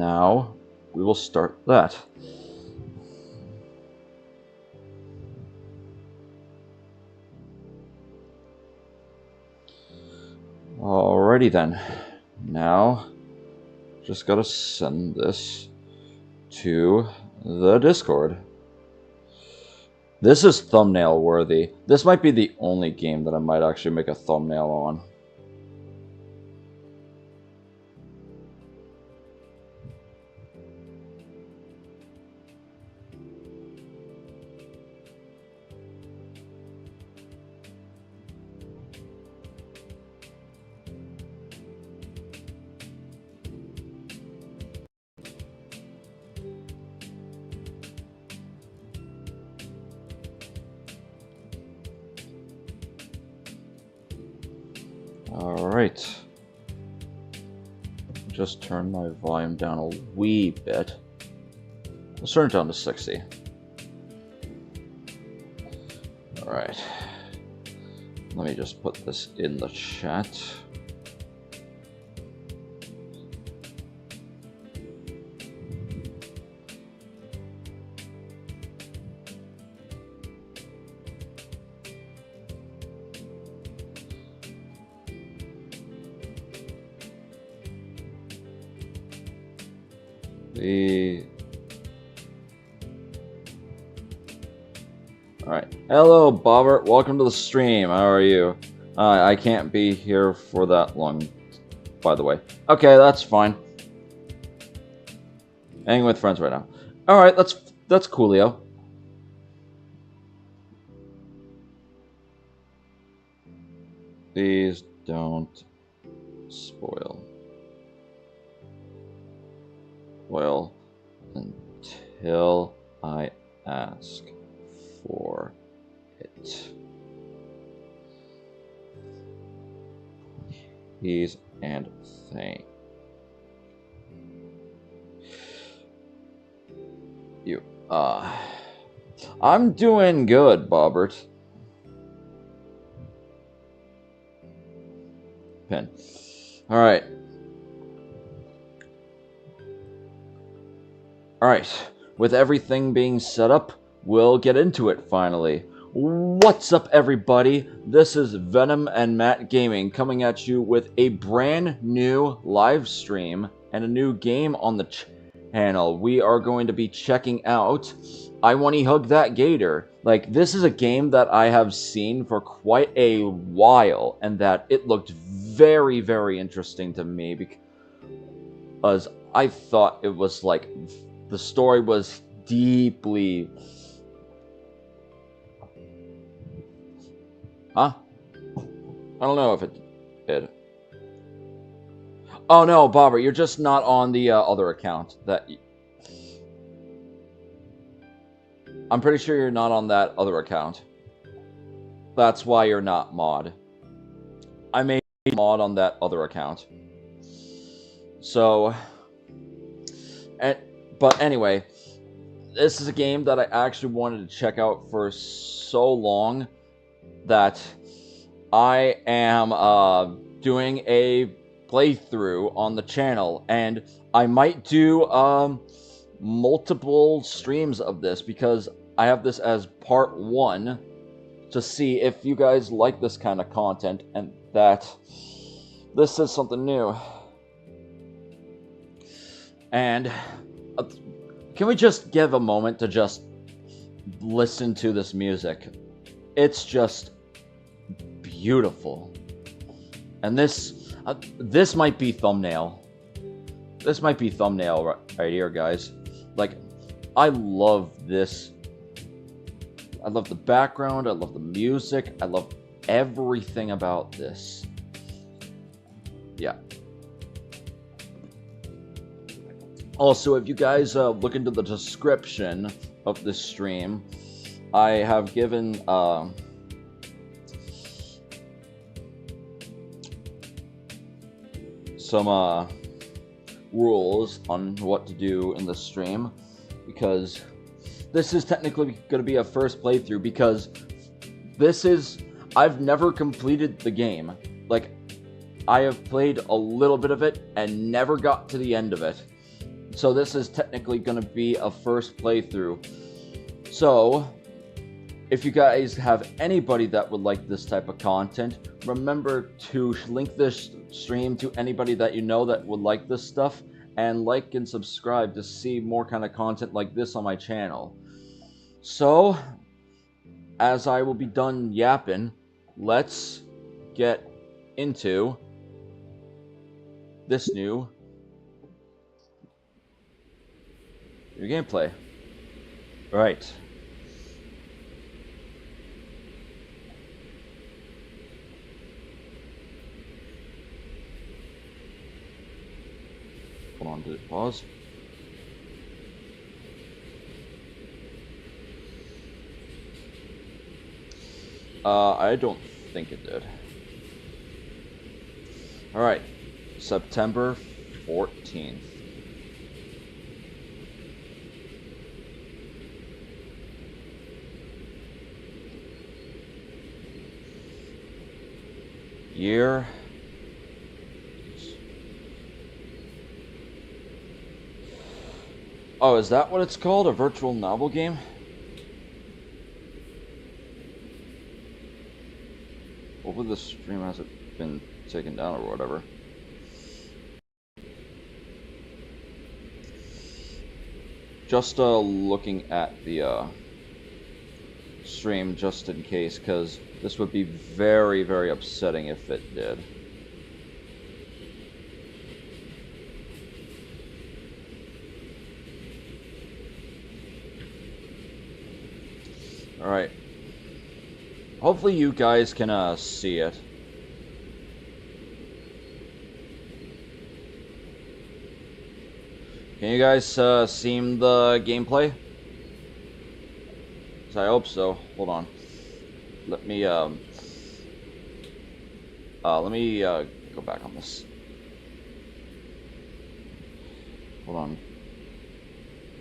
now we will start that. Alrighty then. Now, just gotta send this to the Discord. This is thumbnail worthy. This might be the only game that I might actually make a thumbnail on. Alright. Just turn my volume down a wee bit. Let's turn it down to 60. Alright. Let me just put this in the chat. Alright. Hello, Bobbert. Welcome to the stream. How are you? I can't be here for that long, by the way. Okay, that's fine. Hanging with friends right now. Alright, that's coolio. Please don't spoil. Well, until I ask for it. Please and thank you. I'm doing good, Bobbert. Pin. Alright. Alright, with everything being set up, we'll get into it finally. What's up, everybody? This is Venom and Matt Gaming coming at you with a brand new live stream and a new game on the channel. We are going to be checking out I Wani Hug That Gator. Like, this is a game that I have seen for quite a while, and that it looked very, very interesting to me because I thought it was like the story was deeply... Huh? I don't know if it did. Oh no, Bobber, you're just not on the other account. I'm pretty sure you're not on that other account. That's why you're not mod. I made a mod on that other account. So... But anyway, this is a game that I actually wanted to check out for so long that I am doing a playthrough on the channel, and I might do multiple streams of this because I have this as part 1 to see if you guys like this kind of content and that this is something new. And can we just give a moment to just listen to this music? It's just beautiful. And this might be thumbnail. This might be thumbnail right here, guys. Like, I love this. I love the background. I love the music. I love everything about this. Yeah. Also, if you guys look into the description of this stream, I have given some rules on what to do in the stream, because this is technically going to be a first playthrough, because I've never completed the game. Like, I have played a little bit of it and never got to the end of it. So this is technically going to be a first playthrough. So if you guys have anybody that would like this type of content, remember to link this stream to anybody that you know that would like this stuff, and like and subscribe to see more kind of content like this on my channel. So, as I will be done yapping, let's get into this new gameplay. Right. Hold on, did it pause? I don't think it did. Alright, September 14th. Year. Oh, is that what it's called? A virtual novel game? Hopefully the stream hasn't been taken down or whatever. Just looking at the stream just in case, because this would be very, very upsetting if it did. Alright. Hopefully you guys can see it. Can you guys see the gameplay? I hope so. Hold on. Let me go back on this. Hold on.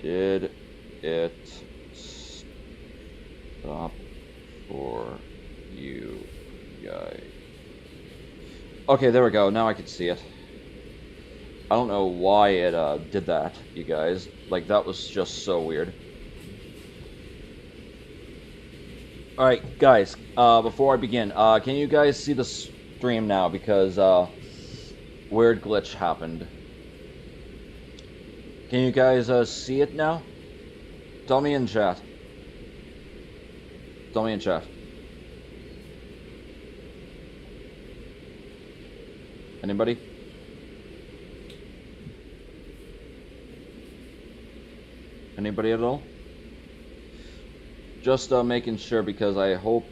Did it stop for you guys? Okay, there we go. Now I can see it. I don't know why it did that, you guys. Like, that was just so weird. Alright, guys, before I begin, can you guys see the stream now? Because, weird glitch happened. Can you guys, see it now? Tell me in chat. Tell me in chat. Anybody? Anybody at all? Just making sure, because I hope...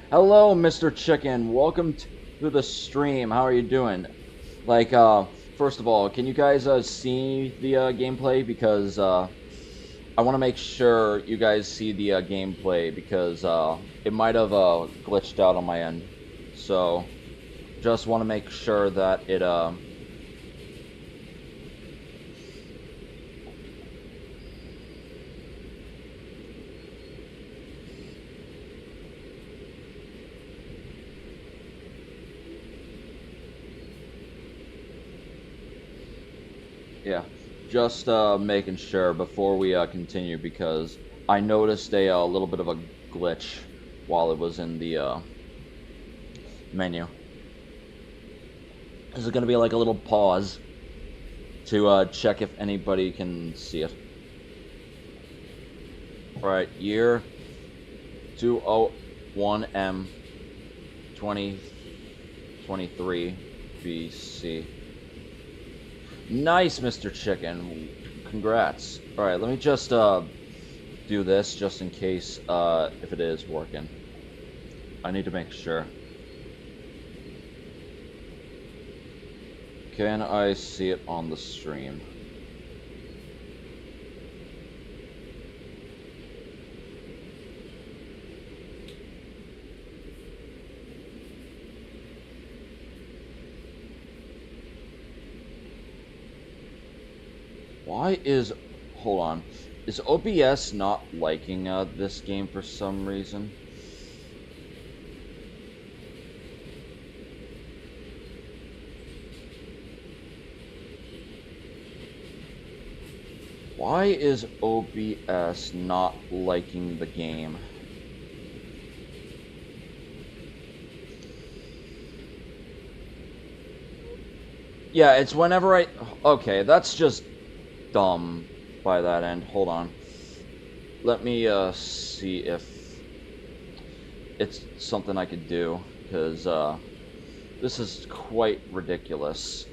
hello, Mr. Chicken. Welcome to the stream. How are you doing? Like, first of all, can you guys see the gameplay? Because I want to make sure you guys see the gameplay, because it might have glitched out on my end. So, just want to make sure that it... Yeah, just making sure before we continue, because I noticed a little bit of a glitch while it was in the menu. This is going to be like a little pause to check if anybody can see it. Alright, year 201M 2023 BC. Nice, Mr. Chicken. Congrats. Alright, let me just do this just in case if it is working. I need to make sure. Can I see it on the stream? Why is... Hold on. Is OBS not liking this game for some reason? Why is OBS not liking the game? Yeah, it's whenever I... Okay, that's just dumb by that end. Hold on. Let me see if it's something I could do, because this is quite ridiculous.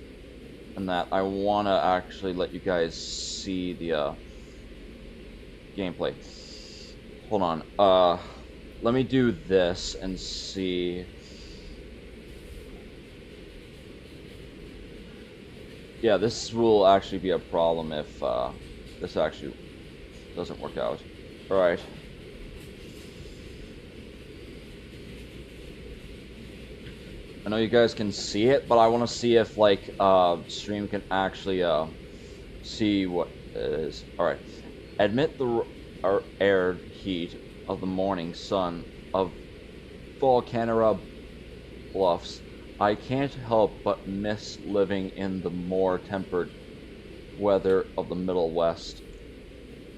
And that I want to actually let you guys see the gameplay. Hold on. Let me do this and see. Yeah, this will actually be a problem if this actually doesn't work out. Alright. I know you guys can see it, but I want to see if, like, stream can actually see what it is. Alright. Admit the air heat of the morning sun of Volcanera Bluffs. I can't help but miss living in the more tempered weather of the Middle West.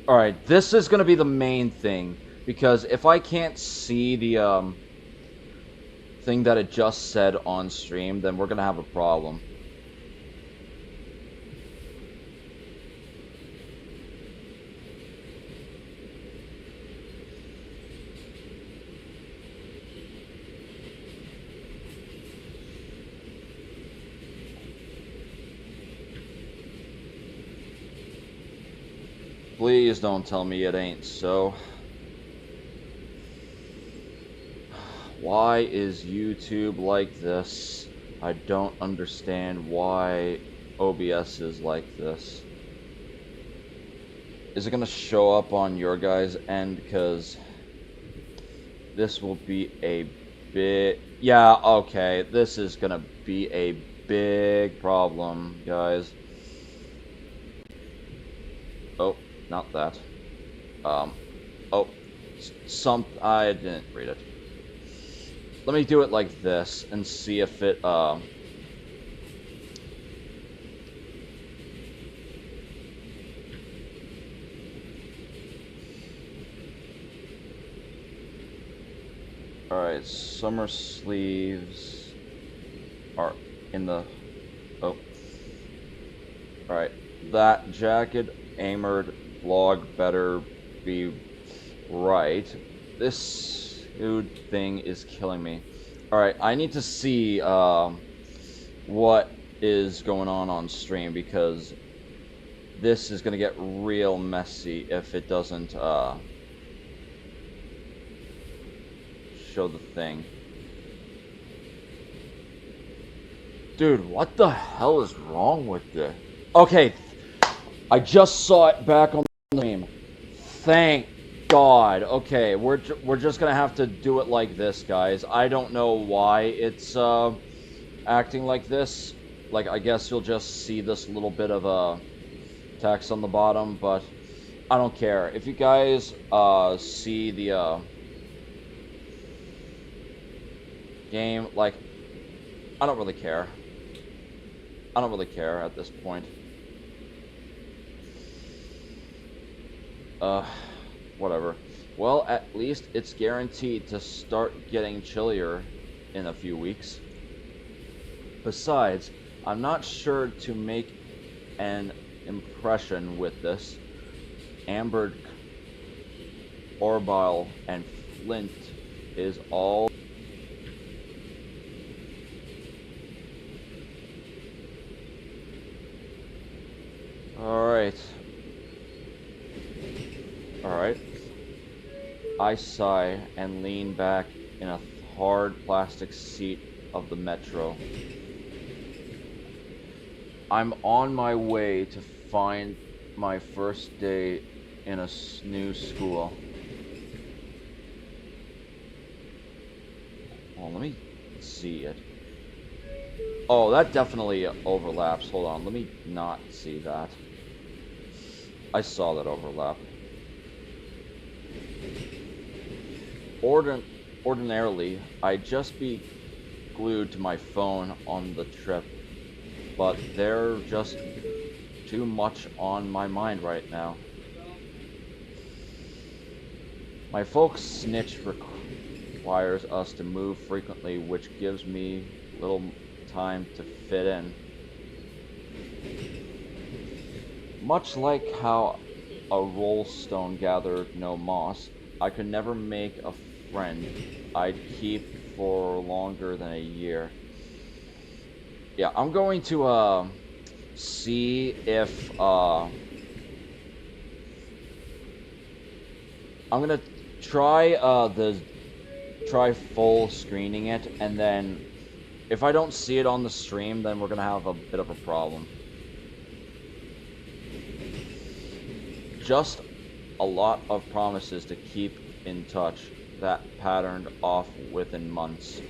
Alright, this is going to be the main thing, because if I can't see the thing that it just said on stream, then we're going to have a problem. Please don't tell me it ain't so. Why is YouTube like this? I don't understand why OBS is like this. Is it gonna show up on your guys' end? Because this will be a bit... Yeah, okay. This is gonna be a big problem, guys. Oh, not that. Oh, I didn't read it. Let me do it like this and see if it, Alright, summer sleeves are in the... Oh. Alright, that jacket armored vlog better be right. This dude thing is killing me. Alright, I need to see what is going on stream, because this is gonna get real messy if it doesn't show the thing. Dude, what the hell is wrong with this? Okay, I just saw it back on the stream. Thank God. Okay, we're just gonna have to do it like this, guys. I don't know why it's acting like this. Like, I guess you'll just see this little bit of text on the bottom, but I don't care. If you guys see the game, like, I don't really care. I don't really care at this point. Whatever. Well, at least it's guaranteed to start getting chillier in a few weeks. Besides, I'm not sure to make an impression with this. Ambered Orbital and Flint is all... Alright. Alright. I sigh and lean back in a hard plastic seat of the metro. I'm on my way to find my first day in a new school. Oh, let me see it. Oh, that definitely overlaps. Hold on, let me not see that. I saw that overlap. Ordinarily, I'd just be glued to my phone on the trip, but there just too much on my mind right now. My folks' snitch requires us to move frequently, which gives me little time to fit in. Much like how a rollstone gathered no moss, I could never make a friend I'd keep for longer than a year. Yeah, I'm going to see if I'm gonna try try full screening it, and then if I don't see it on the stream, then we're gonna have a bit of a problem. Just a lot of promises to keep in touch that patterned off within months.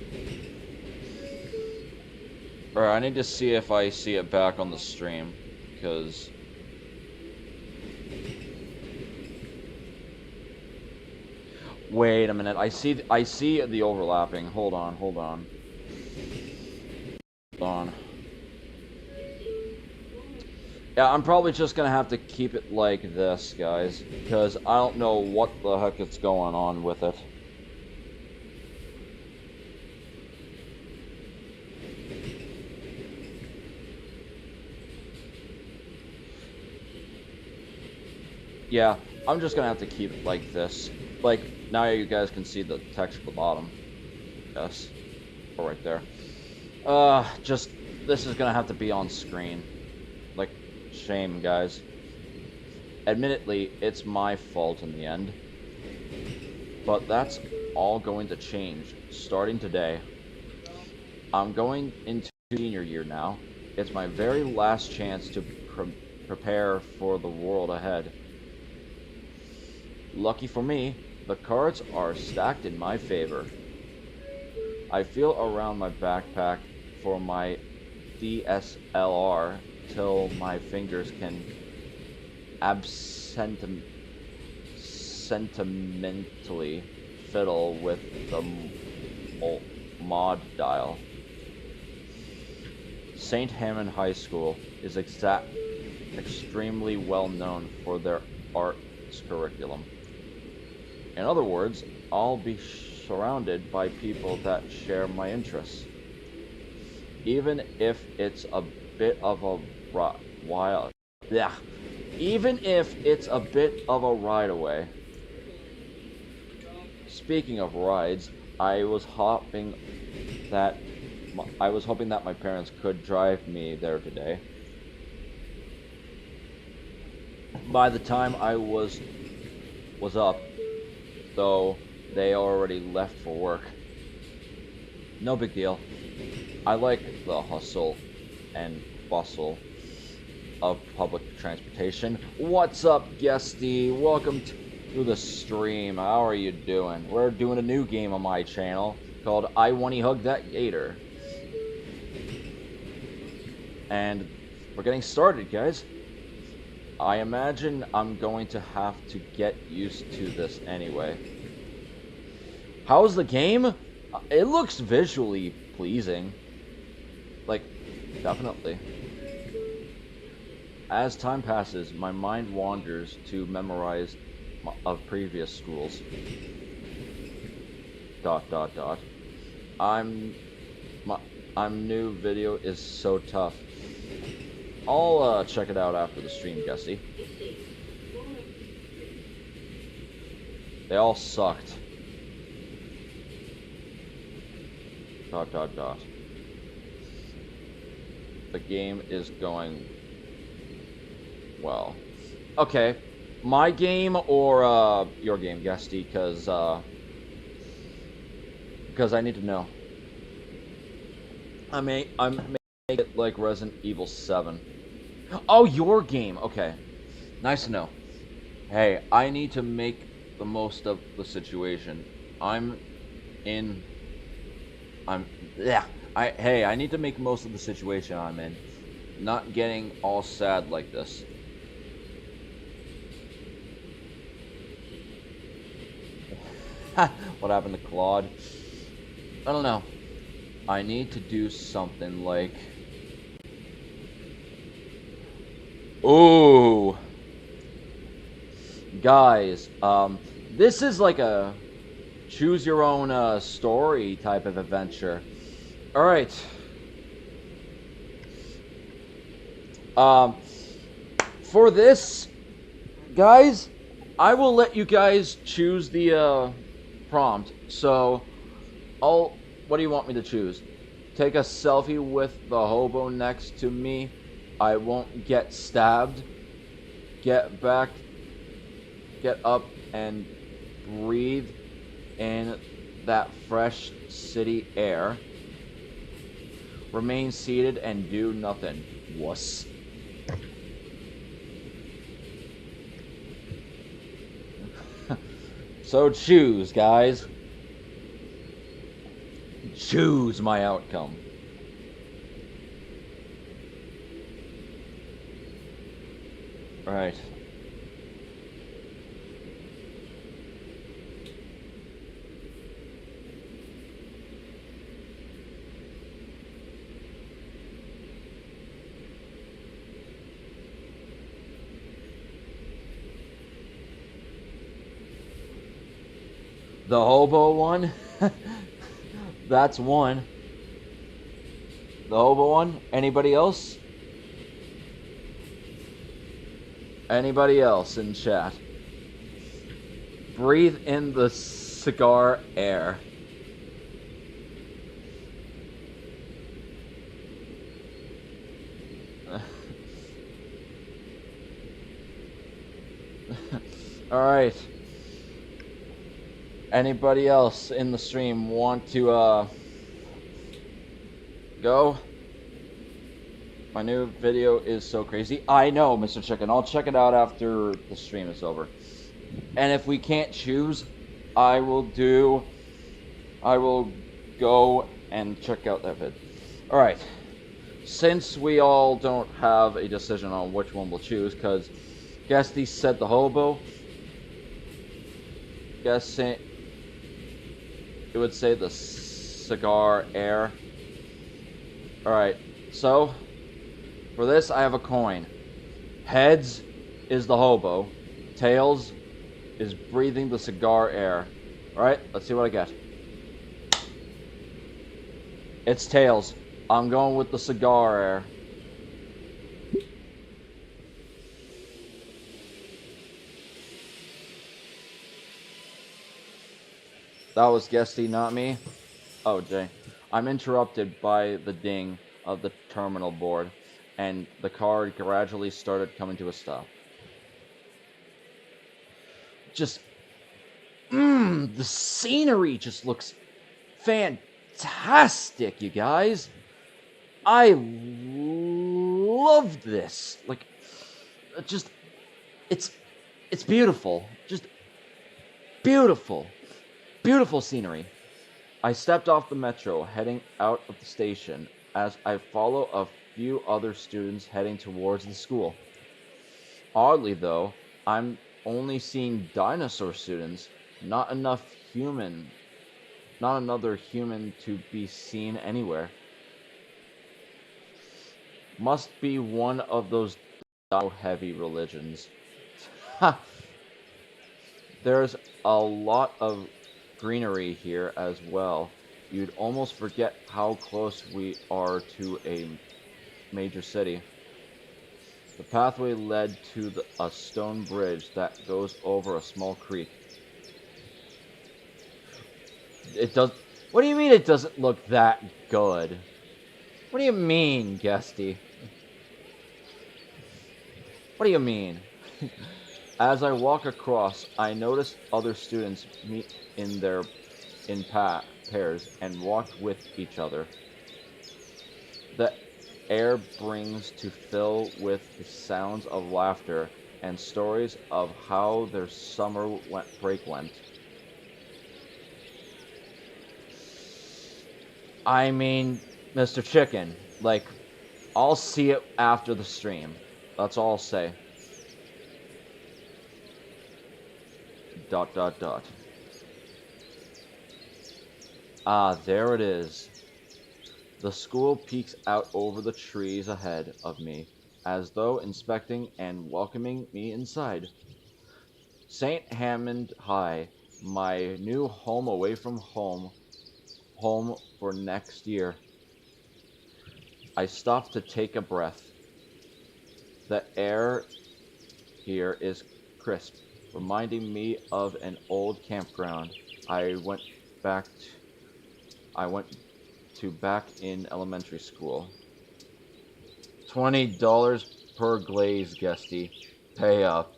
Alright, I need to see if I see it back on the stream, because... Wait a minute, I see the overlapping. Hold on. Hold on. Yeah, I'm probably just gonna have to keep it like this, guys, because I don't know what the heck is going on with it. Yeah, I'm just gonna have to keep it like this. Like, now you guys can see the text at the bottom. Yes. Or right there. Just, this is gonna have to be on screen. Like, shame, guys. Admittedly, it's my fault in the end. But that's all going to change, starting today. I'm going into senior year now. It's my very last chance to prepare for the world ahead. Lucky for me, the cards are stacked in my favor. I feel around my backpack for my DSLR till my fingers can sentimentally fiddle with the mod dial. St. Hammond High School is extremely well known for their arts curriculum. In other words, I'll be surrounded by people that share my interests. Even if it's a bit of a even if it's a bit of a ride away. Speaking of rides, I was hoping that my parents could drive me there today. By the time I was up, though, they already left for work. No big deal. I like the hustle and bustle of public transportation. What's up, guesty? Welcome to the stream. How are you doing? We're doing a new game on my channel called I Wani Hug That Gator. And we're getting started, guys. I imagine I'm going to have to get used to this anyway. How's the game? It looks visually pleasing. Like, definitely. As time passes, my mind wanders to memorize of previous schools. ... I'm new video is so tough. I'll check it out after the stream, Gussie. They all sucked. ... The game is going well. Okay, my game or your game, Gusty, because I need to know. I'm make it like Resident Evil 7. Oh, your game. Okay, nice to know. Hey, I need to make the most of the situation. I need to make most of the situation I'm in. Not getting all sad like this. What happened to Claude? I don't know. I need to do something like... Ooh. Guys, this is like a choose your own story type of adventure. Alright. For this, guys, I will let you guys choose the prompt. So, what do you want me to choose? Take a selfie with the hobo next to me. I won't get stabbed. Get back, get up, and breathe in that fresh city air. Remain seated and do nothing. Wuss. So choose, guys. Choose my outcome. Alright. The hobo one? That's one. The hobo one? Anybody else? Anybody else in chat? Breathe in the cigar air. Alright. Anybody else in the stream want to go? My new video is so crazy. I know, Mr. Chicken. I'll check it out after the stream is over. And if we can't choose, I will go and check out that vid. Alright. Since we all don't have a decision on which one we'll choose, because Guesty said the hobo, guessing it would say the cigar air. Alright, so for this I have a coin. Heads is the hobo. Tails is breathing the cigar air. Alright, let's see what I get. It's tails. I'm going with the cigar air. That was Guesty, not me. Oh, Jay. I'm interrupted by the ding of the terminal board, and the car gradually started coming to a stop. Just, the scenery just looks fantastic, you guys. I love this. Like, just, it's beautiful. Just beautiful. Beautiful scenery. I stepped off the metro, heading out of the station, as I follow a few other students heading towards the school. Oddly, though, I'm only seeing dinosaur students, not another human to be seen anywhere. Must be one of those heavy religions. Ha! There's a lot of greenery here as well. You'd almost forget how close we are to a major city. The pathway led to a stone bridge that goes over a small creek. It does. What do you mean it doesn't look that good? What do you mean, Guesty? What do you mean? As I walk across, I notice other students meet in pairs and walk with each other. The air brings to fill with the sounds of laughter and stories of how their summer break went. I mean, Mr. Chicken, like, I'll see it after the stream. That's all I'll say. ... Ah, there it is. The school peeks out over the trees ahead of me. as though inspecting and welcoming me inside. St. Hammond High, my new home away from home for next year. I stopped to take a breath. The air here is crisp, reminding me of an old campground I went back to, I went to back in elementary school. $20 per glaze, guesty. Pay up.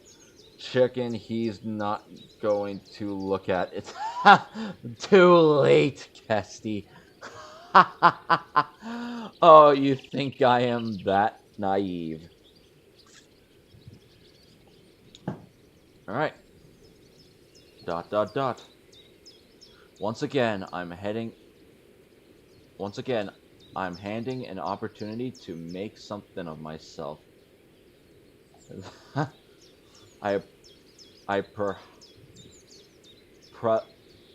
Chicken, he's not going to look at it. Too late, guesty. Oh, you think I am that naive? Alright. Dot dot dot. Once again, I'm handing an opportunity to make something of myself. I I per pre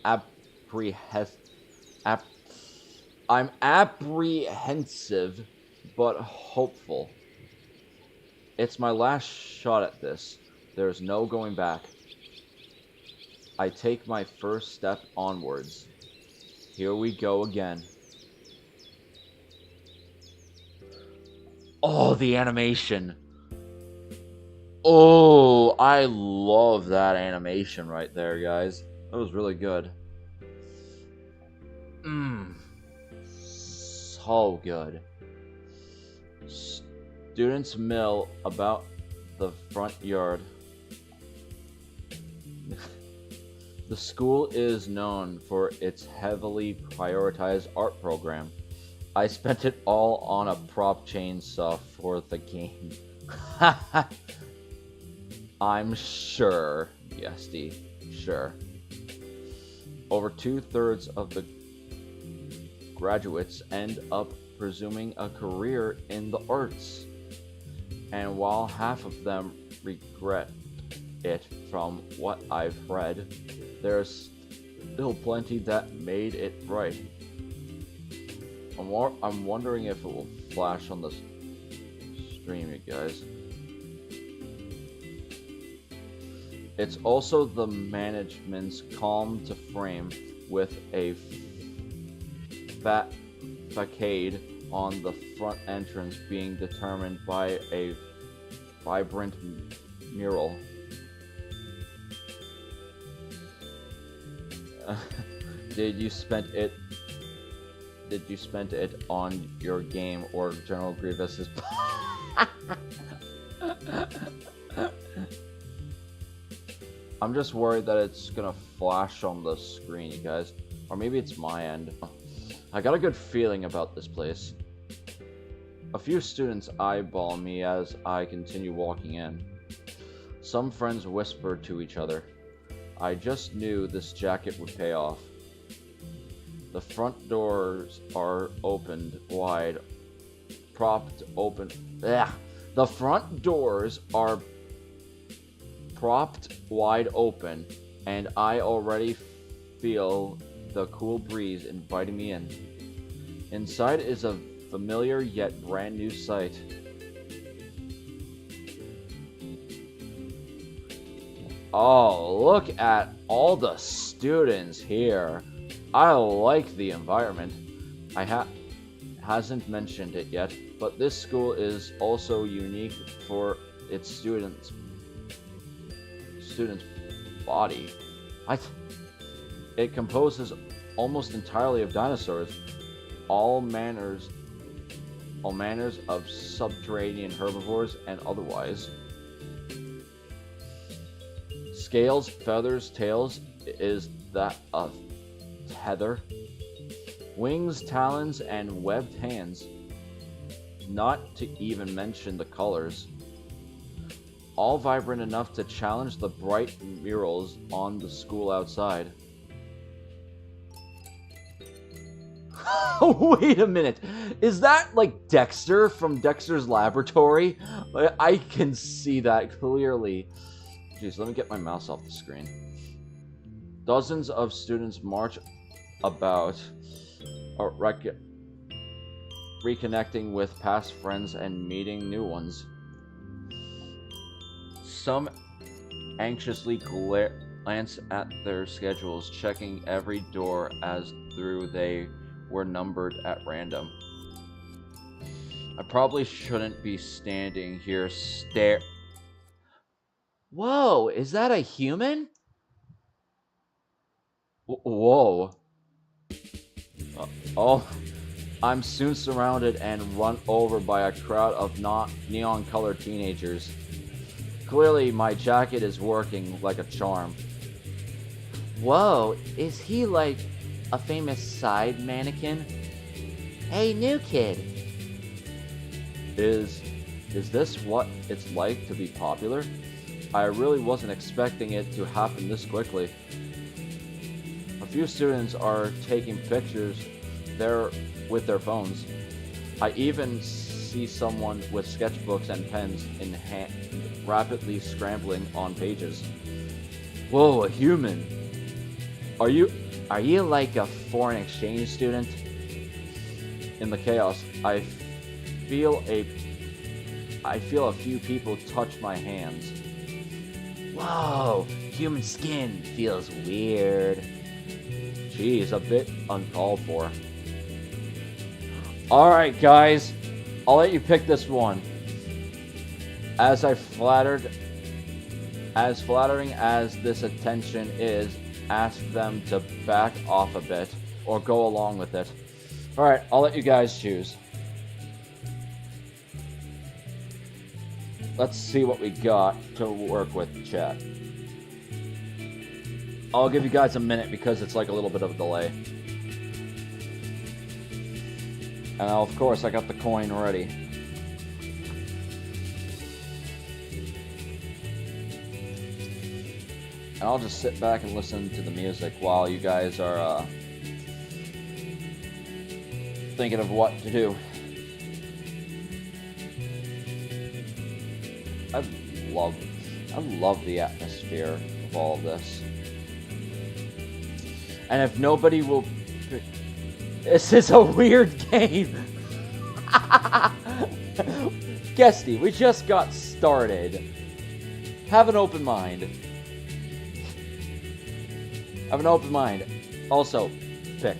apprehensive I'm apprehensive but hopeful. It's my last shot at this. There's no going back. I take my first step onwards. Here we go again. Oh, the animation. Oh, I love that animation right there, guys. That was really good. So good. Students mill about the front yard. The school is known for its heavily prioritized art program. I spent it all on a prop chainsaw for the game. I'm sure, Yesty, sure. Over 2/3 of the graduates end up pursuing a career in the arts. And while half of them regret it from what I've read, there's still plenty that made it right. I'm wondering if it will flash on the stream, you guys. It's also the management's calm to frame with a facade on the front entrance being determined by a vibrant mural. Did you spend it on your game or General Grievous's? I'm just worried that it's gonna flash on the screen, you guys. Or maybe it's my end. I got a good feeling about this place. A few students eyeball me as I continue walking in. Some friends whisper to each other. I just knew this jacket would pay off. The front doors are opened wide, propped open. Ugh. The front doors are propped wide open, and I already feel the cool breeze inviting me in. Inside is a familiar yet brand new sight. Oh, look at all the students here. I like the environment. Hasn't mentioned it yet, but this school is also unique for its students' body. It composes almost entirely of dinosaurs, all manners of subterranean herbivores and otherwise. Scales, feathers, tails, is that a tether? Wings, talons, and webbed hands. Not to even mention the colors. All vibrant enough to challenge the bright murals on the school outside. Wait a minute. Is that like Dexter from Dexter's Laboratory? I can see that clearly. Jeez, let me get my mouse off the screen. Dozens of students march about, reconnecting with past friends and meeting new ones. Some anxiously glance at their schedules, checking every door as through they were numbered at random. I probably shouldn't be standing here Whoa, is that a human? Whoa. Oh, I'm soon surrounded and run over by a crowd of not neon-colored teenagers. Clearly, my jacket is working like a charm. Whoa, is he like a famous side mannequin? Hey, new kid. Is this what it's like to be popular? I really wasn't expecting it to happen this quickly. A few students are taking pictures there with their phones. I even see someone with sketchbooks and pens in hand rapidly scrambling on pages. Whoa, a human. Are you like a foreign exchange student? In the chaos, I feel a few people touch my hands. Whoa, human skin feels weird. Geez, a bit uncalled for. Alright guys, I'll let you pick this one. As flattering as this attention is, ask them to back off a bit or go along with it. Alright, I'll let you guys choose. Let's see what we got to work with, chat. I'll give you guys a minute because it's like a little bit of a delay. And of course, I got the coin ready. And I'll just sit back and listen to the music while you guys are thinking of what to do. I love the atmosphere of all of this. And if nobody will... This is a weird game! Guesty, we just got started. Have an open mind. Have an open mind. Also, pick.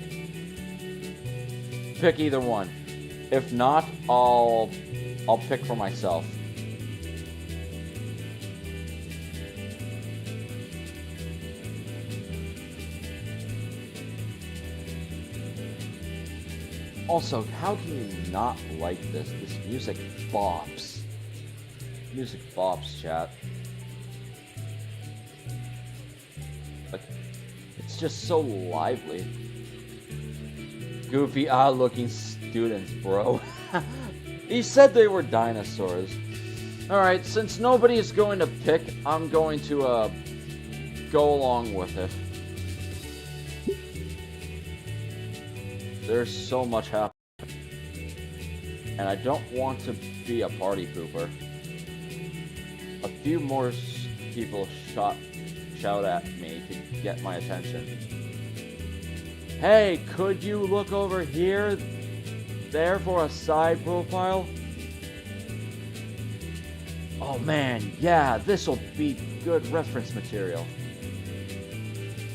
Pick either one. If not, I'll pick for myself. Also, how can you not like this? This music bops. Music bops, chat. Like, it's just so lively. Goofy, odd-looking students, bro. He said they were dinosaurs. Alright, since nobody is going to pick, I'm going to, go along with it. There's so much happening. And I don't want to be a party pooper. A few more people shout at me to get my attention. Hey, could you look over here? There for a side profile? Oh man, yeah, this'll be good reference material.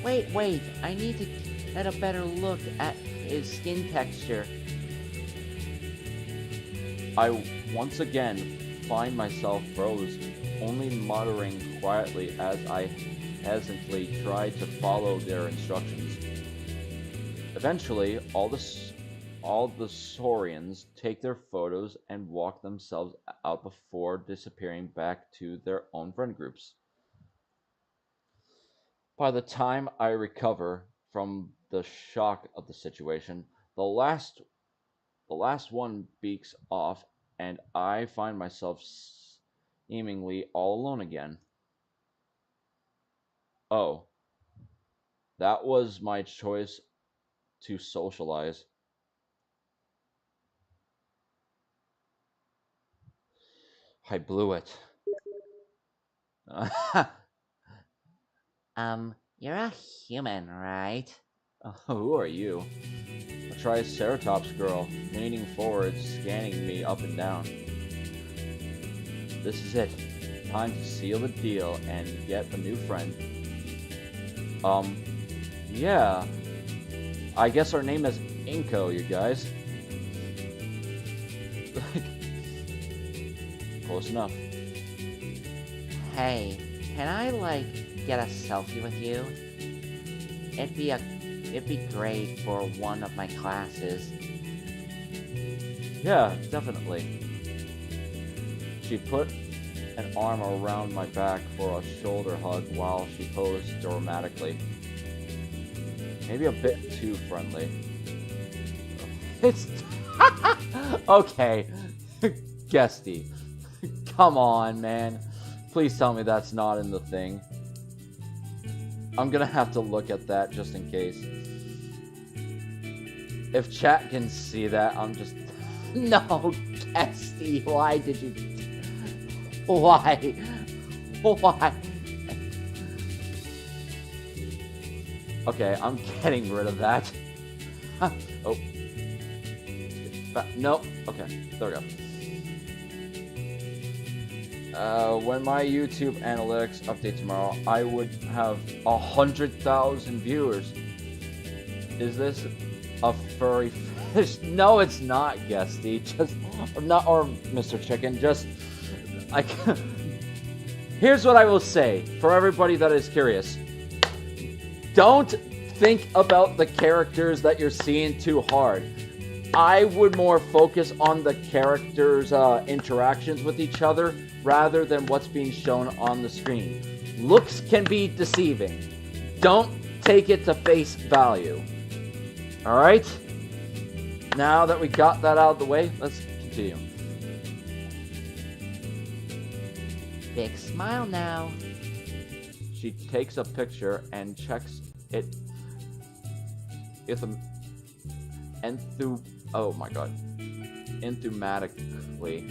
Wait, I need to get a better look at his skin texture. I once again find myself froze, only muttering quietly as I hesitantly try to follow their instructions. Eventually, all the Saurians take their photos and walk themselves out before disappearing back to their own friend groups. By the time I recover from the shock of the situation, the last one beaks off, and I find myself seemingly all alone again. Oh, that was my choice to socialize. I blew it. You're a human, right? Who are you? A Triceratops girl, leaning forward, scanning me up and down. This is it. time to seal the deal and get a new friend. Um, yeah. I guess our name is Inko, you guys. Close enough. Hey, can I, get a selfie with you? It'd be great for one of my classes. Yeah, definitely. She put an arm around my back for a shoulder hug while she posed dramatically. Maybe a bit too friendly. It's... Okay. Guesty. Come on, man. Please tell me that's not in the thing. I'm gonna have to look at that just in case. If chat can see that, I'm just... No, Guesty, why did you... Why? Why? Okay, I'm getting rid of that. Oh. Nope. Okay, there we go. When my YouTube analytics update tomorrow, I would have 100,000 viewers. Is this a furry fish? No, it's not, Guesty. Just not, or Mr. Chicken. Just Here's what I will say for everybody that is curious. Don't think about the characters that you're seeing too hard. I would more focus on the characters' interactions with each other rather than what's being shown on the screen. Looks can be deceiving. Don't take it to face value. Alright? Now that we got that out of the way, let's continue. Big smile now. She takes a picture and checks it oh my god. Enthumatically.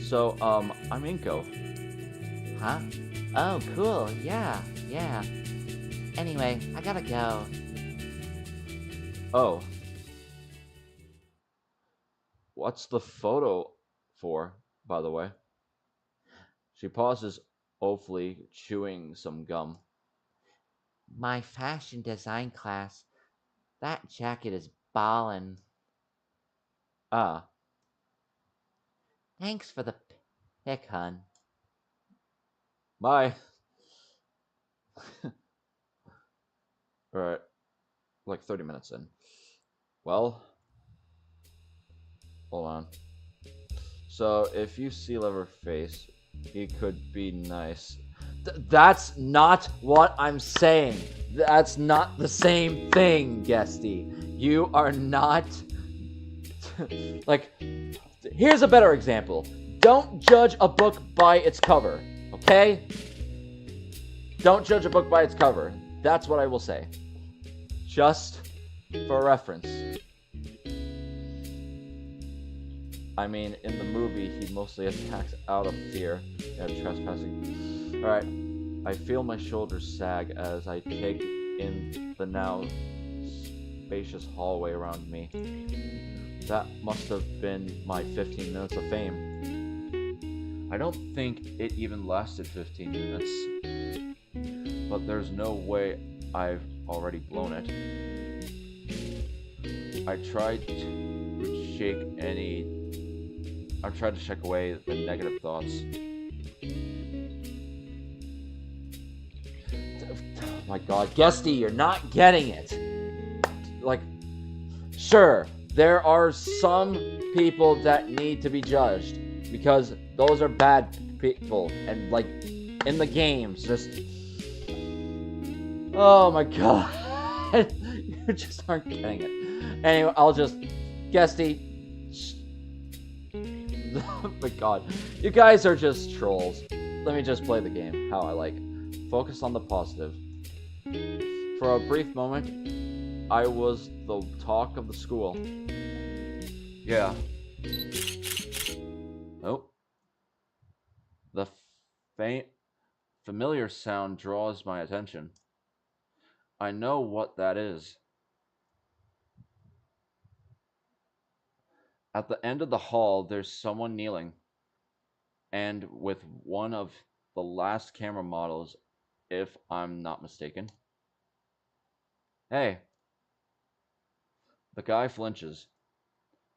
So, I'm Inko. Huh? Oh, cool. Yeah. Anyway, I gotta go. Oh. What's the photo for, by the way? She pauses, hopefully chewing some gum. My fashion design class. That jacket is ballin'. Ah. Thanks for the pic, hun. Bye. Alright. Like 30 minutes in. Well. Hold on. So, if you see Leatherface, he could be nice. That's not what I'm saying. That's not the same thing, Guesty. You are not... Like, here's a better example. Don't judge a book by its cover, okay? Don't judge a book by its cover. That's what I will say. Just for reference. I mean, in the movie, he mostly attacks out of fear and trespassing. Alright, I feel my shoulders sag as I take in the now spacious hallway around me. That must have been my 15 minutes of fame. I don't think it even lasted 15 minutes. But there's no way I've already blown it. I tried to shake away the negative thoughts. Oh my god, Guesty, you're not getting it. Like, sure, there are some people that need to be judged because those are bad people, and like in the games, just oh my god, you just aren't getting it. Anyway, I'll just Guesty. Oh my god. You guys are just trolls. Let me just play the game how I like. Focus on the positive. For a brief moment, I was the talk of the school. Yeah. Nope. The familiar sound draws my attention. I know what that is. At the end of the hall, there's someone kneeling. and with one of the last camera models, if I'm not mistaken. Hey, the guy flinches.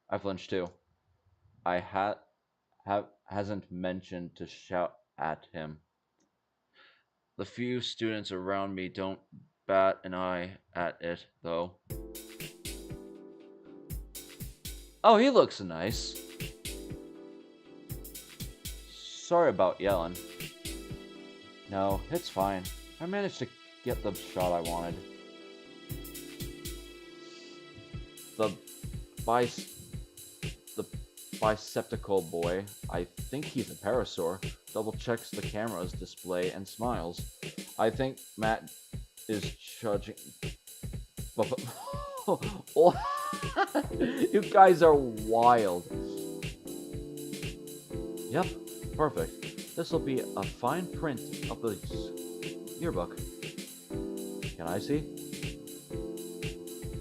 I flinch too. I hasn't mentioned to shout at him. The few students around me don't bat an eye at it, though. Oh, he looks nice. Sorry about yelling. No, it's fine. I managed to get the shot I wanted. The bis the biceptical boy, I think he's a parasaur, double checks the camera's display and smiles. I think Matt is judging. You guys are wild. Yep, perfect. This will be a fine print of the yearbook. Can I see?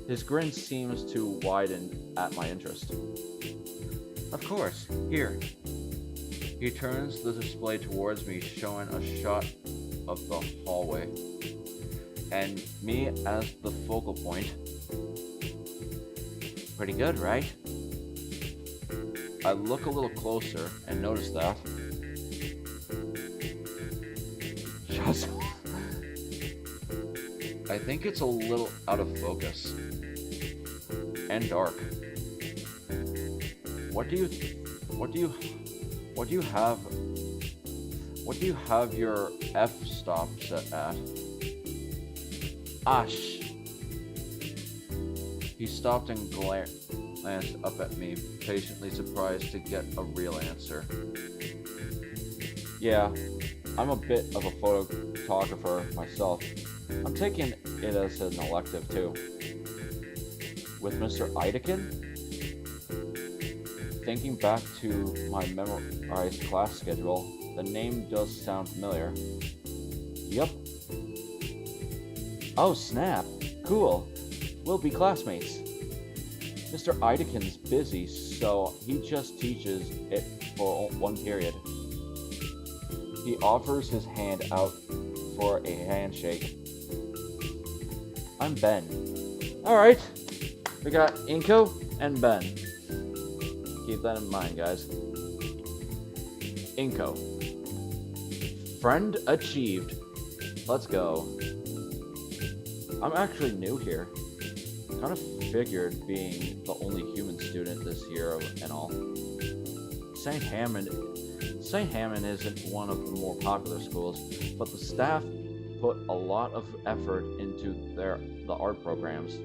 His grin seems to widen at my interest. Of course, here. He turns the display towards me, showing a shot of the hallway, and me as the focal point. Pretty good, right? I look a little closer and notice that. Just I think it's a little out of focus and dark. What do you have your f-stop set at? Ash. He stopped and glanced up at me, patiently surprised to get a real answer. Yeah, I'm a bit of a photographer myself. I'm taking it as an elective too. With Mr. Idekin? Thinking back to my memorized class schedule, the name does sound familiar. Yep. Oh snap, cool. We'll be classmates. Mr. Idekin's busy, so he just teaches it for one period. He offers his hand out for a handshake. I'm Ben. Alright, we got Inko and Ben. Keep that in mind, guys. Inko. Friend achieved. Let's go. I'm actually new here. Kind of figured being the only human student this year and all. St. Hammond isn't one of the more popular schools, but the staff put a lot of effort into the art programs.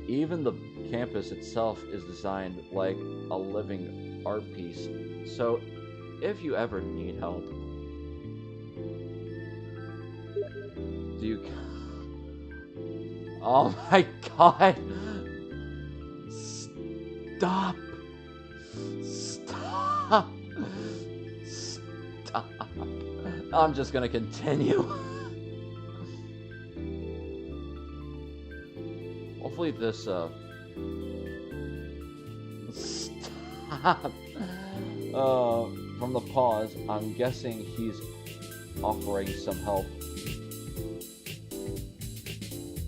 Even the campus itself is designed like a living art piece, so if you ever need help, do you... Oh my god! Stop! Stop! Stop! I'm just gonna continue. Hopefully this, Stop! From the pause, I'm guessing he's offering some help.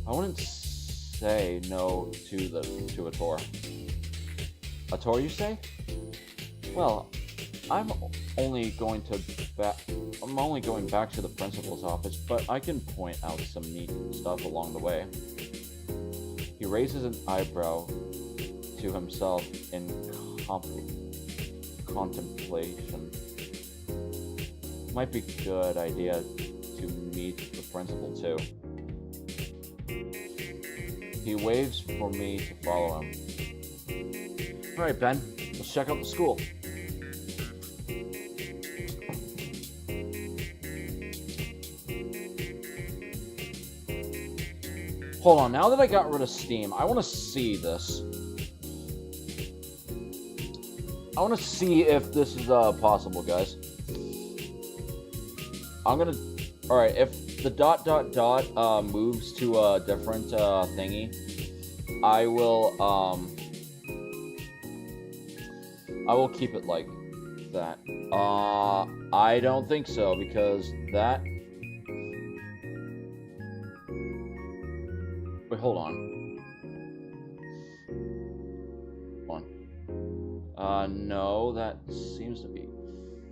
I wouldn't say no to a tour. A tour, you say? Well, I'm only going back to the principal's office, but I can point out some neat stuff along the way. He raises an eyebrow to himself in contemplation. Might be a good idea to meet the principal too. He waves for me to follow him. Alright, Ben, let's check out the school. Hold on, now that I got rid of Steam, I want to see this. I want to see if this is possible, guys. I'm gonna... Alright, if the ... moves to a different thingy, I will I will keep it like that. I don't think so, because that... Wait, hold on. Hold on. No, that seems to be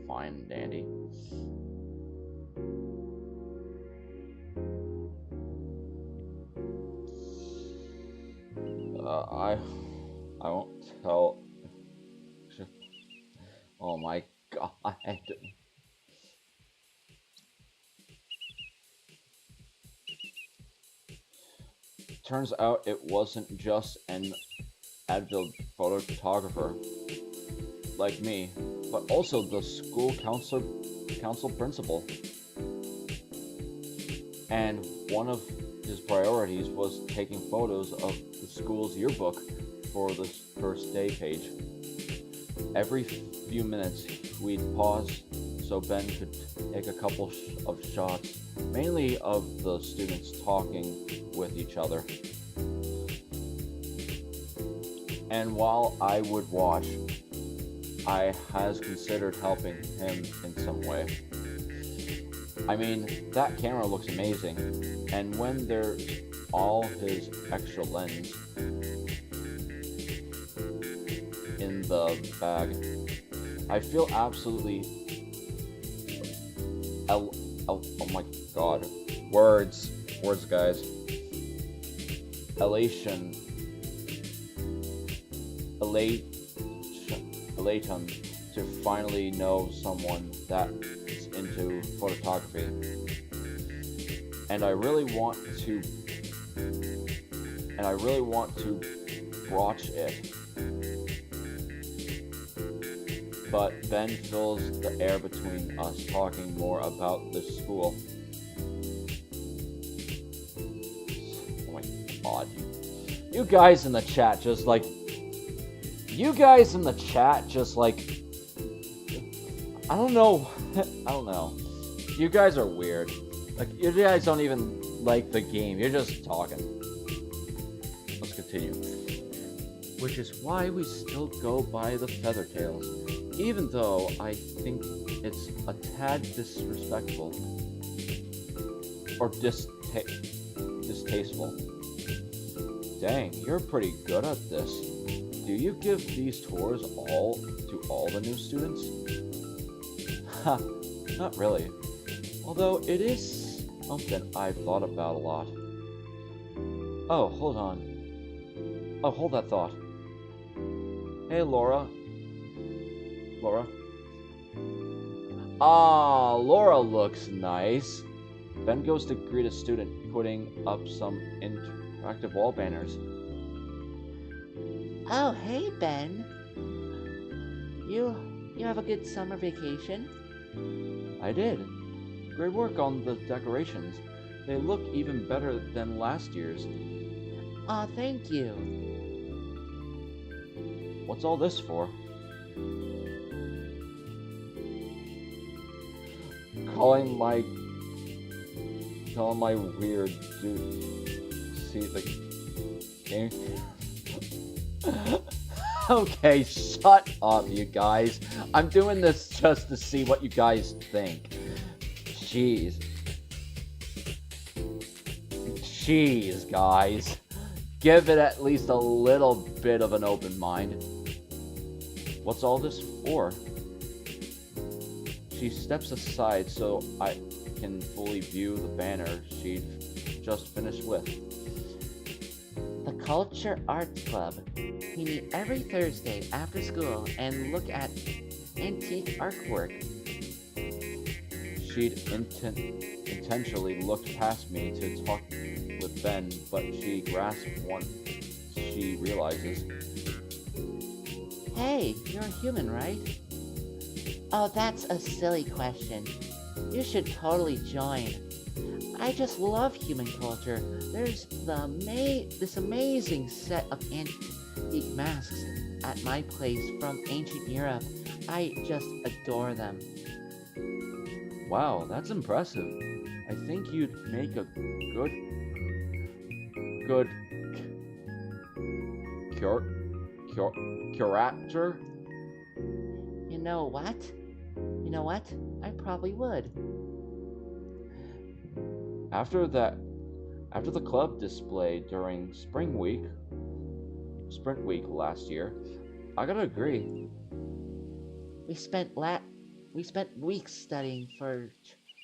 fine and dandy. I won't tell... Oh my god. Turns out it wasn't just an avid photographer like me, but also the school council principal. And one of his priorities was taking photos of the school's yearbook for the first day page. Every few minutes, we'd pause so Ben could take a couple of shots, mainly of the students talking with each other. And while I would watch, I has considered helping him in some way. I mean, that camera looks amazing, and when there's all his extra lens in the bag, I feel absolutely oh my god, words guys, elation to finally know someone that's into photography. And I really want to watch it. But Ben fills the air between us talking more about the school. Oh my god, you guys in the chat just like I don't know. You guys are weird. Like, you guys don't even like the game. You're just talking. Let's continue. Which is why we still go by the Feathertails, even though I think it's a tad disrespectful or distasteful. Dang, you're pretty good at this. Do you give these tours to all the new students? Ha, not really. Although it is something I've thought about a lot. Oh, hold on. Oh, hold that thought. Hey, Laura. Ah, Laura looks nice. Ben goes to greet a student putting up some interactive wall banners. Oh, hey, Ben. You have a good summer vacation? I did. Great work on the decorations. They look even better than last year's. Aw, thank you. What's all this for? Calling my weird dude. See the game. Okay, shut up, you guys. I'm doing this just to see what you guys think. Jeez, guys. Give it at least a little bit of an open mind. What's all this for? She steps aside so I can fully view the banner she'd just finished with. The Culture Arts Club. We meet every Thursday after school and look at antique artwork. She'd intentionally looked past me to talk with Ben, but she grasped once she realizes. Hey, you're a human, right? Oh, that's a silly question. You should totally join. I just love human culture. There's this amazing set of antique masks at my place from ancient Europe. I just adore them. Wow, that's impressive. I think you'd make a good curator. know what? You know what? I probably would. After the club display during Sprint Week last year, I gotta agree. We spent la- we spent weeks studying for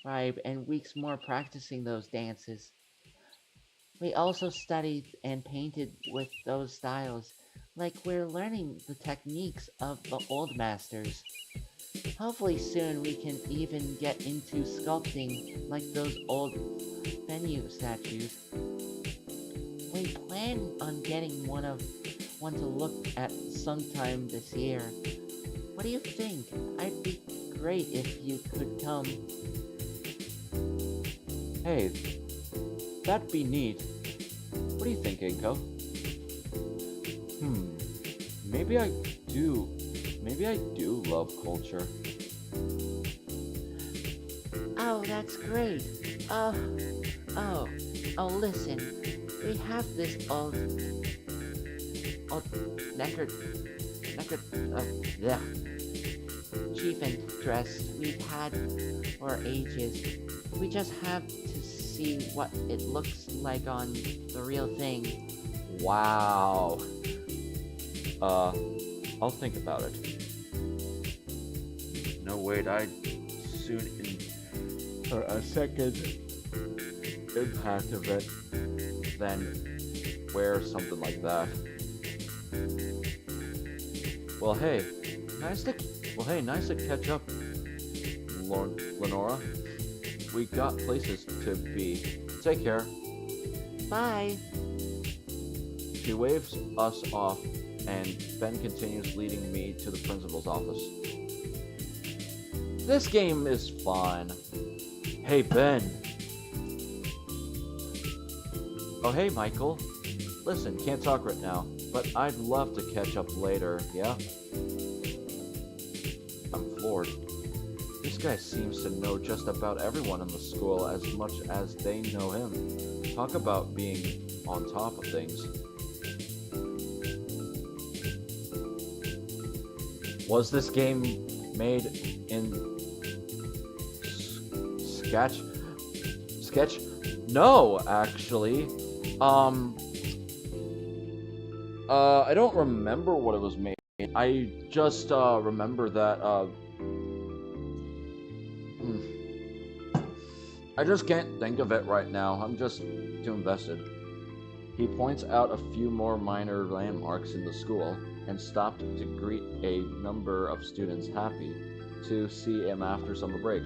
tribe and weeks more practicing those dances. We also studied and painted with those styles, like we're learning the techniques of the old masters. Hopefully soon we can even get into sculpting like those old venue statues. We plan on getting one to look at sometime this year. What do you think? I'd be great if you could come. Hey, that'd be neat. What do you think, Inko? Hmm, maybe I do. Maybe I do love culture. Oh, that's great. Oh, oh, oh, listen. We have this old neckard, yeah, chief and dress we've had for ages. We just have to see what it looks like on the real thing. Wow. Uh, I'll think about it. No, wait, I'd soon for a second impact of it than wear something like that. Well, hey, nice to catch up, Lenora. We got places to be. Take care. Bye. She waves us off, and Ben continues leading me to the principal's office. This game is fun. Hey, Ben. Oh, hey, Michael. Listen, can't talk right now, but I'd love to catch up later, yeah? I'm floored. This guy seems to know just about everyone in the school as much as they know him. Talk about being on top of things. Was this game made in Sketch? No, actually. I don't remember what it was made. I just remember that I just can't think of it right now. I'm just too invested. He points out a few more minor landmarks in the school and stopped to greet a number of students happy to see him after summer break.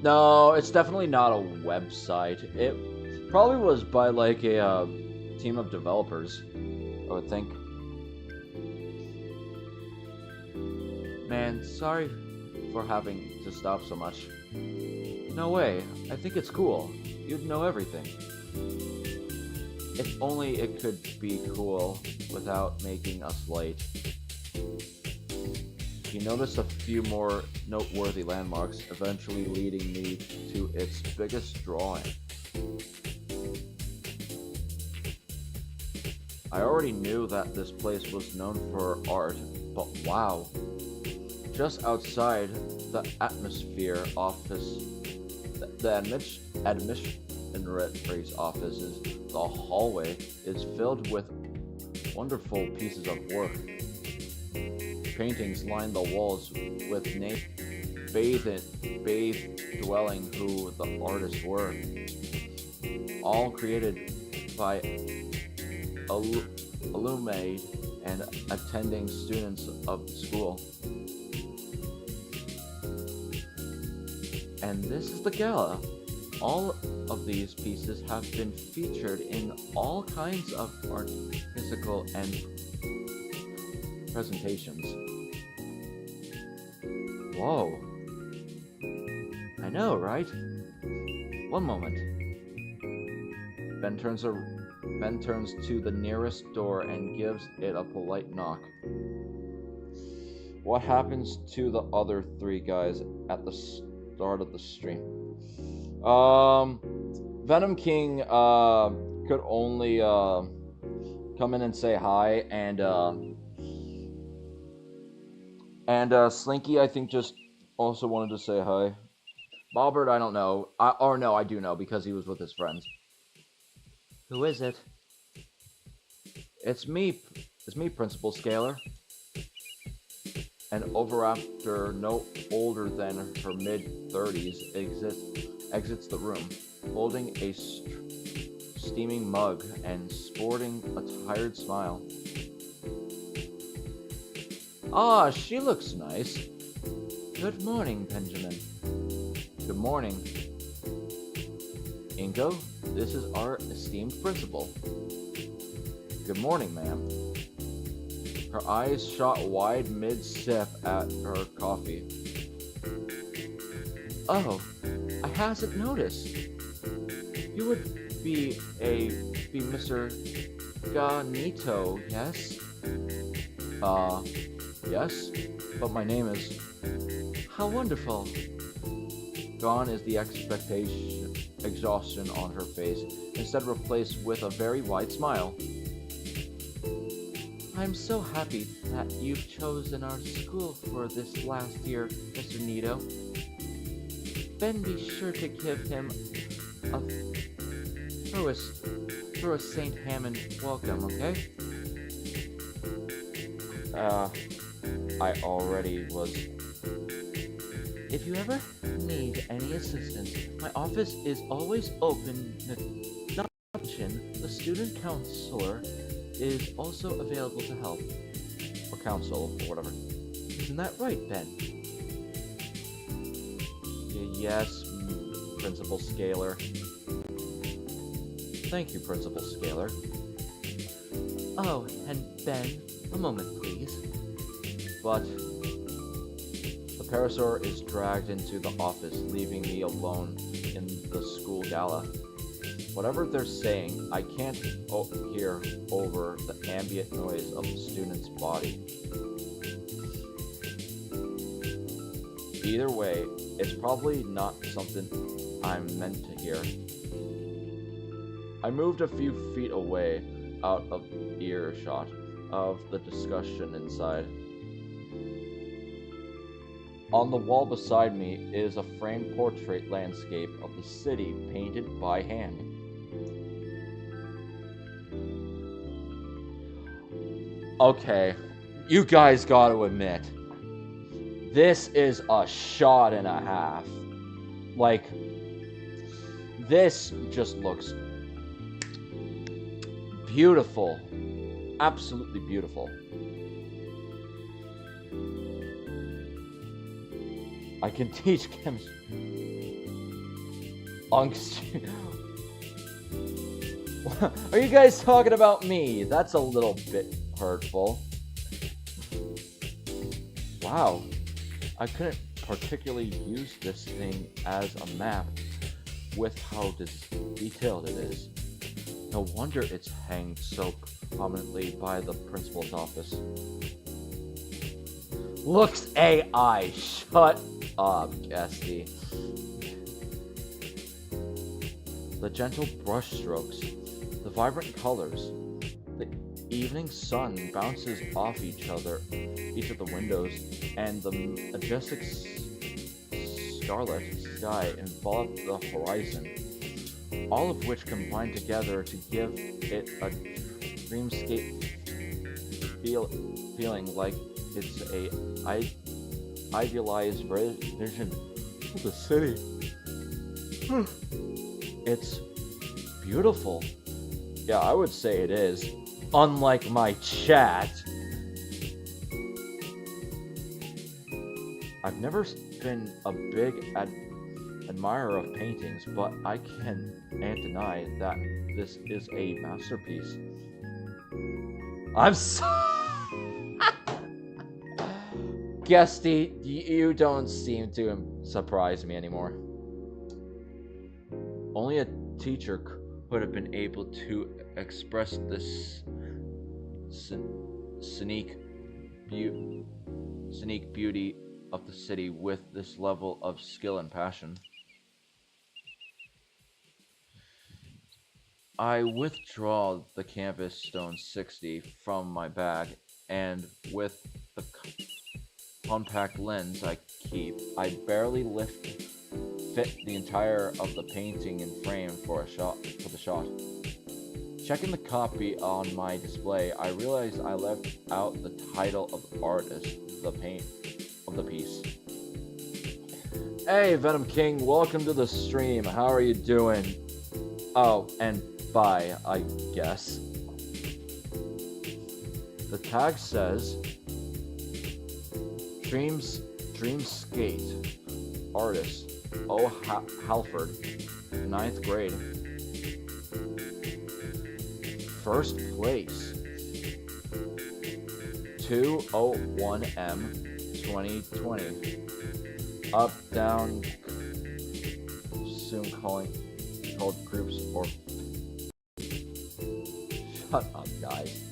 No, it's definitely not a website. It probably was by like a team of developers, I would think. Man, sorry for having to stop so much. No way, I think it's cool. You'd know everything. If only it could be cool without making us late. He noticed a few more noteworthy landmarks, eventually leading me to its biggest drawing. I already knew that this place was known for art, but wow. Just outside the atmosphere office, the administrator's offices, the hallway is filled with wonderful pieces of work. Paintings line the walls with bathed dwelling who the artists were, all created by alumni and attending students of the school. And this is the gala. All of these pieces have been featured in all kinds of artistical and presentations. Whoa. I know, right? One moment. Ben turns to the nearest door and gives it a polite knock. What happens to the other three guys at the start of the stream? Venom King could only come in and say hi, and Slinky, I think, just also wanted to say hi. Bobbert, I don't know. Or no, I do know because he was with his friends. Who is it? It's me. It's me, Principal Scalar. And over after no older than her mid-30s exits the room, holding a steaming mug and sporting a tired smile. Ah, she looks nice. Good morning, Benjamin. Good morning. Ingo, this is our esteemed principal. Good morning, ma'am. Her eyes shot wide mid-sip at her coffee. Oh, I hasn't noticed. You would be Mr. Ganito, yes? Yes, but my name is... How wonderful. Gone is the exhaustion on her face, instead replaced with a very wide smile. I'm so happy that you've chosen our school for this last year, Mr. Nito. Then be sure to give him a through a St. Hammond welcome, okay? I already was. If you ever need any assistance, my office is always open. Not to mention, the student counselor is also available to help. Or counsel, or whatever. Isn't that right, Ben? Yes, Principal Scalar. Thank you, Principal Scalar. Oh, and Ben, a moment, please. But the Parasaur is dragged into the office, leaving me alone in the school gala. Whatever they're saying, I can't hear over the ambient noise of the student's body. Either way, it's probably not something I'm meant to hear. I moved a few feet away, out of earshot of the discussion inside. On the wall beside me is a framed portrait landscape of the city painted by hand. Okay, you guys gotta admit, this is a shot and a half. Like, this just looks beautiful. Absolutely beautiful. I can teach chemistry. Are you guys talking about me? That's a little bit hurtful. Wow. I couldn't particularly use this thing as a map with how detailed it is. No wonder it's hanged so prominently by the principal's office. Looks AI. Shut up, Esty. The gentle brushstrokes, the vibrant colors, the evening sun bounces off each of the windows, and the majestic starlit sky envelop the horizon, all of which combine together to give it a dreamscape feeling like it's a idealized vision of the city. It's beautiful. Yeah, I would say it is. Unlike my chat. I've never been a big admirer of paintings, but I can't deny that this is a masterpiece. I'm so... Guesty, you don't seem to surprise me anymore. Only a teacher could have been able to express this scenic beauty of the city with this level of skill and passion. I withdraw the canvas stone 60 from my bag, and with the compact lens I keep, I barely fit the entire of the painting in frame for the shot. Checking the copy on my display, I realized I left out the title of the artist, the paint of the piece. Hey, Venom King, welcome to the stream. How are you doing? Oh, and bye, I guess. The tag says Dreamskate, artist, O. Halford, ninth grade. First place, 201M 2020. Up, down, soon called groups or. Shut up, guys.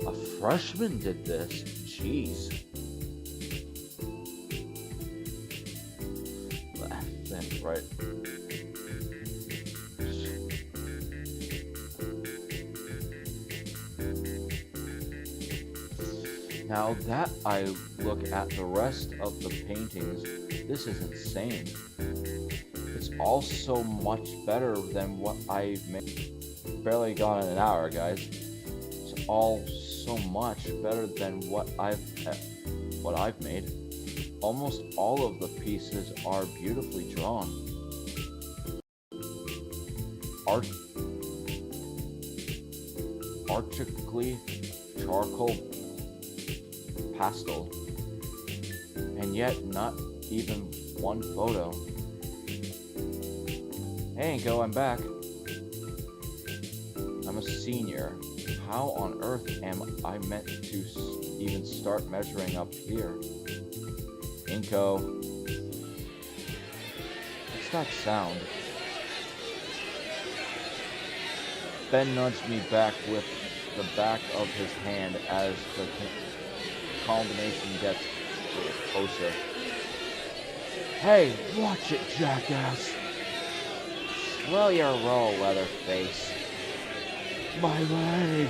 A freshman did this. Jeez. That's right. Now that I look at the rest of the paintings, this is insane. It's all so much better than what I've made. Barely gone in an hour, guys. It's all so much better than what I've made. Almost all of the pieces are beautifully drawn. Artistically charcoal pastel, and yet not even one photo. Hey, Go, I'm back. I'm a senior. How on earth am I meant to even start measuring up here? Inko. What's that sound? Ben nudged me back with the back of his hand as the combination gets closer. Hey, watch it, jackass! Slow your roll, Leatherface. My leg!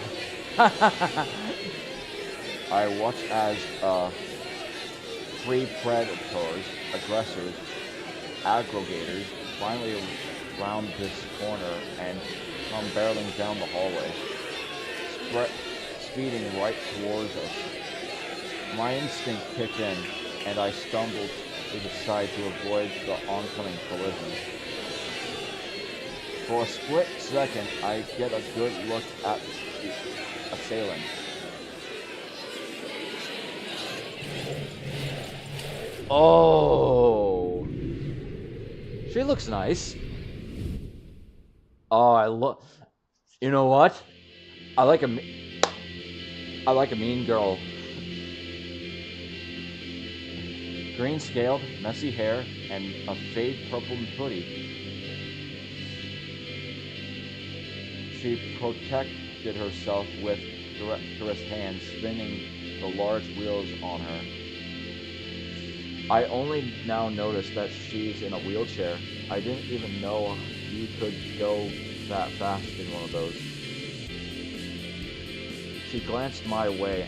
I watch as three predators, aggressors, aggregators finally round this corner and come barreling down the hallway, speeding right towards us. My instinct kicked in, and I stumbled to the side to avoid the oncoming collision. For a split second, I get a good look at the assailant. Oh, she looks nice. Oh, I love. You know what? I like a mean girl. Green scaled, messy hair, and a fade purple hoodie. She protected herself with dexterous hands, spinning the large wheels on her. I only now notice that she's in a wheelchair. I didn't even know you could go that fast in one of those. She glanced my way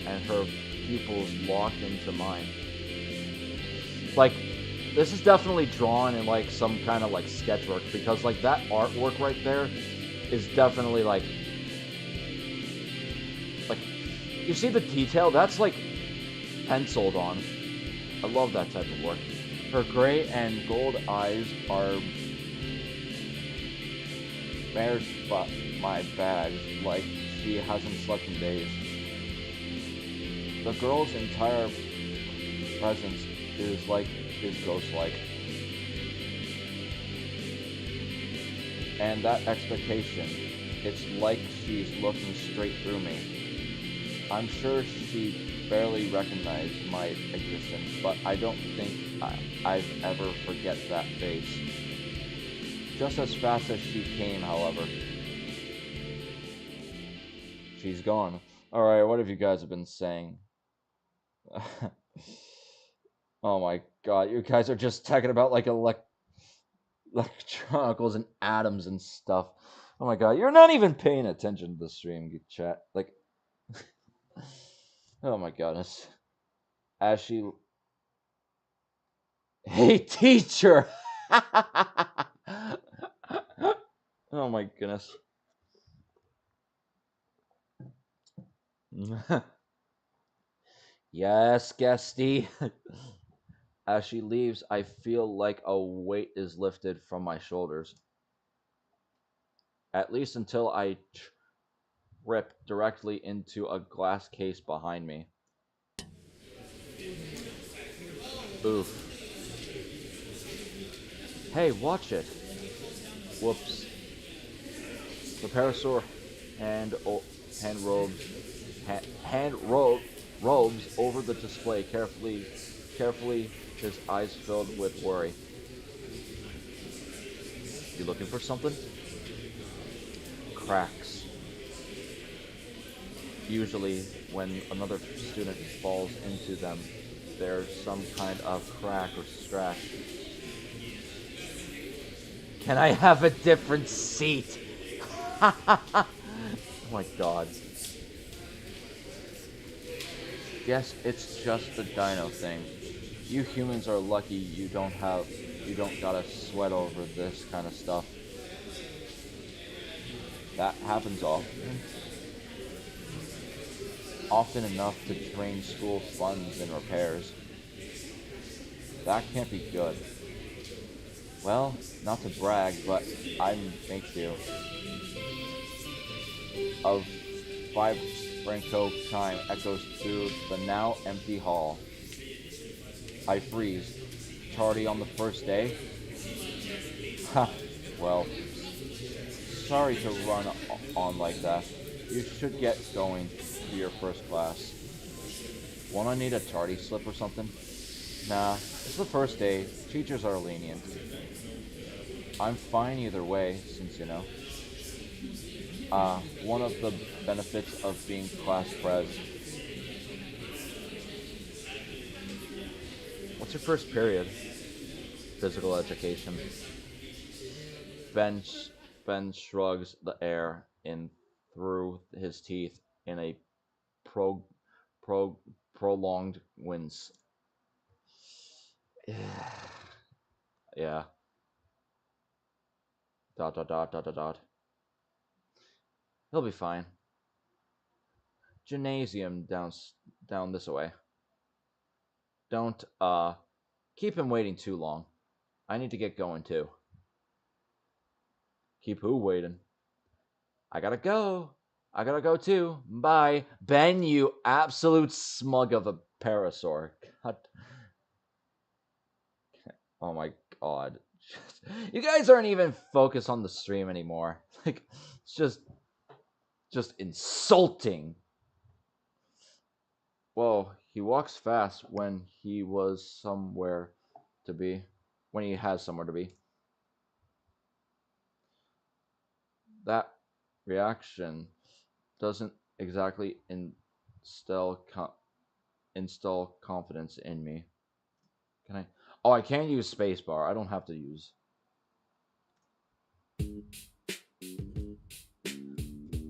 and her pupils locked into mine. Like, this is definitely drawn in like some kind of like sketchwork, because like that artwork right there is definitely like you see the detail, that's like penciled on. I love that type of work. Her gray and gold eyes are mirrored by my bag like she hasn't slept in days. The girl's entire presence is ghost-like. And that expectation, it's like she's looking straight through me. I'm sure she barely recognized my existence, but I don't think I'd ever forget that face. Just as fast as she came, however. She's gone. Alright, what have you guys been saying? Oh my god, you guys are just talking about like electronicals and atoms and stuff. Oh my god, you're not even paying attention to the stream, chat. Like, oh my goodness. As she, hey teacher. Oh my goodness. Yes, Guesty. As she leaves, I feel like a weight is lifted from my shoulders. At least until I trip directly into a glass case behind me. Oof. Hey, watch it. Whoops. The parasaur hand robes robes over the display carefully, his eyes filled with worry. You looking for something? Cracks. Usually, when another student falls into them, there's some kind of crack or scratch. Can I have a different seat? Oh my god. Guess it's just the dino thing. You humans are lucky you don't gotta sweat over this kind of stuff. That happens often. Often enough to drain school funds and repairs. That can't be good. Well, not to brag, but I make do. Of 5 Franco chime echoes through the now empty hall. I freeze. Tardy on the first day? Ha, well, sorry to run on like that. You should get going to your first class. Won't I need a tardy slip or something? Nah, it's the first day. Teachers are lenient. I'm fine either way, since you know. One of the benefits of being class pres. What's your first period? Physical education. Ben shrugs the air in through his teeth in a prolonged wince. Yeah. Dot dot dot dot dot dot. He'll be fine. Gymnasium down this way. Don't keep him waiting too long. I need to get going too. Keep who waiting? I gotta go. I gotta go too. Bye. Ben, you absolute smug of a parasaur. God. Oh my god. You guys aren't even focused on the stream anymore. Like, it's just insulting. Well, he walks fast when he was somewhere to be. When he has somewhere to be. That reaction doesn't exactly instill confidence in me. Can I? Oh, I can use spacebar. I don't have to use.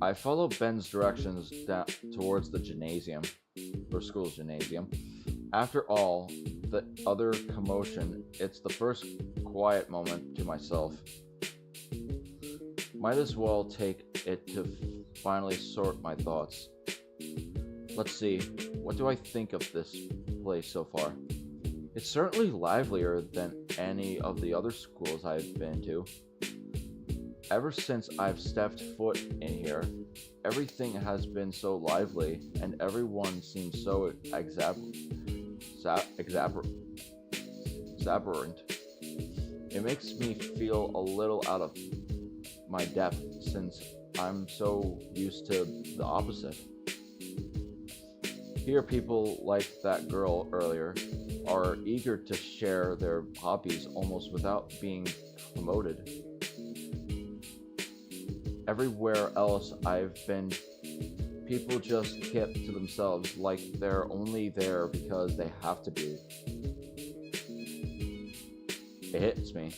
I follow Ben's directions down towards the gymnasium, or school's gymnasium. After all the other commotion, it's the first quiet moment to myself. Might as well take it to finally sort my thoughts. Let's see, what do I think of this place so far? It's certainly livelier than any of the other schools I've been to. Ever since I've stepped foot in here, everything has been so lively, and everyone seems so exuberant. It makes me feel a little out of my depth since I'm so used to the opposite. Here, people like that girl earlier are eager to share their hobbies almost without being promoted. Everywhere else I've been, people just keep to themselves like they're only there because they have to be. It hits me.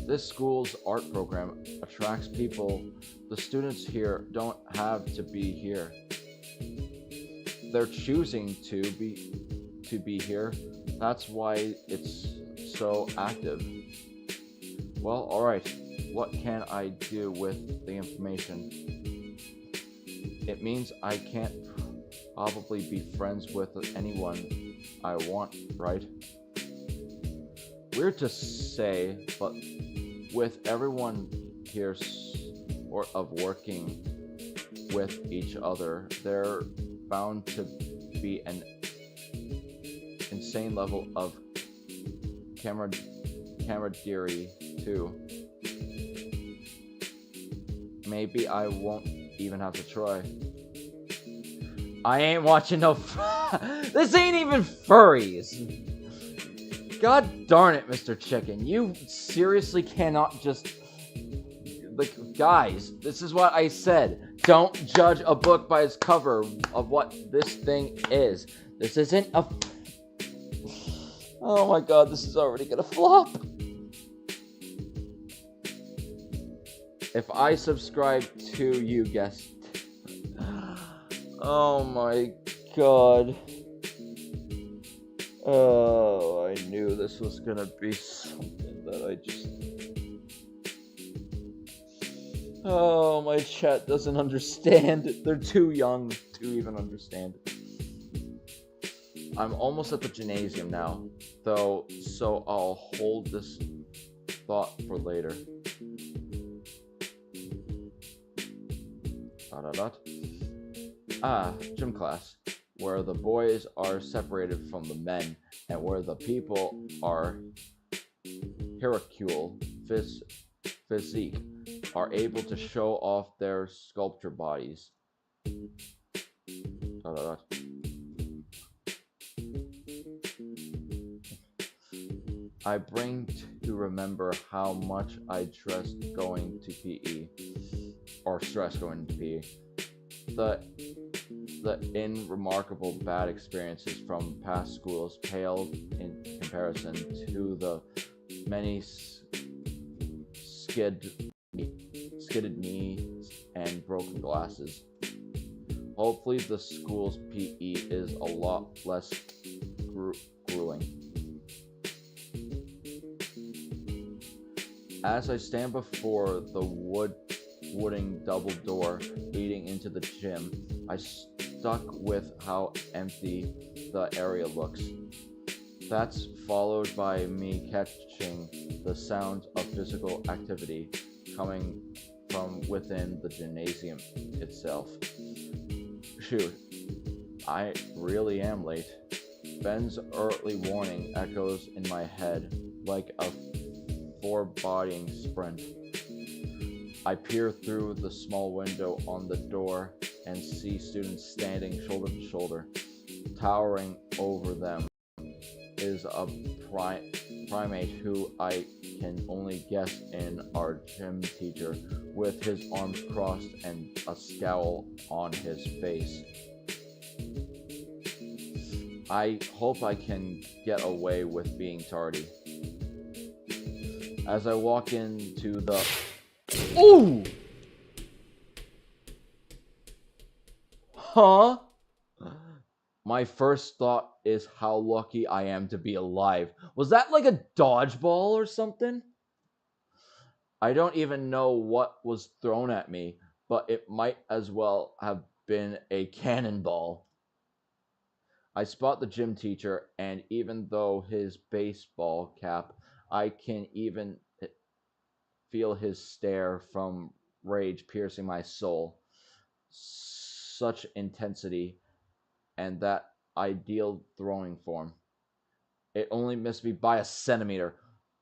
This school's art program attracts people. The students here don't have to be here. They're choosing to be here. That's why it's so active. Well, alright. What can I do with the information? It means I can't probably be friends with anyone I want, right? Weird to say, but with everyone here sort of working with each other, they're bound to be an insane level of camaraderie too. Maybe I won't even have to try. I ain't watching no this ain't even furries! God darn it, Mr. Chicken. You seriously cannot just... Like, guys, this is what I said. Don't judge a book by its cover of what this thing is. This isn't a... Oh my god, this is already gonna flop. If I subscribe to you, guess... Oh my god. Oh, I knew this was gonna be something that I just... Oh, my chat doesn't understand. They're too young to even understand. I'm almost at the gymnasium now, though, so I'll hold this thought for later. Gym class, where the boys are separated from the men, and where the people are hierarchical physique, are able to show off their sculpture bodies. I bring to remember how much I stressed going to PE. The remarkable bad experiences from past schools paled in comparison to the many skidded knees and broken glasses. Hopefully the school's PE is a lot less grueling. As I stand before the wooden double door leading into the gym, I stuck with how empty the area looks. That's followed by me catching the sounds of physical activity coming from within the gymnasium itself. Shoot, I really am late. Ben's early warning echoes in my head like a foreboding sprint. I peer through the small window on the door and see students standing shoulder to shoulder. Towering over them is a primate who I can only guess in our gym teacher, with his arms crossed and a scowl on his face. I hope I can get away with being tardy. As I walk into the... Ooh! Huh? My first thought is how lucky I am to be alive. Was that like a dodgeball or something? I don't even know what was thrown at me, but it might as well have been a cannonball. I spot the gym teacher, and even though his baseball cap, I can even feel his stare from rage piercing my soul. Such intensity, and that ideal throwing form. It only missed me by a centimeter,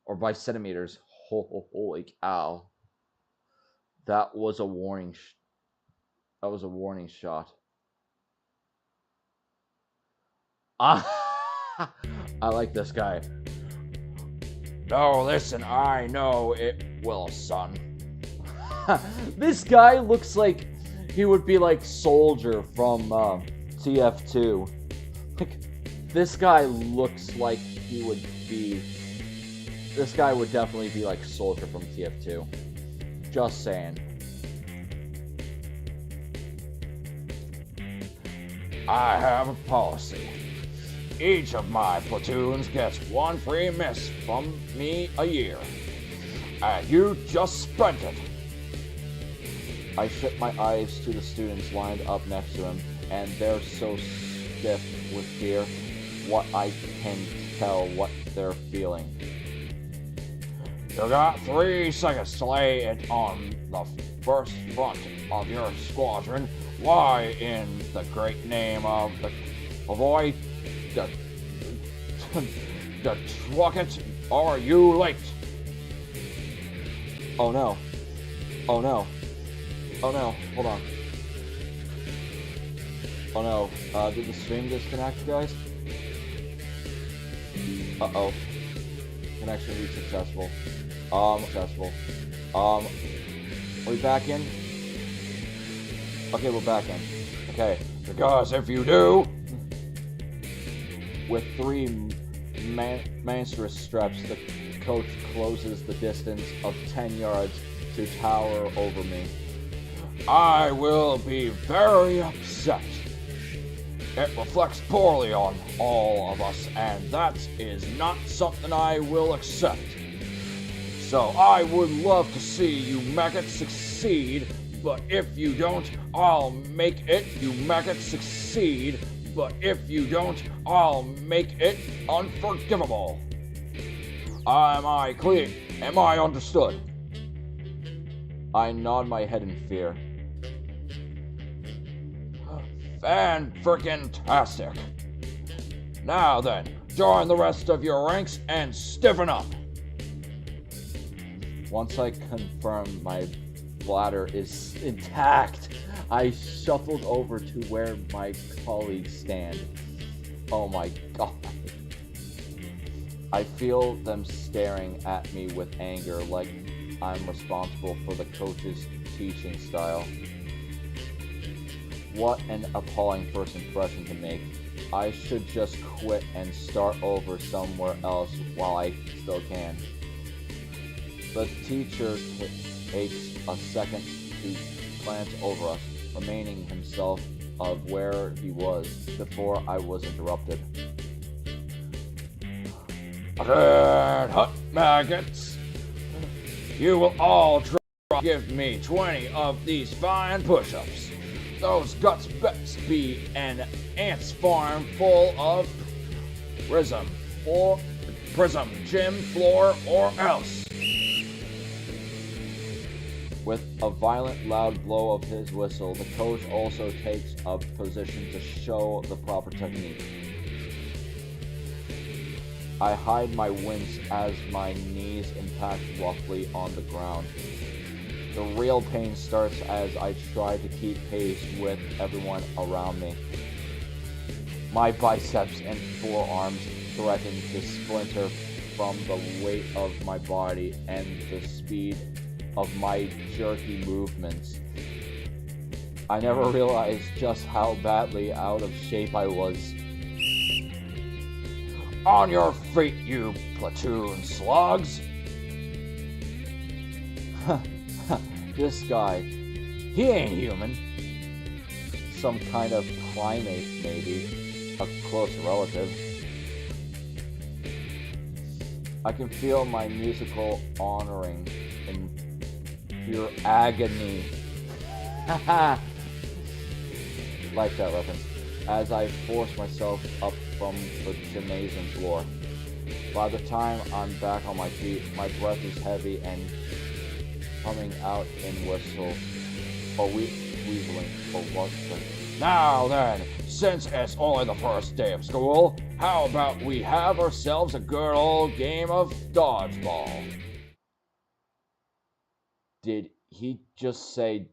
or by centimeters. Holy cow! That was a warning. That was a warning shot. I like this guy. No, listen, I know it will, son. This guy looks like he would be like Soldier from TF2. Like, this guy looks like he would be This guy would definitely be like Soldier from TF2. Just saying. I have a policy. Each of my platoons gets one free miss from me a year. And you just spent it. I shift my eyes to the students lined up next to him, and they're so stiff with fear, what I can tell what they're feeling. You got 3 seconds to lay it on the first front of your squadron. Why, in the great name of the avoid the trucket, are you late? Oh no. Oh no. Oh no, hold on. Oh no, did the stream disconnect, guys? Uh-oh. Connection be successful. Successful. Are we back in? Okay, we're back in. Okay, because if you do... With 3 monstrous steps, the coach closes the distance of 10 yards to tower over me. I will be very upset. It reflects poorly on all of us, and that is not something I will accept. So I would love to see you maggots succeed, but if you don't, I'll make it. You maggots succeed, but if you don't, I'll make it unforgivable. Am I clear? Am I understood? I nod my head in fear. Fan-frickin-tastic. Now then, join the rest of your ranks and stiffen up. Once I confirm my bladder is intact, I shuffled over to where my colleagues stand. Oh my god. I feel them staring at me with anger like I'm responsible for the coach's teaching style. What an appalling first impression to make. I should just quit and start over somewhere else while I still can. The teacher takes a second to glance over us, remaining himself of where he was before I was interrupted. Good hut maggots. You will all try to give me 20 of these fine push-ups. Those guts best be an ant's farm full of prism, gym floor, or else. With a violent, loud blow of his whistle, the coach also takes a position to show the proper technique. I hide my wince as my knees impact roughly on the ground. The real pain starts as I try to keep pace with everyone around me. My biceps and forearms threaten to splinter from the weight of my body and the speed of my jerky movements. I never realized just how badly out of shape I was. On your feet, you platoon slugs! This guy, he ain't human. Some kind of primate, maybe. A close relative. I can feel my musical honoring in pure agony. Haha! Like that reference. As I force myself up from the gymnasium floor. By the time I'm back on my feet, my breath is heavy and coming out in whistle, or weaseling, or what the... Now then, since it's only the first day of school, how about we have ourselves a good old game of dodgeball? Did he just say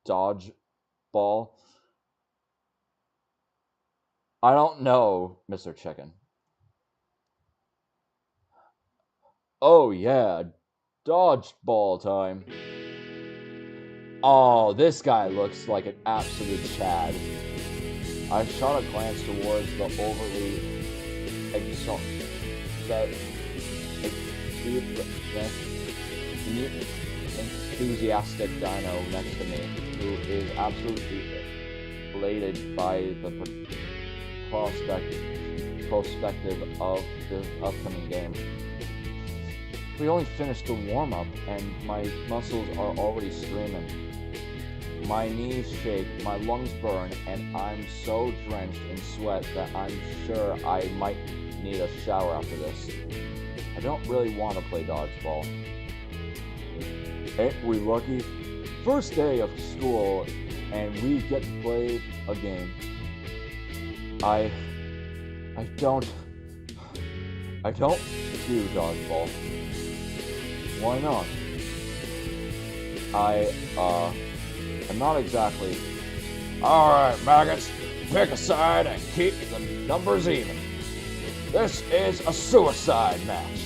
dodgeball? I don't know, Mr. Chicken. Oh yeah, dodgeball time. Oh, this guy looks like an absolute Chad. I shot a glance towards the overly enthusiastic dino next to me, who is absolutely elated by the prospective of the upcoming game. We only finished the warm-up, and my muscles are already screaming. My knees shake, my lungs burn, and I'm so drenched in sweat that I'm sure I might need a shower after this. I don't really want to play dodgeball. Ain't we lucky? First day of school, and we get to play a game. I don't do dodgeball. Why not? I'm not exactly. Alright, maggots, pick a side and keep the numbers even. This is a suicide match.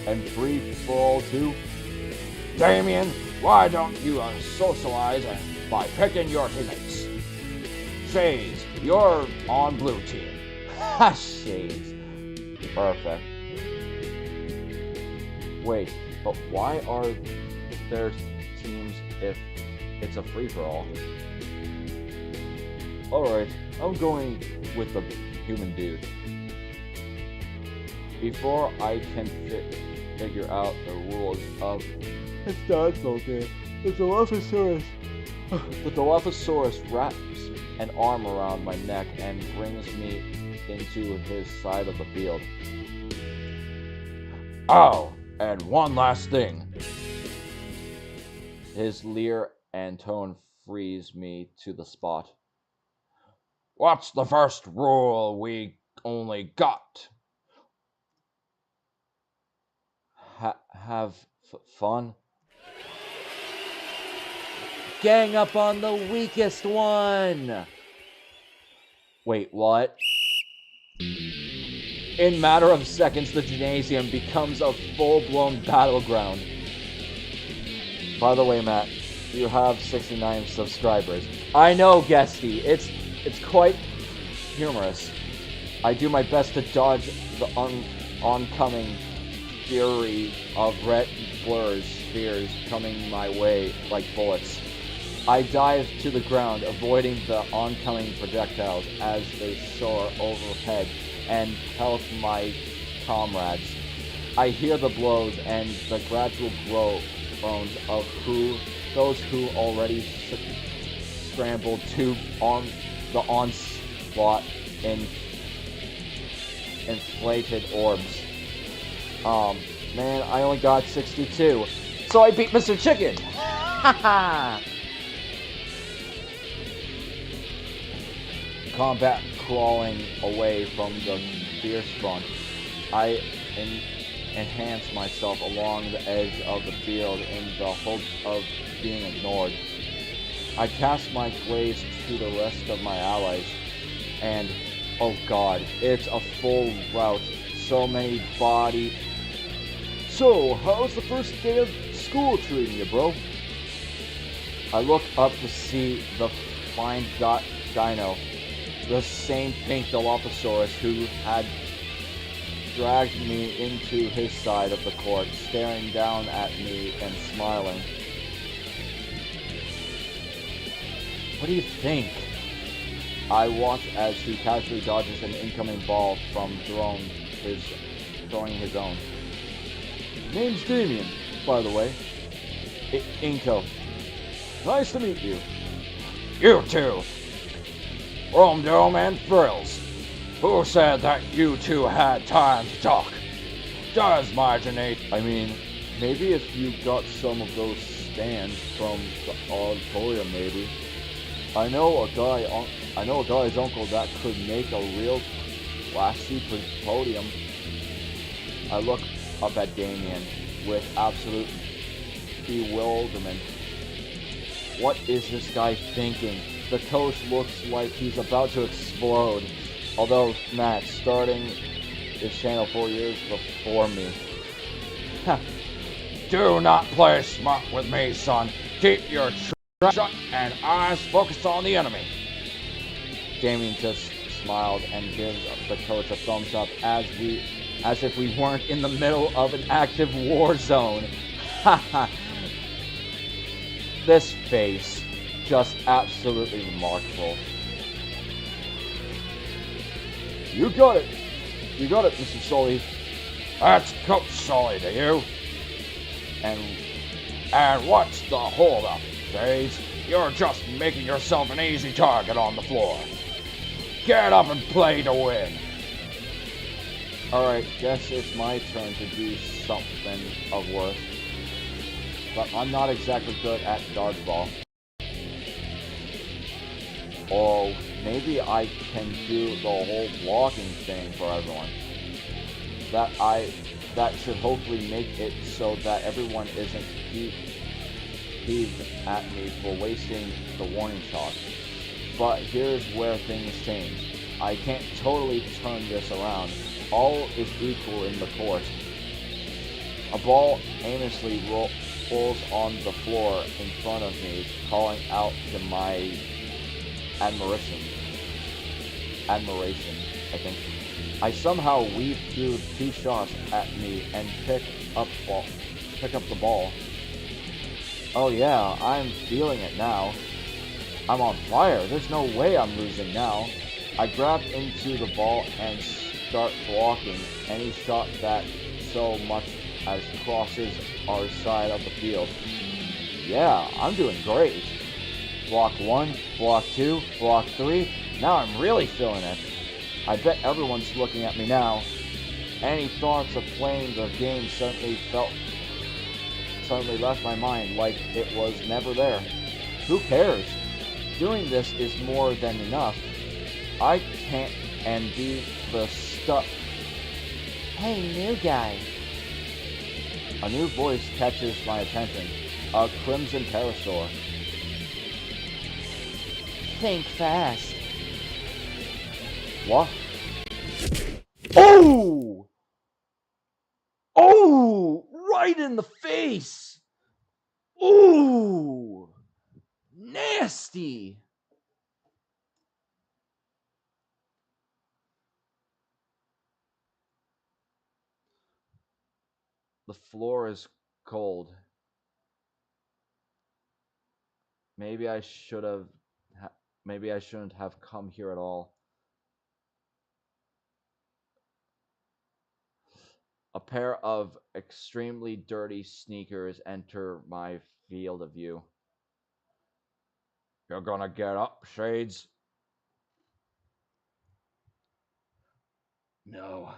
And free for all too? Damien, why don't you socialize by picking your teammates? Shades, you're on blue team. Ha, Shades. Perfect. Wait, but why are there teams if it's a free-for-all? Alright, I'm going with the human dude. Before I can figure out the rules of it's dodgeball game, the Dilophosaurus wraps an arm around my neck and brings me into his side of the field. Oh, and one last thing. His leer and tone freeze me to the spot. What's the first rule we only got? Have fun? Gang up on the weakest one! Wait, what? In matter of seconds, the gymnasium becomes a full-blown battleground. By the way, Matt, you have 69 subscribers. I know, Guesty. It's quite humorous. I do my best to dodge the oncoming fury of red blurs, spheres coming my way like bullets. I dive to the ground, avoiding the oncoming projectiles as they soar overhead and help my comrades. I hear the blows and the gradual groans of those who already scrambled to on the onslaught in inflated orbs. Man, I only got 62, so I beat Mr. Chicken! Haha! Combat crawling away from the fierce front, I enhance myself along the edge of the field in the hope of being ignored. I cast my gaze to the rest of my allies, and oh god, it's a full rout. So many body. So, how's the first day of school treating you, bro? I look up to see the fine dino, the same pink Dilophosaurus who had dragged me into his side of the court, staring down at me and smiling. What do you think? I watch as he casually dodges an incoming ball from throwing his own. Name's Damien, by the way. Inko. Nice to meet you. You too. Rome Dome and Thrills. Who said that you two had time to talk? Does Marginate? I mean, maybe if you got some of those stands from the auditorium, maybe. I know a guy's uncle that could make a real classy podium. I look up at Damien with absolute bewilderment. What is this guy thinking? The coach looks like he's about to explode. Although, Matt, starting this channel 4 years before me. Do not play smart with me, son. Keep your shut and eyes focused on the enemy. Damien just smiled and gives the coach a thumbs up as if we weren't in the middle of an active war zone. Haha. This face, just absolutely remarkable. You got it, Mr. Sully. That's Coach Sully to you. And what's the holdup, Shades? You're just making yourself an easy target on the floor. Get up and play to win. Alright, guess it's my turn to do something of worth. But I'm not exactly good at dodgeball. Or maybe I can do the whole blocking thing for everyone. That should hopefully make it so that everyone isn't heaved at me for wasting the warning shot. But here's where things change. I can't totally turn this around. All is equal in the court. A ball aimlessly rolls on the floor in front of me, calling out to my admiration, I think. I somehow weave through 2 shots at me and pick up the ball. Oh yeah, I'm feeling it now. I'm on fire. There's no way I'm losing now. I grab into the ball and start blocking any shot that so much as crosses our side of the field. Yeah, I'm doing great. Block 1, block 2, block 3. Now I'm really feeling it. I bet everyone's looking at me now. Any thoughts of playing the game suddenly left my mind like it was never there. Who cares? Doing this is more than enough. I can't and be the stuff. Hey, new guy. A new voice catches my attention. A crimson parasaur. Think fast. What? Oh! Oh! Right in the face! Ooh! Nasty! The floor is cold. Maybe I shouldn't have come here at all. A pair of extremely dirty sneakers enter my field of view. You're gonna get up, Shades? No,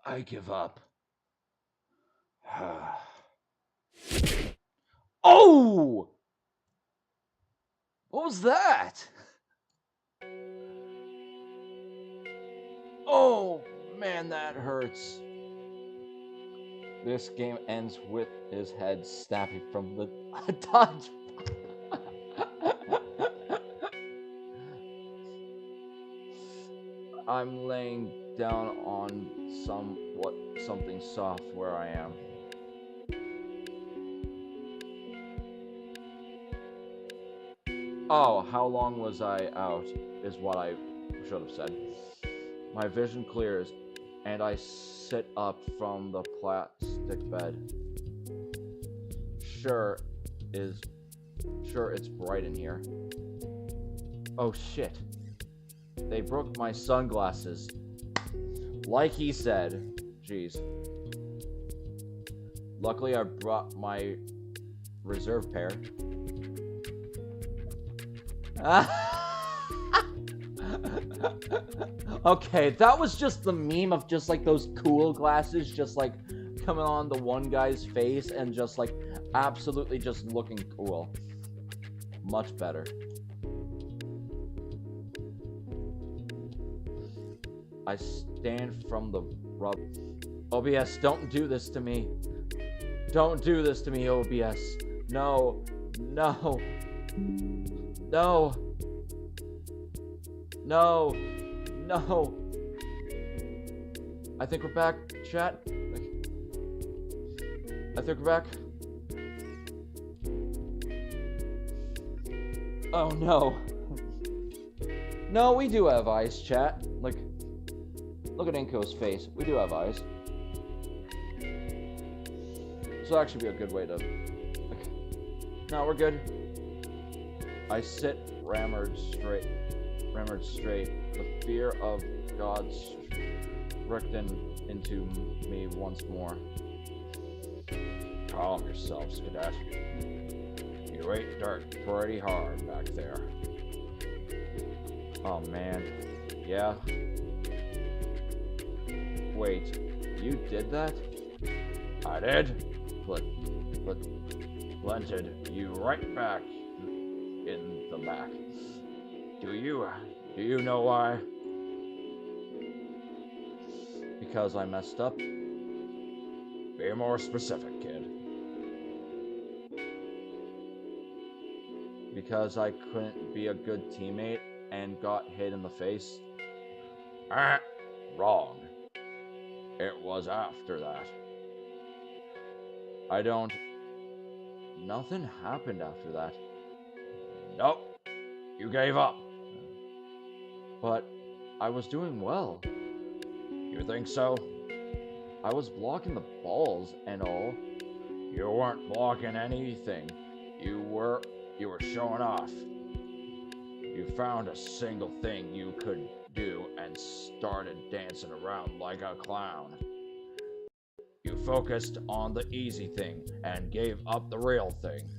I give up. Oh! What was that? Oh, man, that hurts. This game ends with his head snapping from the dodge. I'm laying down on something soft where I am. Oh, how long was I out is what I should have said. My vision clears and I sit up from the plastic bed. Sure, it's bright in here. Oh shit. They broke my sunglasses. Like he said. Jeez. Luckily I brought my reserve pair. Okay, that was just the meme of just like those cool glasses just like coming on the one guy's face and just like absolutely just looking cool. Much better. I stand from the rub. OBS, don't do this to me. Don't do this to me, OBS. No. No. No. No. No. I think we're back, chat. I think we're back. Oh no. No, we do have eyes, chat. Like, look at Inko's face. We do have eyes. This will actually be a good way to... Like, no, we're good. I sit rammered straight. The fear of God stricken into me once more. Calm yourself, Cadet. You ate dirt pretty hard back there. Oh man. Yeah. Wait, you did that? I did? Planted you right back in the back. Do you know why? Because I messed up? Be more specific, kid. Because I couldn't be a good teammate and got hit in the face? Wrong. It was after that. Nothing happened after that. Nope. You gave up. But I was doing well. You think so? I was blocking the balls and all. You weren't blocking anything. You were showing off. You found a single thing you could do and started dancing around like a clown. You focused on the easy thing and gave up the real thing.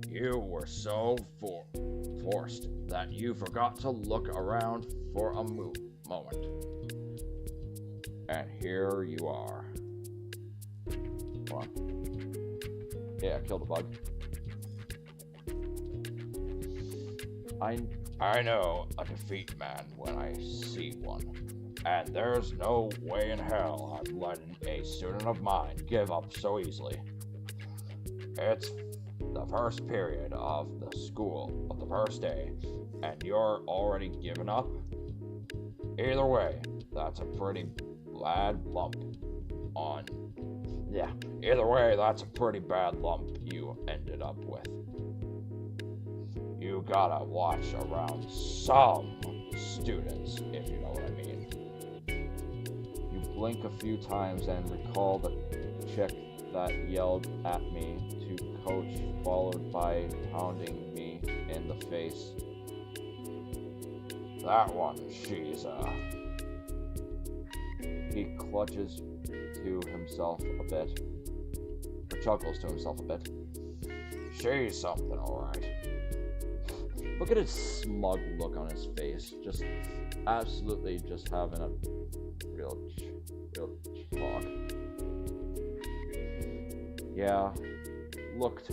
You were so forced that you forgot to look around for a moment. And here you are. What? Yeah, I killed a bug. I know a defeat man when I see one. And there's no way in hell I'm letting a student of mine give up so easily. It's the first period of the school of the first day, and you're already giving up? Either way, that's a pretty bad lump on... Yeah, either way, that's a pretty bad lump you ended up with. You gotta watch around some students, if you know what I mean. You blink a few times and recall the chick that yelled at me to coach, followed by pounding me in the face. That one, she's He clutches to himself a bit, or chuckles to himself a bit. She's something, alright. Look at his smug look on his face. Just absolutely just having a real talk. Yeah, looked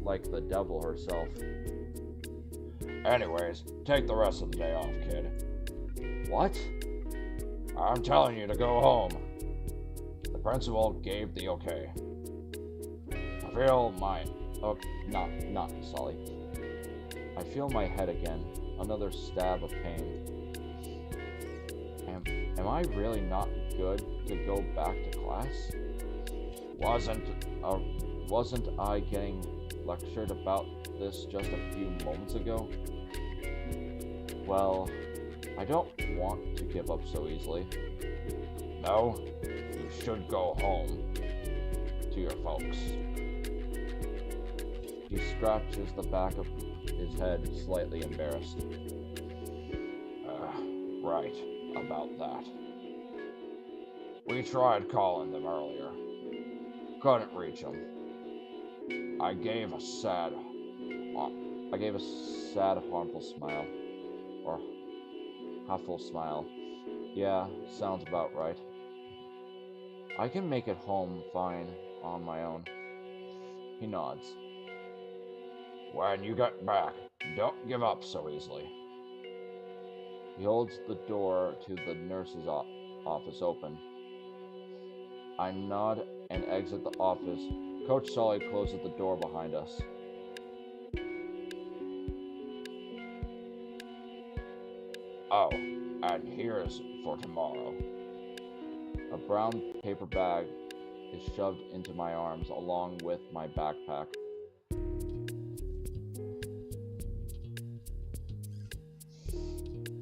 like the devil herself. Anyways, take the rest of the day off, kid. What? I'm telling you to go home. The principal gave the okay. I feel my... Oh, not Sully. I feel my head again. Another stab of pain. Am I really not good to go back to class? Wasn't I getting lectured about this just a few moments ago? Well, I don't want to give up so easily. No, you should go home to your folks. He scratches the back of his head, slightly embarrassed. Right, about that. We tried calling them earlier. Couldn't reach them. I gave a sad, harmful smile. Or half-full smile. Yeah, sounds about right. I can make it home fine on my own. He nods. When you get back, don't give up so easily. He holds the door to the nurse's office open. I nod and exit the office. Coach Sully closes the door behind us. Oh, and here's for tomorrow. A brown paper bag is shoved into my arms along with my backpack.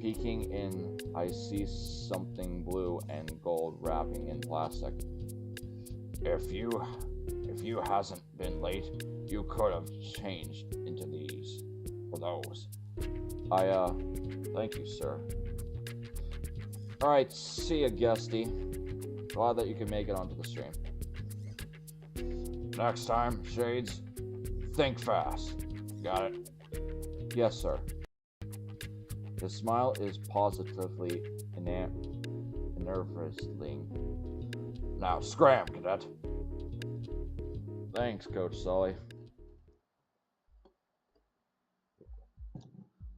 Peeking in, I see something blue and gold wrapping in plastic. If you hasn't been late, you could have changed into these or those. Thank you, sir. Alright, see ya, guesty. Glad that you can make it onto the stream. Next time, Shades, think fast. Got it? Yes, sir. The smile is positively nervously. Now, scram, cadet. Thanks, Coach Sully.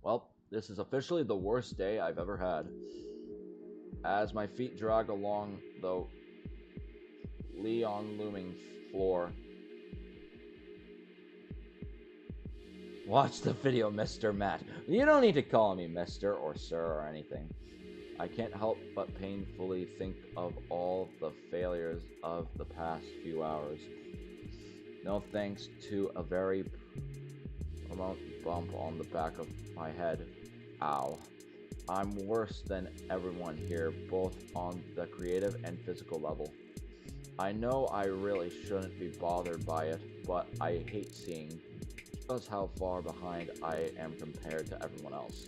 Well, this is officially the worst day I've ever had. As my feet drag along the Leon looming floor. Watch the video, Mr. Matt. You don't need to call me Mr. or Sir or anything. I can't help but painfully think of all the failures of the past few hours. No thanks to a very prominent bump on the back of my head. Ow. I'm worse than everyone here, both on the creative and physical level. I know I really shouldn't be bothered by it, but I hate seeing just how far behind I am compared to everyone else.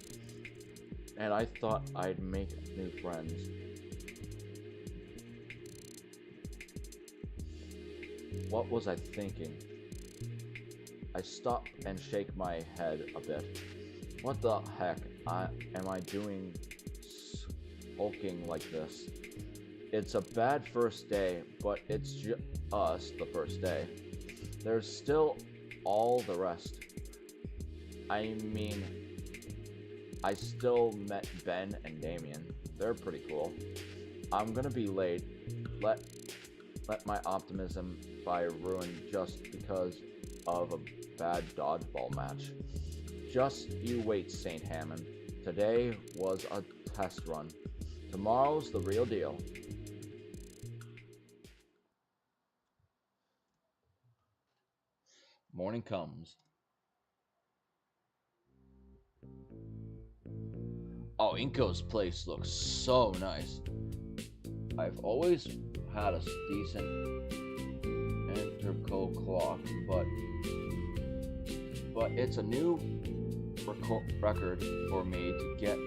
And I thought I'd make new friends. What was I thinking? I stop and shake my head a bit. What the heck am I doing sulking like this? It's a bad first day, but it's just the first day. There's still all the rest. I mean, I still met Ben and Damien. They're pretty cool. I'm gonna be late. Let my optimism be ruined just because of a bad dodgeball match. Just you wait, St. Hammond. Today was a test run. Tomorrow's the real deal. Morning comes. Oh, Inko's place looks so nice. I've always had a decent interco clock, but it's a new record for me to get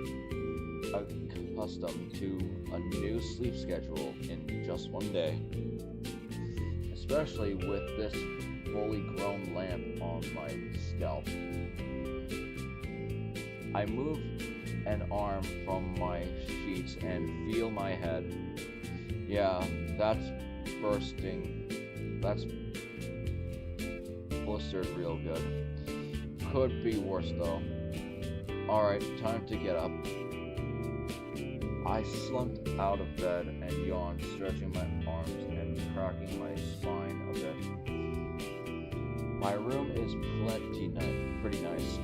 accustomed to a new sleep schedule in just one day. Especially with this fully grown lamp on my scalp. I move an arm from my sheets and feel my head. Yeah, that's bursting. That's blistered real good. Could be worse though. Alright, time to get up. I slumped out of bed and yawned, stretching my arms and cracking my spine a bit. My room is pretty nice.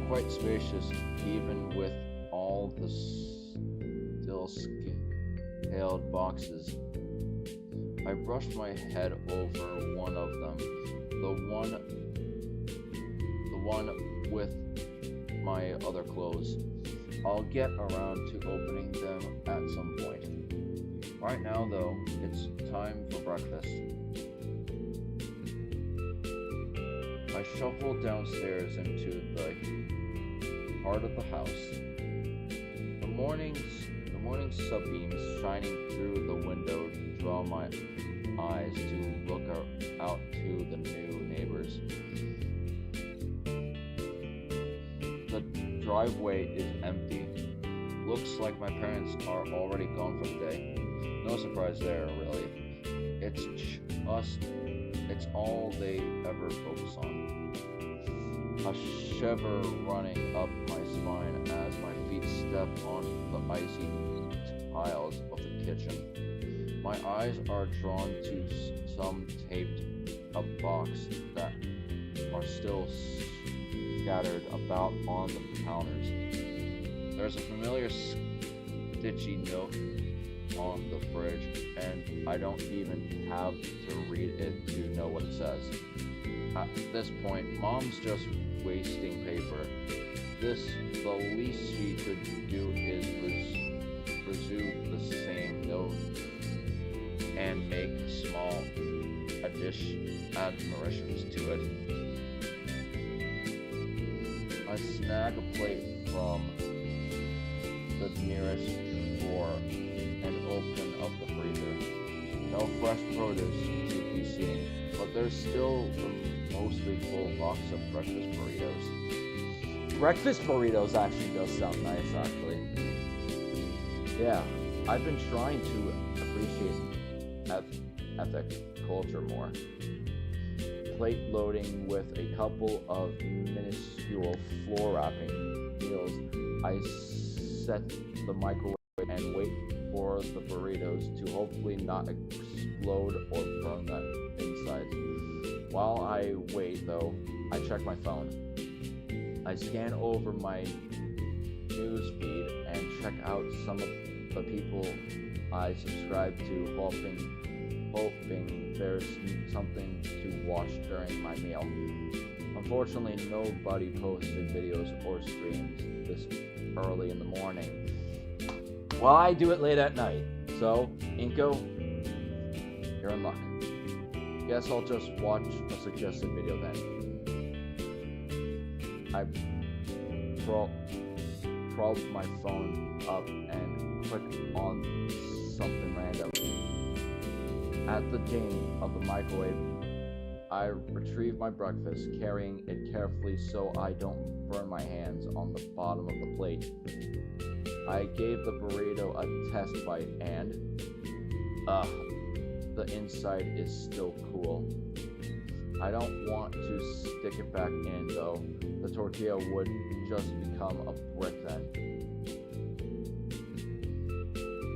Quite spacious, even with all the still scaled boxes. I brushed my head over one of them, the one with my other clothes. I'll get around to opening them at some point. Right now, though, it's time for breakfast. I shuffled downstairs into the heart of the house. The morning sunbeams shining through the window draw my eyes to look out to the new neighbors. The driveway is empty. Looks like my parents are already gone for the day. No surprise there, really. It's all they ever focus on. A shiver running up my spine as my feet step on the icy tiles of the kitchen. My eyes are drawn to some taped up box that are still scattered about on the counters. There's a familiar stitchy note on the fridge, and I don't even have to read it to know what it says. At this point, Mom's just wasting paper. The least she could do is resume the same note and make small admirations to it. I snag a plate from the nearest drawer and open up the freezer. No fresh produce to be seen, but there's still a mostly full box of breakfast burritos. Breakfast burritos actually does sound nice, actually. Yeah, I've been trying to appreciate ethnic culture more. Plate loading with a couple of minuscule floor wrapping meals. I set the microwave and wait for the burritos to hopefully not explode or burn the inside. While I wait, though, I check my phone. I scan over my news feed and check out some of the people I subscribe to, hoping there's something to watch during my meal. Unfortunately, nobody posted videos or streams this early in the morning. Well, I do it late at night. So, Inko, you're in luck. Guess I'll just watch a suggested video then. I propped my phone up and clicked on something random. At the ding of the microwave, I retrieve my breakfast, carrying it carefully so I don't burn my hands on the bottom of the plate. I gave the burrito a test bite and, the inside is still cool. I don't want to stick it back in though. The tortilla would just become a brick then.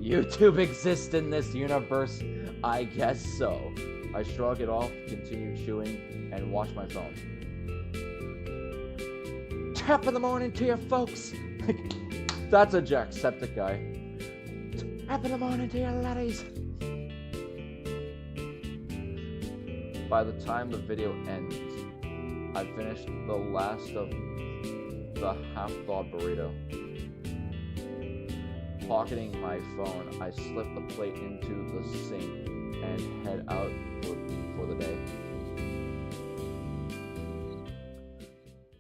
YouTube exists in this universe? I guess so. I shrug it off, continue chewing, and watch my phone. Top of the morning to you folks. That's a Jacksepticeye. Top of the morning to you laddies. By the time the video ends, I finished the last of the half-thawed burrito. Pocketing my phone, I slip the plate into the sink and head out for the day.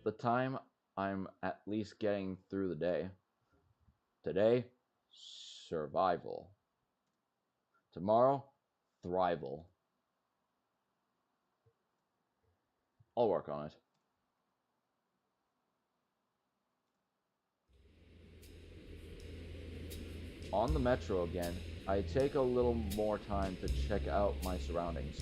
The time I'm at least getting through the day. Today, survival. Tomorrow, thrival. I'll work on it. On the metro again, I take a little more time to check out my surroundings.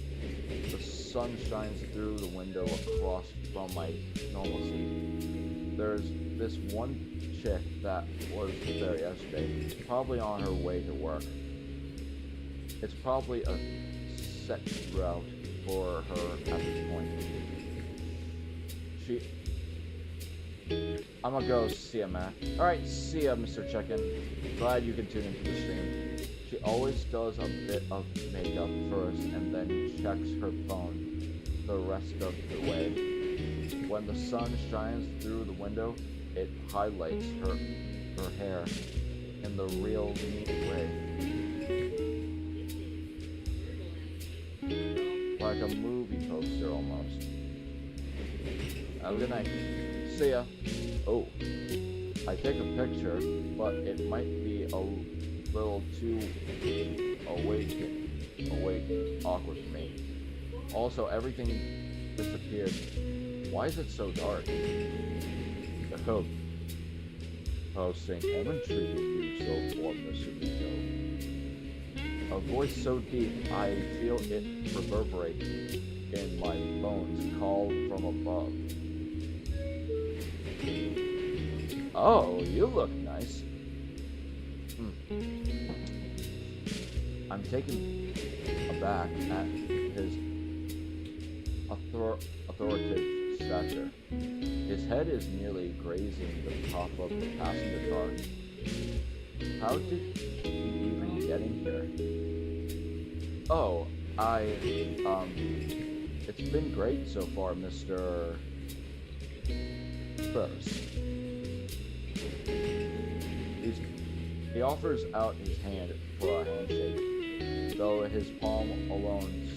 The sun shines through the window across from my normal seat. There's this one chick that was there yesterday, probably on her way to work. It's probably a set route for her at this point. I'm gonna go see ya, Matt. Alright, see ya, Mr. Check-in. Glad you can tune into the stream. She always does a bit of makeup first and then checks her phone the rest of the way. When the sun shines through the window, it highlights her hair in the real neat way. Like a movie poster almost. Have a good night. See ya. Oh, I take a picture, but it might be a little too awkward for me. Also, everything disappeared. Why is it so dark? How's St. Edmund treating you so far, Mr. Nico? A voice so deep, I feel it reverberate in my bones, called from above. Oh, you look nice. I'm taken aback at his authoritative stature. His head is nearly grazing the top of the passenger car. How did he even get in here? Oh, It's been great so far, Mr. Ferris. He's, he offers out his hand for a handshake, though his palm alone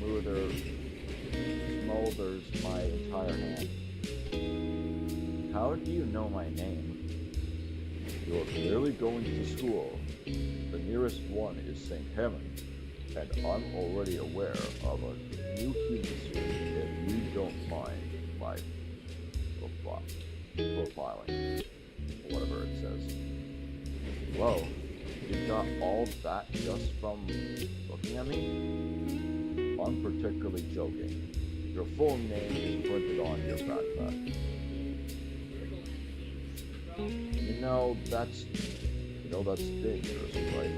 smolders my entire hand. How do you know my name? You're clearly going to school. The nearest one is St. Hammond, and I'm already aware of a new human student if you don't mind my profiling, or whatever it says. Whoa, you got all that just from looking at me? I'm particularly joking. Your full name is printed on your backpack. You know that's dangerous, right?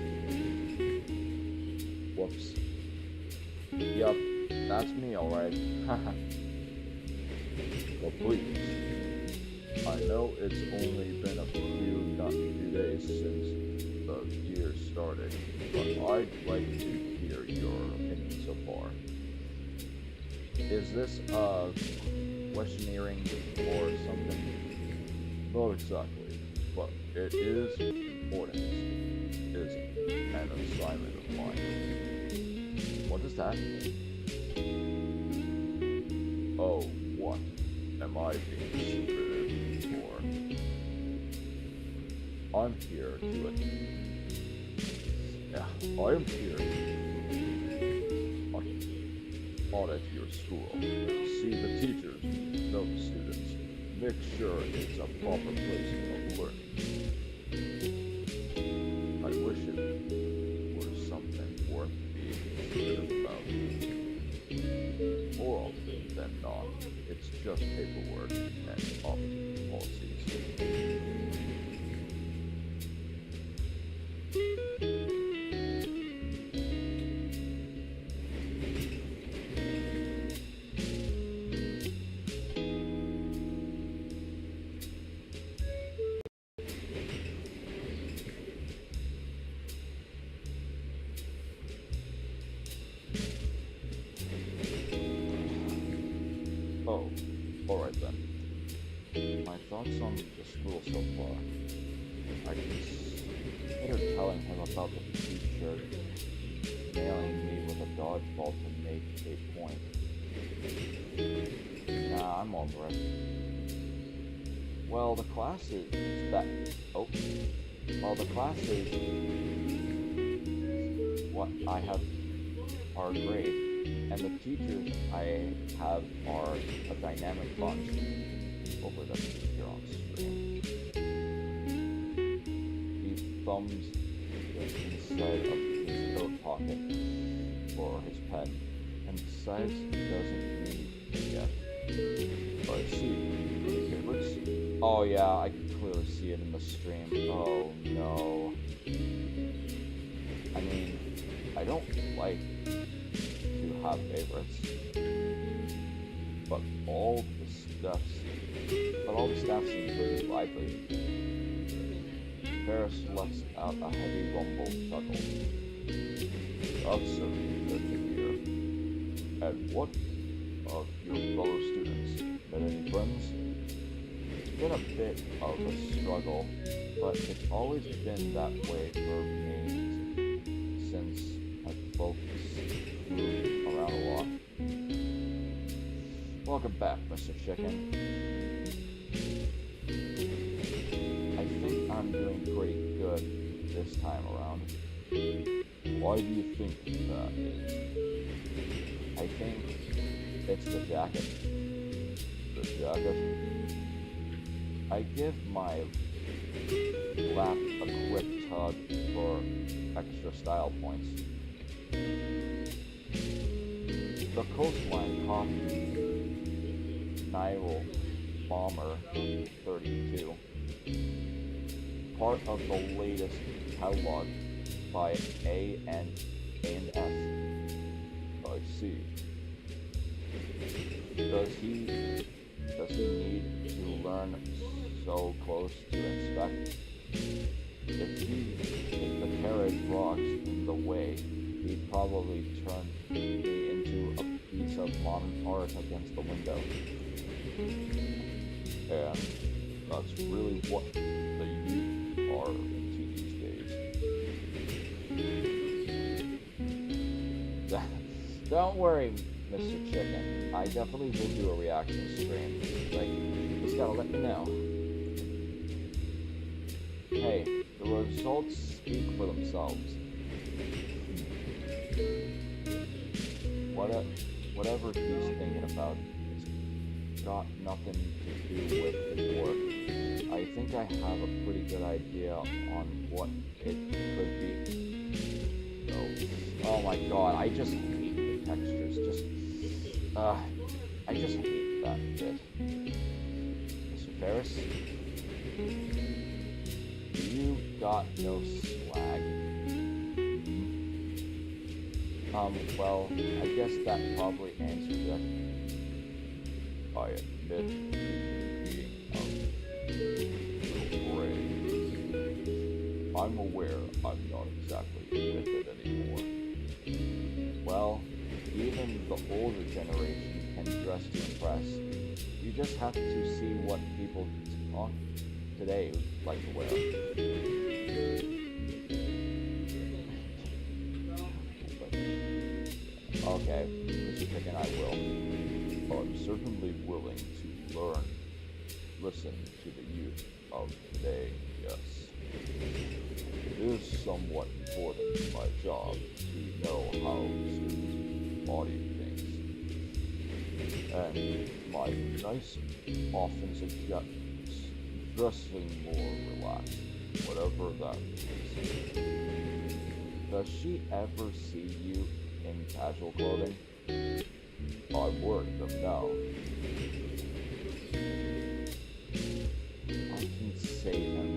Whoops. Yup, that's me, alright. Haha. Well, please. I know it's only been a few days since the year started, but I'd like to hear your opinion so far. Is this questioneering or something? Not exactly, but it is important. It is an assignment of mine. What does that mean? Oh, what am I being secretive for? I'm here to audit your school, see the teachers, know the students, make sure it's a proper place of learning. I wish it were something worth being secretive about. More often than not, it's just paperwork and policies. Oh, alright then. My thoughts on the school so far. I considered telling him about the teacher nailing me with a dodgeball to make a point. Nah, I'm over it. Well, the classes what I have are great, and the teachers I have are a dynamic bunch. Hopefully that's here on screen. He thumbs the inside of his coat pocket for his pen, and decides he doesn't need it yet. I see. Any favorites? Oh yeah, I can clearly see it in the stream. Oh no. I mean, I don't like to have favorites, but all the staff seem pretty lively. Ferris lets out a heavy rumble chuckle. That's certainly good to hear. And what of your fellow students? Met any friends? It's been a bit of a struggle, but it's always been that way for me since my folks moved around a lot. Welcome back, Mr. Chicken. I think I'm doing pretty good this time around. Why do you think that is? I think it's the jacket. The jacket? I give my lap a quick tug for extra style points. The Coastline Coffee Nile Bomber 32, part of the latest catalog by A&F. I see. Does he need to learn so close to inspect? If the carriage rocks in the way, he'd probably turn me into a piece of of modern art against the window. And that's really what the youth are into these days. Don't worry, Mr. Chicken. I definitely will do a reaction stream. Like, just gotta let me know. Hey, the results speak for themselves. Whatever he's thinking about, it's got nothing to do with his work. I think I have a pretty good idea on what it could be. Oh my god, I just hate the textures. I just hate that bit. Mr. Ferris? You got no swag. Well, I guess that probably answers it. I admit to being afraid. I'm aware I'm not exactly admitted anymore. Well, even the older generation can dress to impress. You just have to see what people today like to wear. Okay, Mr. Chicken, I will. I'm certainly willing to learn. Listen to the youth of today, yes. It is somewhat important in my job to know how students' body thinks. And my niece often suggests dressing more relaxed, whatever that means. Does she ever see you in casual clothing? I'm wearing them now. I can save him.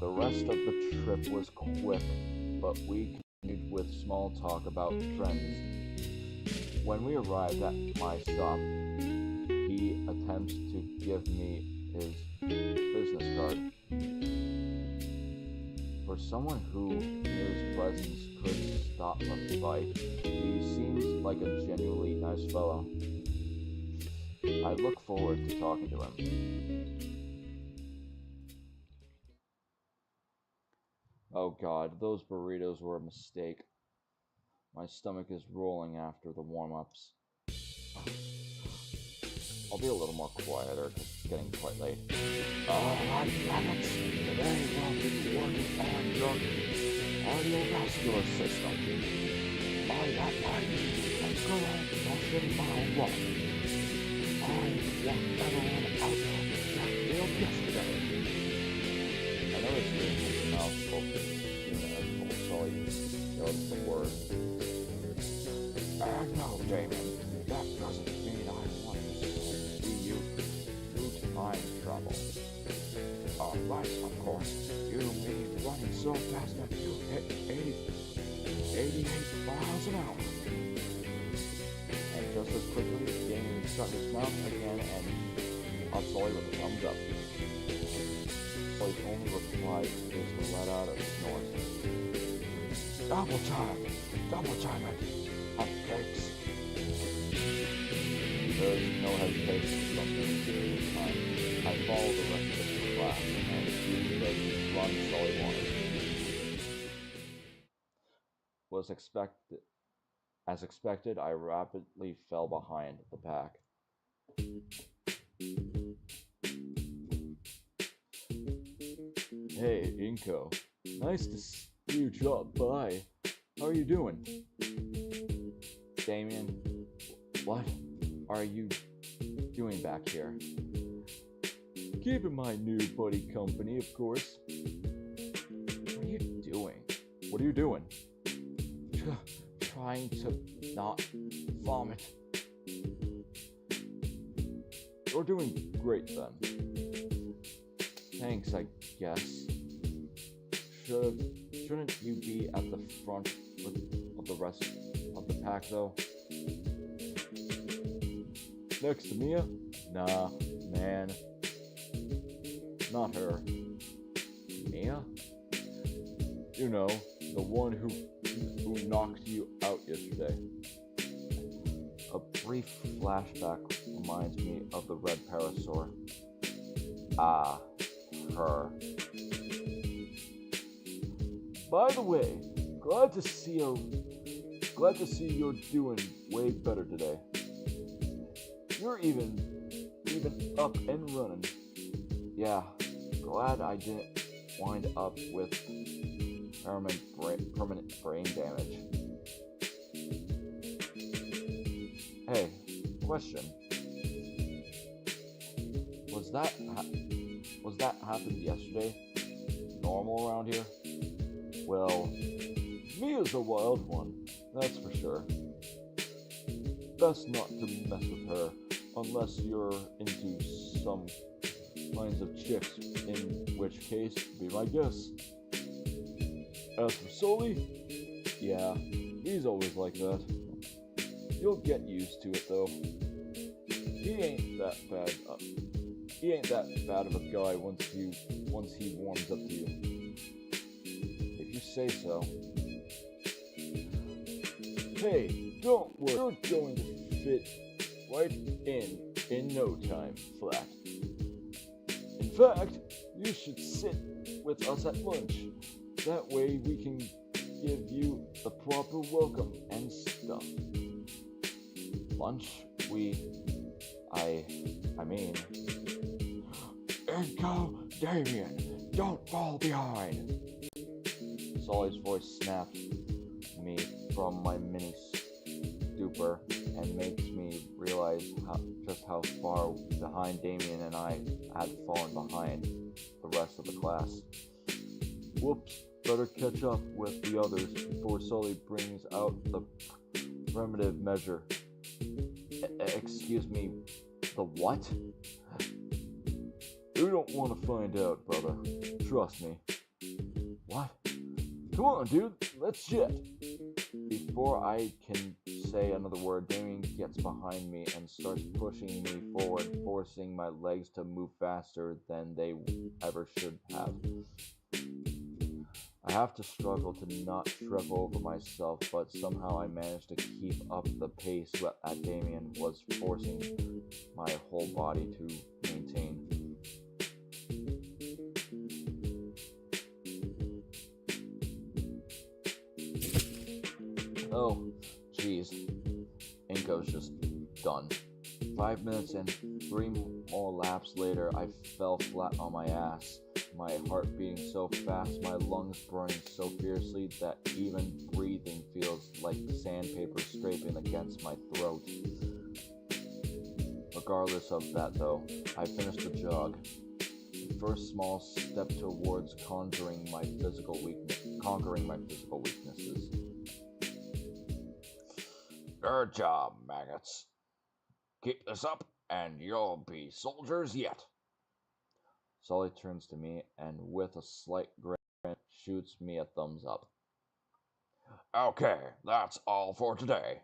The rest of the trip was quick, but we continued with small talk about friends. When we arrived at my stop, he attempts to give me his business card. For someone who, near his presence, could stop a fight, he seems like a genuinely nice fellow. I look forward to talking to him. Oh god, those burritos were a mistake. My stomach is rolling after the warm-ups. I'll be a little more quieter because it's getting quite late. Oh my god, today we'll be working on your cardiovascular system. By that time, I'm going to motion mile walk. I walked everyone out of that field yesterday. I noticed that his mouth opened and I saw you notice the word. No, Damon, that doesn't mean I want to see you do time travel. But of course, you mean running so fast that you hit 88 miles an hour. And just as quickly, Damon shut his mouth again and Hot Sully with a thumbs up. Sully's only reply is to let out a snort. Double time it, hotcakes. There's no hesitation from this time. I follow the rest of the class and do the run Sully wanted. As expected, I rapidly fell behind the pack. Hey, Inko. Nice to see you drop by. How are you doing? Damien, what are you doing back here? Keeping my new buddy company, of course. What are you doing? What are you doing? Trying to not vomit. You're doing great then. Thanks, I guess. Shouldn't you be at the front of the rest of the pack though? Next to Mia? Nah, man. Not her. Mia? You know, the one who who knocked you out yesterday? A brief flashback reminds me of the red parasaur. Ah, her. By the way, glad to see you're doing way better today. You're even up and running. Yeah, glad I didn't wind up with permanent brain damage. Hey, question. Was that happened yesterday normal around here? Well, Mia's a wild one, that's for sure. Best not to mess with her unless you're into some kinds of chicks, in which case, be my guest. As for Sully, yeah, he's always like that. You'll get used to it though. He ain't that bad. He ain't that bad of a guy once he warms up to you. If you say so. Hey, don't worry. You're going to fit right in no time, flat. In fact, you should sit with us at lunch. That way we can give you the proper welcome and stuff. Lunch? I mean... And go, Damien! Don't fall behind! Sully's voice snapped me from my mini stupor and makes me realize just how far behind Damien and I had fallen behind the rest of the class. Whoops, better catch up with the others before Sully brings out the primitive measure. Excuse me, the what? You don't want to find out, brother. Trust me. What? Come on, dude, let's jet. Before I can say another word, Damien gets behind me and starts pushing me forward, forcing my legs to move faster than they ever should have. I have to struggle to not trip over myself, but somehow I managed to keep up the pace that Damien was forcing my whole body to maintain. Oh, jeez. Inco's just done. 5 minutes and 3 more laps later, I fell flat on my ass. My heart beating so fast, my lungs burning so fiercely that even breathing feels like sandpaper scraping against my throat. Regardless of that though, I finished the jog. The first small step towards conquering my physical weaknesses. Good job, maggots. Keep this up and you'll be soldiers yet. Sully turns to me and with a slight grin shoots me a thumbs up. Okay, that's all for today.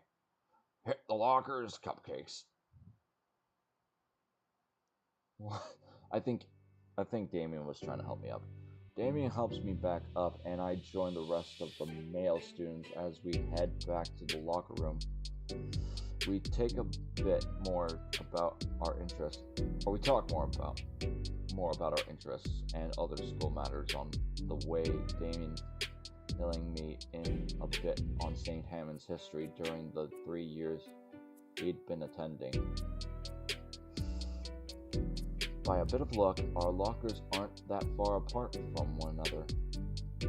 Hit the lockers, cupcakes. I think Damien was trying to help me up. Damien helps me back up and I join the rest of the male students as we head back to the locker room. We talk more about our interests and other school matters on the way, Damien filling me in a bit on St. Hammond's history during the 3 years he'd been attending. By a bit of luck, our lockers aren't that far apart from one another,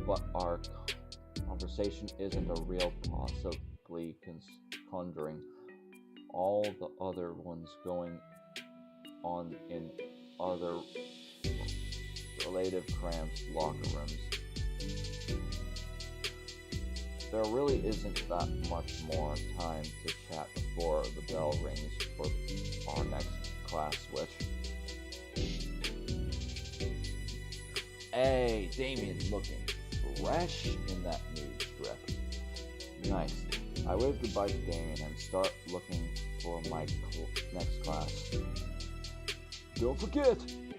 but our conversation isn't a real possibly conjuring all the other ones going on in other relative cramped locker rooms. There really isn't that much more time to chat before the bell rings for our next class switch. Hey, Damien's looking fresh in that new strip. Nice. I wave goodbye to Damien and start looking for my next class. Don't forget,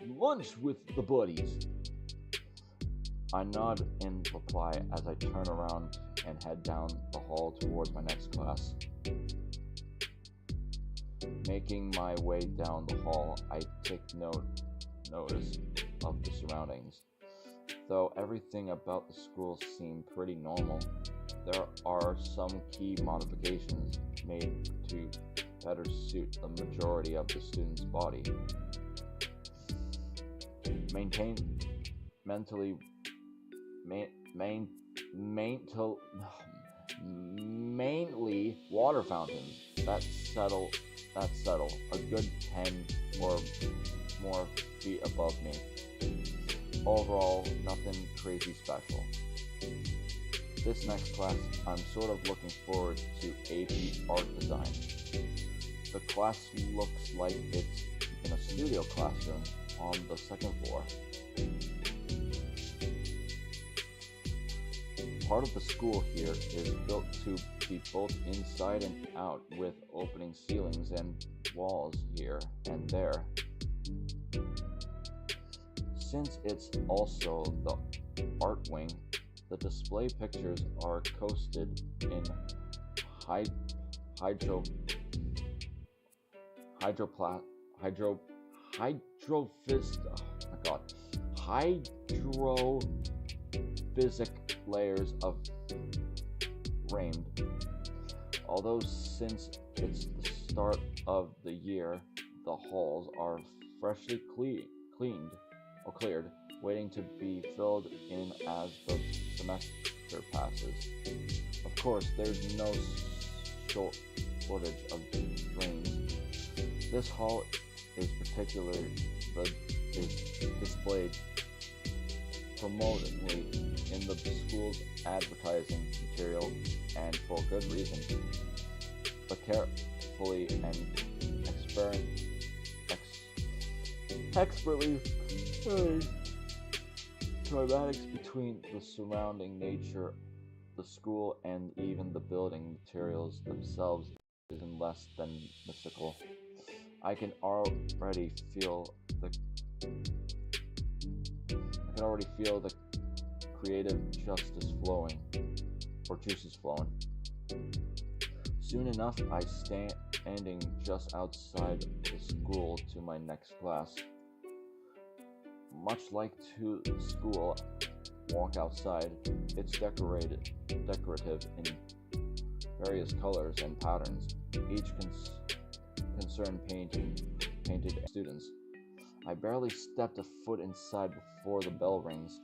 lunch with the buddies. I nod in reply as I turn around and head down the hall towards my next class. Making my way down the hall, I take notice of the surroundings. Though everything about the school seemed pretty normal, there are some key modifications made to better suit the majority of the student's body. Mainly water fountains that settle a good 10 or more feet above me. Overall, nothing crazy special. This next class, I'm sort of looking forward to AP Art Design. The class looks like it's in a studio classroom on the second floor. Part of the school here is built to be both inside and out, with opening ceilings and walls here and there. Since it's also the art wing, the display pictures are coated in hydrophysic layers of framed. Although since it's the start of the year, the halls are freshly cleared, waiting to be filled in as the semester passes. Of course, there's no shortage of drains. This hall is displayed prominently in the school's advertising material, and for good reason. But carefully and expertly dramatics between the surrounding nature, the school, and even the building materials themselves isn't less than mystical. I can already feel the creative juices flowing. Soon enough, I standing just outside the school to my next class. Much like to school, walk outside. It's decorative in various colors and patterns, each concern painted students. I barely stepped a foot inside before the bell rings.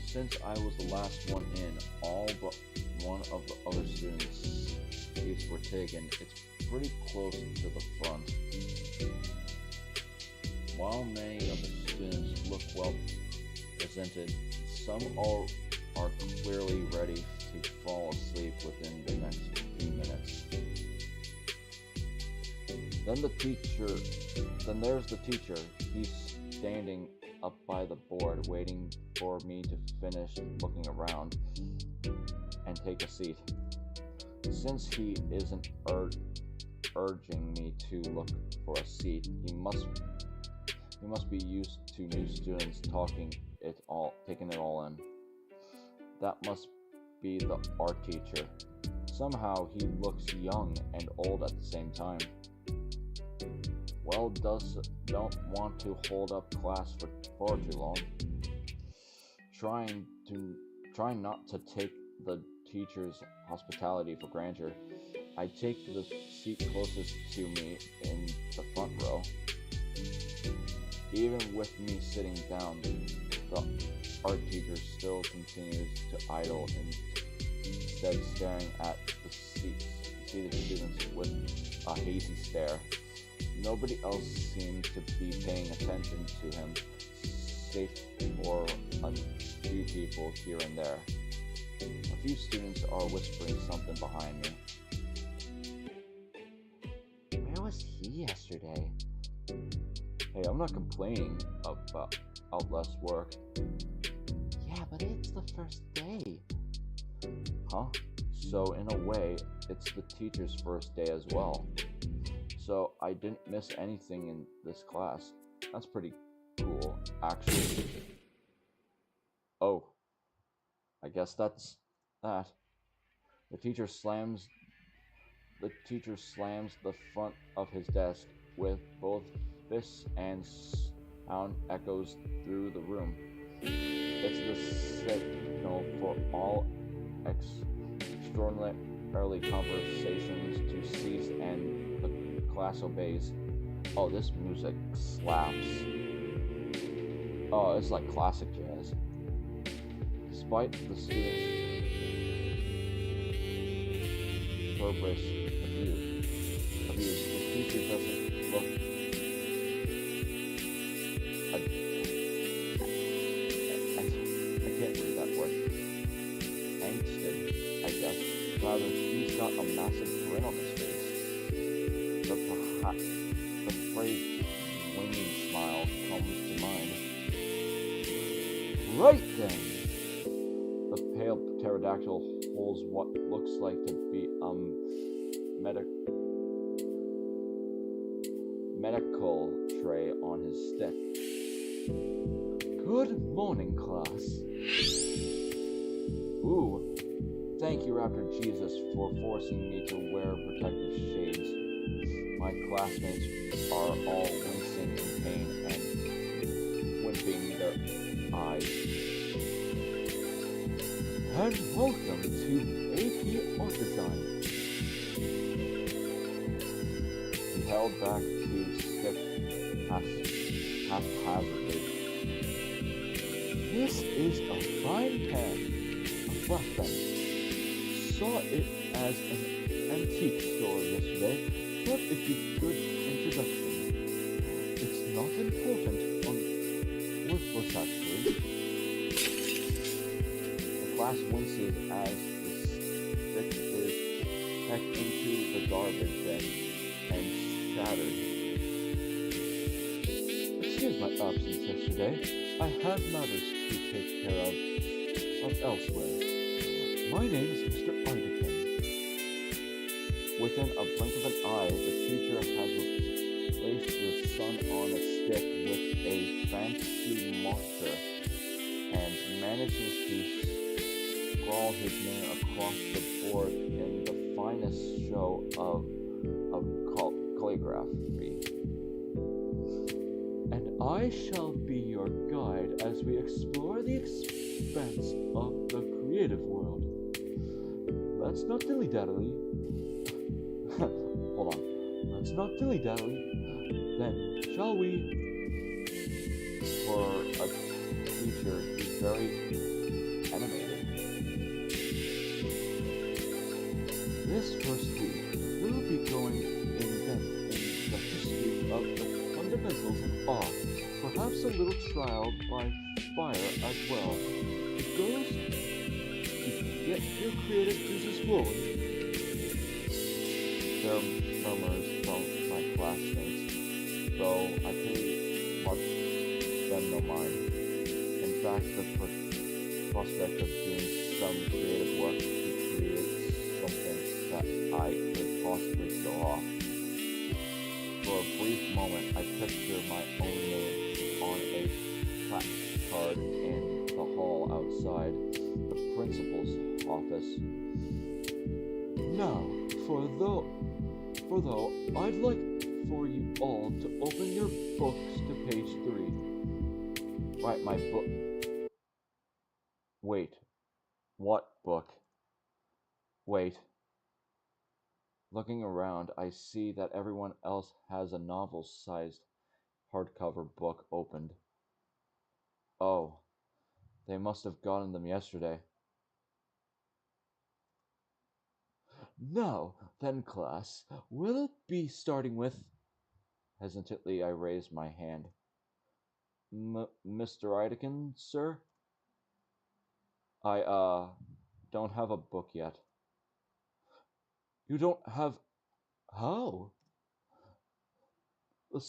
Since I was the last one in, all but one of the other students' seats were taken. It's pretty close to the front. While many of the students look well presented, some are clearly ready to fall asleep within the next few minutes. Then there's the teacher. He's standing up by the board, waiting for me to finish looking around and take a seat. Since he isn't urging me to look for a seat, he must be used to new students taking it all in. That must be the art teacher. Somehow he looks young and old at the same time. Well, don't want to hold up class for far too long. Trying not to take the teacher's hospitality for granted, I take the seat closest to me in the front row. Even with me sitting down, the art teacher still continues to idle, instead staring at the seated students with a hazy stare. Nobody else seems to be paying attention to him, save for a few people here and there. A few students are whispering something behind me. Where was he yesterday? Hey, I'm not complaining about less work. Yeah, but it's the first day. Huh? So in a way, it's the teacher's first day as well. So I didn't miss anything in this class. That's pretty cool, actually. Oh, I guess that's that. The teacher slams the front of his desk with both fists and sound echoes through the room. It's the signal for all extraordinarily conversations to cease, and the class obeys. Oh, this music slaps. Oh, it's like classic jazz. Despite the students' purpose abuse, the teacher doesn't look I can't read that word. Angsted, I guess. Rather, he's got a massive grin on his face. The phrase "winging smile" comes to mind. Right then! The pale pterodactyl holds what looks like to be medical tray on his stick. Good morning, class. Ooh, thank you, Raptor Jesus, for forcing me to wear protective shades. My classmates are all wincing in pain and wimping their eyes. And welcome to AP Art Design. He held back to stick haphazardly. This is a fine pen, a flat pen. Saw it as an antique store yesterday. Thought it'd be good introduction. It's not important, worthless actually. The class winces as the stick is pecked into the garbage bin and shattered. Excuse my absence yesterday. I had matters to take care of elsewhere. My name is Mr. Ardican. Within a blink of an eye, the teacher has replaced the sun on a stick with a fancy marker and manages to scrawl his name across the board in the finest show of calligraphy. And I shall be your guide as we explore the expanse of the creative world. Let's not dilly-dally. Hold on. Let's not dilly-dally. Then, shall we? For a teacher, he's very animated. This first week, we'll be going in depth in the history of the fundamentals of art. Perhaps a little trial by fire as well. It goes to get your creative juices flowing. There are murmurs from my classmates, though I pay them no mind. In fact, the prospect of doing some creative work to create something that I could possibly show off. For a brief moment, I picture my own name on a placard in the hall outside the principal's office. Now, for though, I'd like for you all to open your books to page 3. Right, my book. Wait. What book? Wait. Looking around, I see that everyone else has a novel-sized hardcover book opened. Oh, they must have gotten them yesterday. Now, then, class, we'll be starting with... Hesitantly, I raised my hand. Mr. Ideken, sir? I, don't have a book yet. You don't have... How? The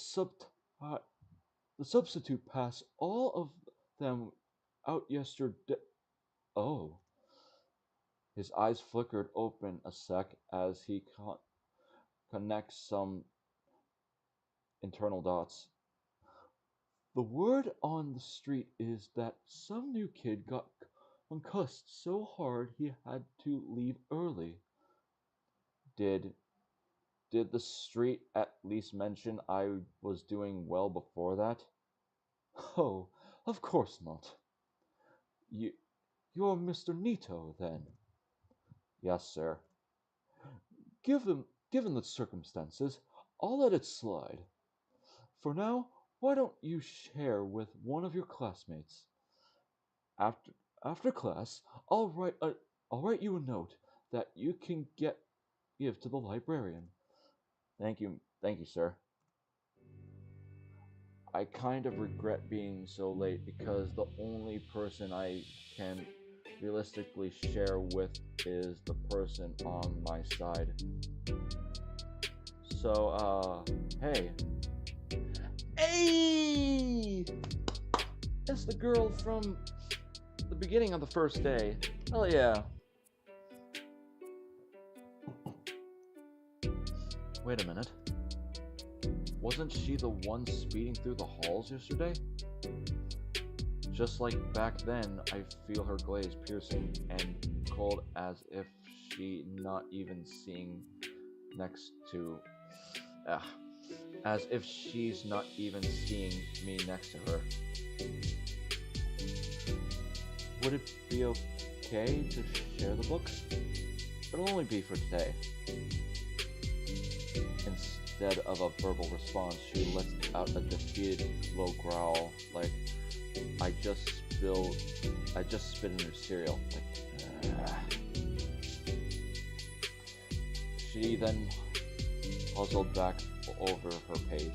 substitute passed all of them out yesterday. Oh. His eyes flickered open a sec as he connects some internal dots. The word on the street is that some new kid got concussed so hard he had to leave early. Did did the street at least mention I was doing well before that? Oh, of course not. You you're Mr. Nito then? Yes, sir. Given the circumstances, I'll let it slide. For now, why don't you share with one of your classmates? After after class, I'll write you a note that you can give to the librarian. Thank you, sir. I kind of regret being so late because the only person I can realistically share with is the person on my side. So, hey. Hey! It's the girl from the beginning of the first day. Hell yeah. Wait a minute. Wasn't she the one speeding through the halls yesterday? Just like back then, I feel her gaze piercing and cold as if she not even seeing next to... Uh, as if she's not even seeing me next to her. Would it be okay to share the books? It'll only be for today. Instead of a verbal response, she lets out a defeated low growl, like I just spit in her cereal. She then puzzled back over her page.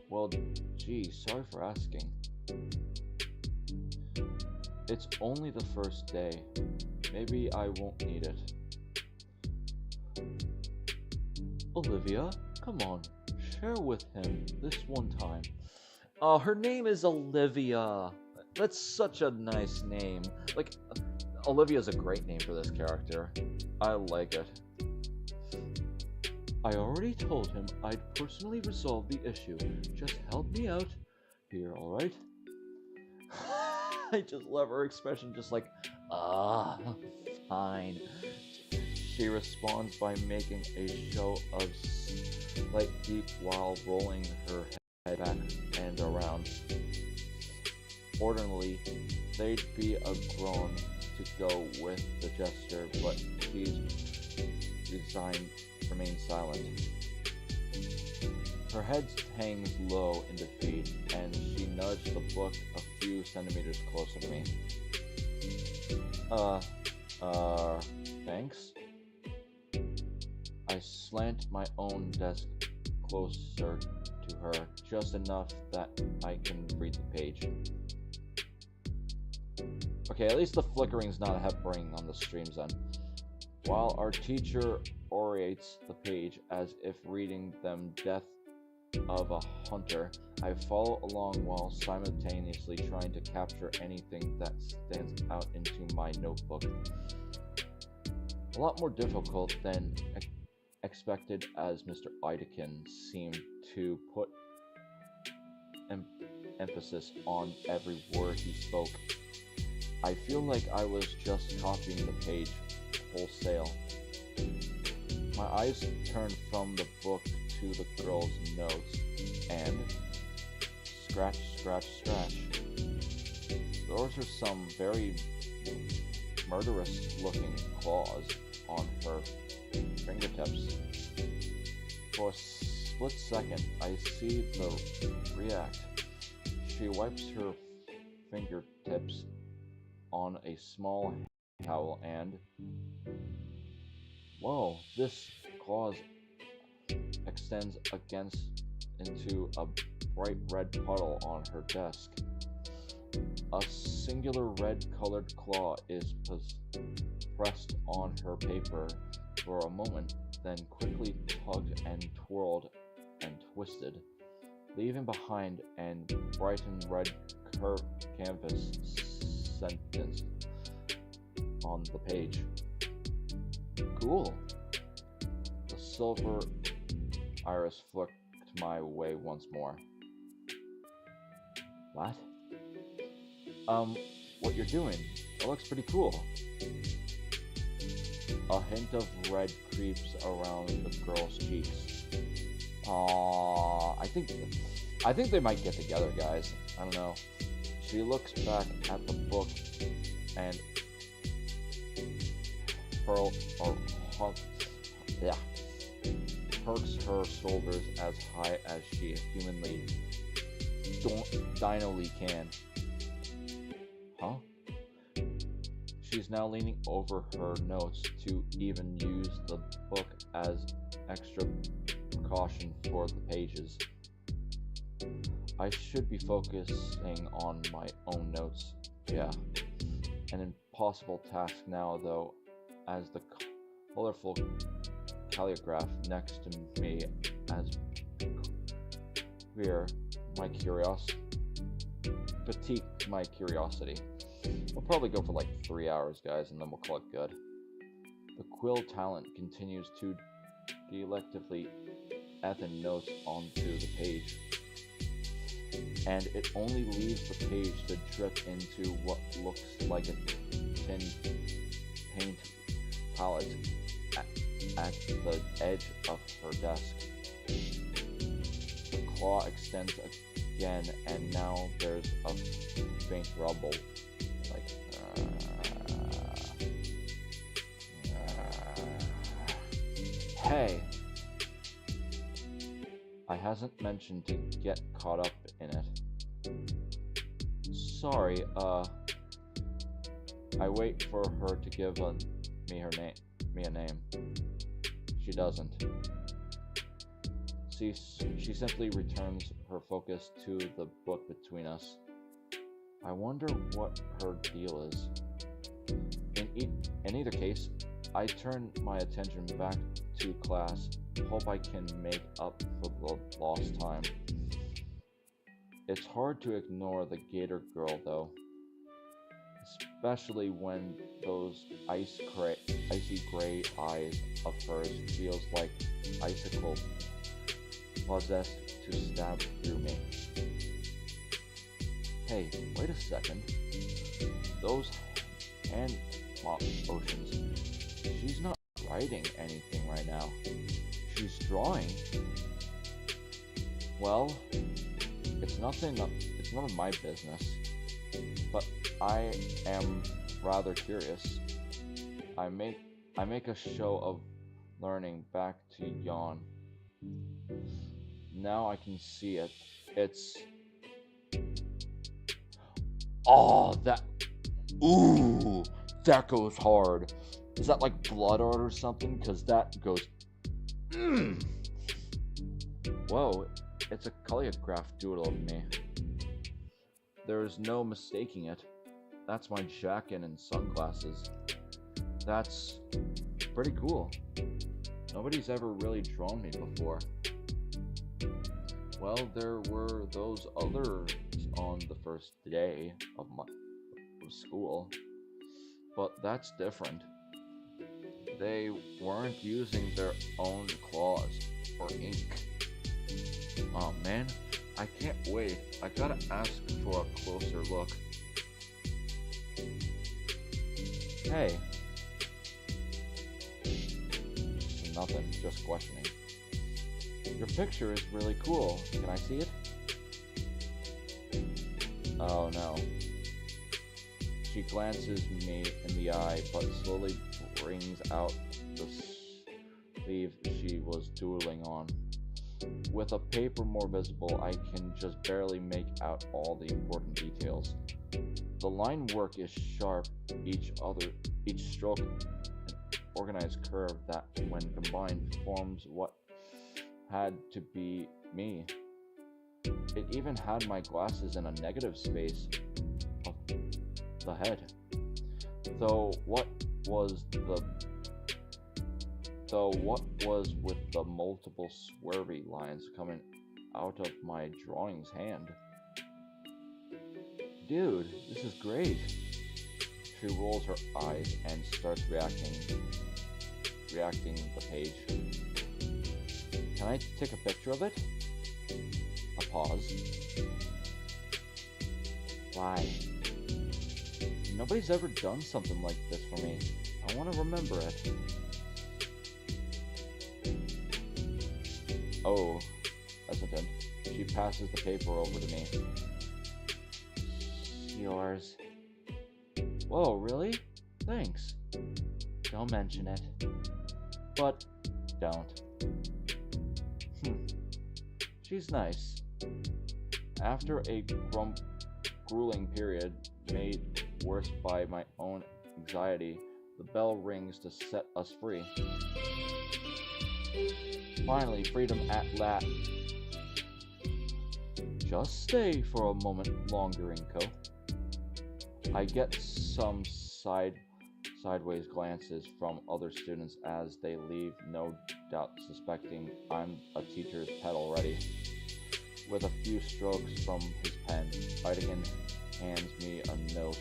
Well, gee, sorry for asking. It's only the first day. Maybe I won't need it. Olivia, come on, share with him this one time. Oh, her name is Olivia. That's such a nice name. Like, Olivia's a great name for this character. I like it. I already told him I'd personally resolve the issue. Just help me out here, alright? I just love her expression, just like, fine. She responds by making a show of slight deep while rolling her head back and around. Ordinarily, they'd be a groan to go with the gesture, but she's resigned remains silent. Her head hangs low in defeat, and she nudged the book a few centimeters closer to me. Thanks? I slant my own desk closer to her, just enough that I can read the page. Okay, at least the flickering's not hovering on the streams then. While our teacher orates the page as if reading them Death of a Hunter, I follow along while simultaneously trying to capture anything that stands out into my notebook. A lot more difficult than expected, as Mr. Idekin seemed to put emphasis on every word he spoke. I feel like I was just copying the page wholesale. My eyes turned from the book to the girl's notes, and scratch, scratch, scratch. Those are some very murderous-looking claws on her fingertips. For a split second, I see the react. She wipes her fingertips on a small towel and... Whoa, this clause extends into a bright red puddle on her desk. A singular red-colored claw is pressed on her paper for a moment, then quickly tugged and twirled and twisted, leaving behind a bright and red curved canvas sentence on the page. Cool. The silver iris flicked my way once more. What? What you're doing? It looks pretty cool. A hint of red creeps around the girl's cheeks. I think they might get together, guys. I don't know. She looks back at the book and hurl or hug, yeah, perks her shoulders as high as she humanly dinally can. Huh? She's now leaning over her notes to even use the book as extra precaution for the pages. I should be focusing on my own notes. Yeah. An impossible task now, though, as the colorful calligraph next to me as queer my curiosity. Critique my curiosity. We'll probably go for like 3 hours, guys, and then we'll call it good. The quill talent continues to delectably Ethan notes onto the page, and it only leaves the page to drip into what looks like a tin paint palette at the edge of her desk. The claw extends again, and now there's a faint rumble. Hey! I hasn't mentioned to get caught up in it. Sorry, I wait for her to give me a name. She doesn't. She simply returns her focus to the book between us. I wonder what her deal is. In either case, I turn my attention back to class. Hope I can make up for the lost time. It's hard to ignore the Gator girl, though, especially when those icy gray eyes of hers feels like icicle possessed to stab through me. Hey, wait a second. Those hand motions. She's not writing anything right now. She's drawing. Well, it's none of my business, but I am rather curious. I make a show of learning back to yawn. Now I can see it. It's ooh, that goes hard. Is that like blood art or something? Cause that goes Whoa, it's a calligraph doodle of me. There's no mistaking it. That's my jacket and sunglasses. That's pretty cool. Nobody's ever really drawn me before. Well, there were those others on the first day of school, but that's different. They weren't using their own claws or ink. Oh man, I can't wait. I gotta ask for a closer look. Hey. Nothing, just questioning. Your picture is really cool. Can I see it? Oh no. She glances me in the eye, but slowly brings out the sleeve she was doodling on. With a paper more visible, I can just barely make out all the important details. The line work is sharp, each stroke an organized curve that, when combined, forms what had to be me. It even had my glasses in a negative space of the head. Though what was with the multiple swervy lines coming out of my drawing's hand? Dude, this is great. She rolls her eyes and starts reacting the page. Can I take a picture of it? A pause. Why? Nobody's ever done something like this for me. I want to remember it. Oh, hesitant. She passes the paper over to me. Yours. Whoa, really? Thanks. Don't mention it. But don't. She's nice. After a grueling period made worse by my own anxiety, the bell rings to set us free. Finally, freedom at last. Just stay for a moment longer, Inko. I get some sideways glances from other students as they leave, no doubt suspecting I'm a teacher's pet already. With a few strokes from his pen, Idegen hands me a note.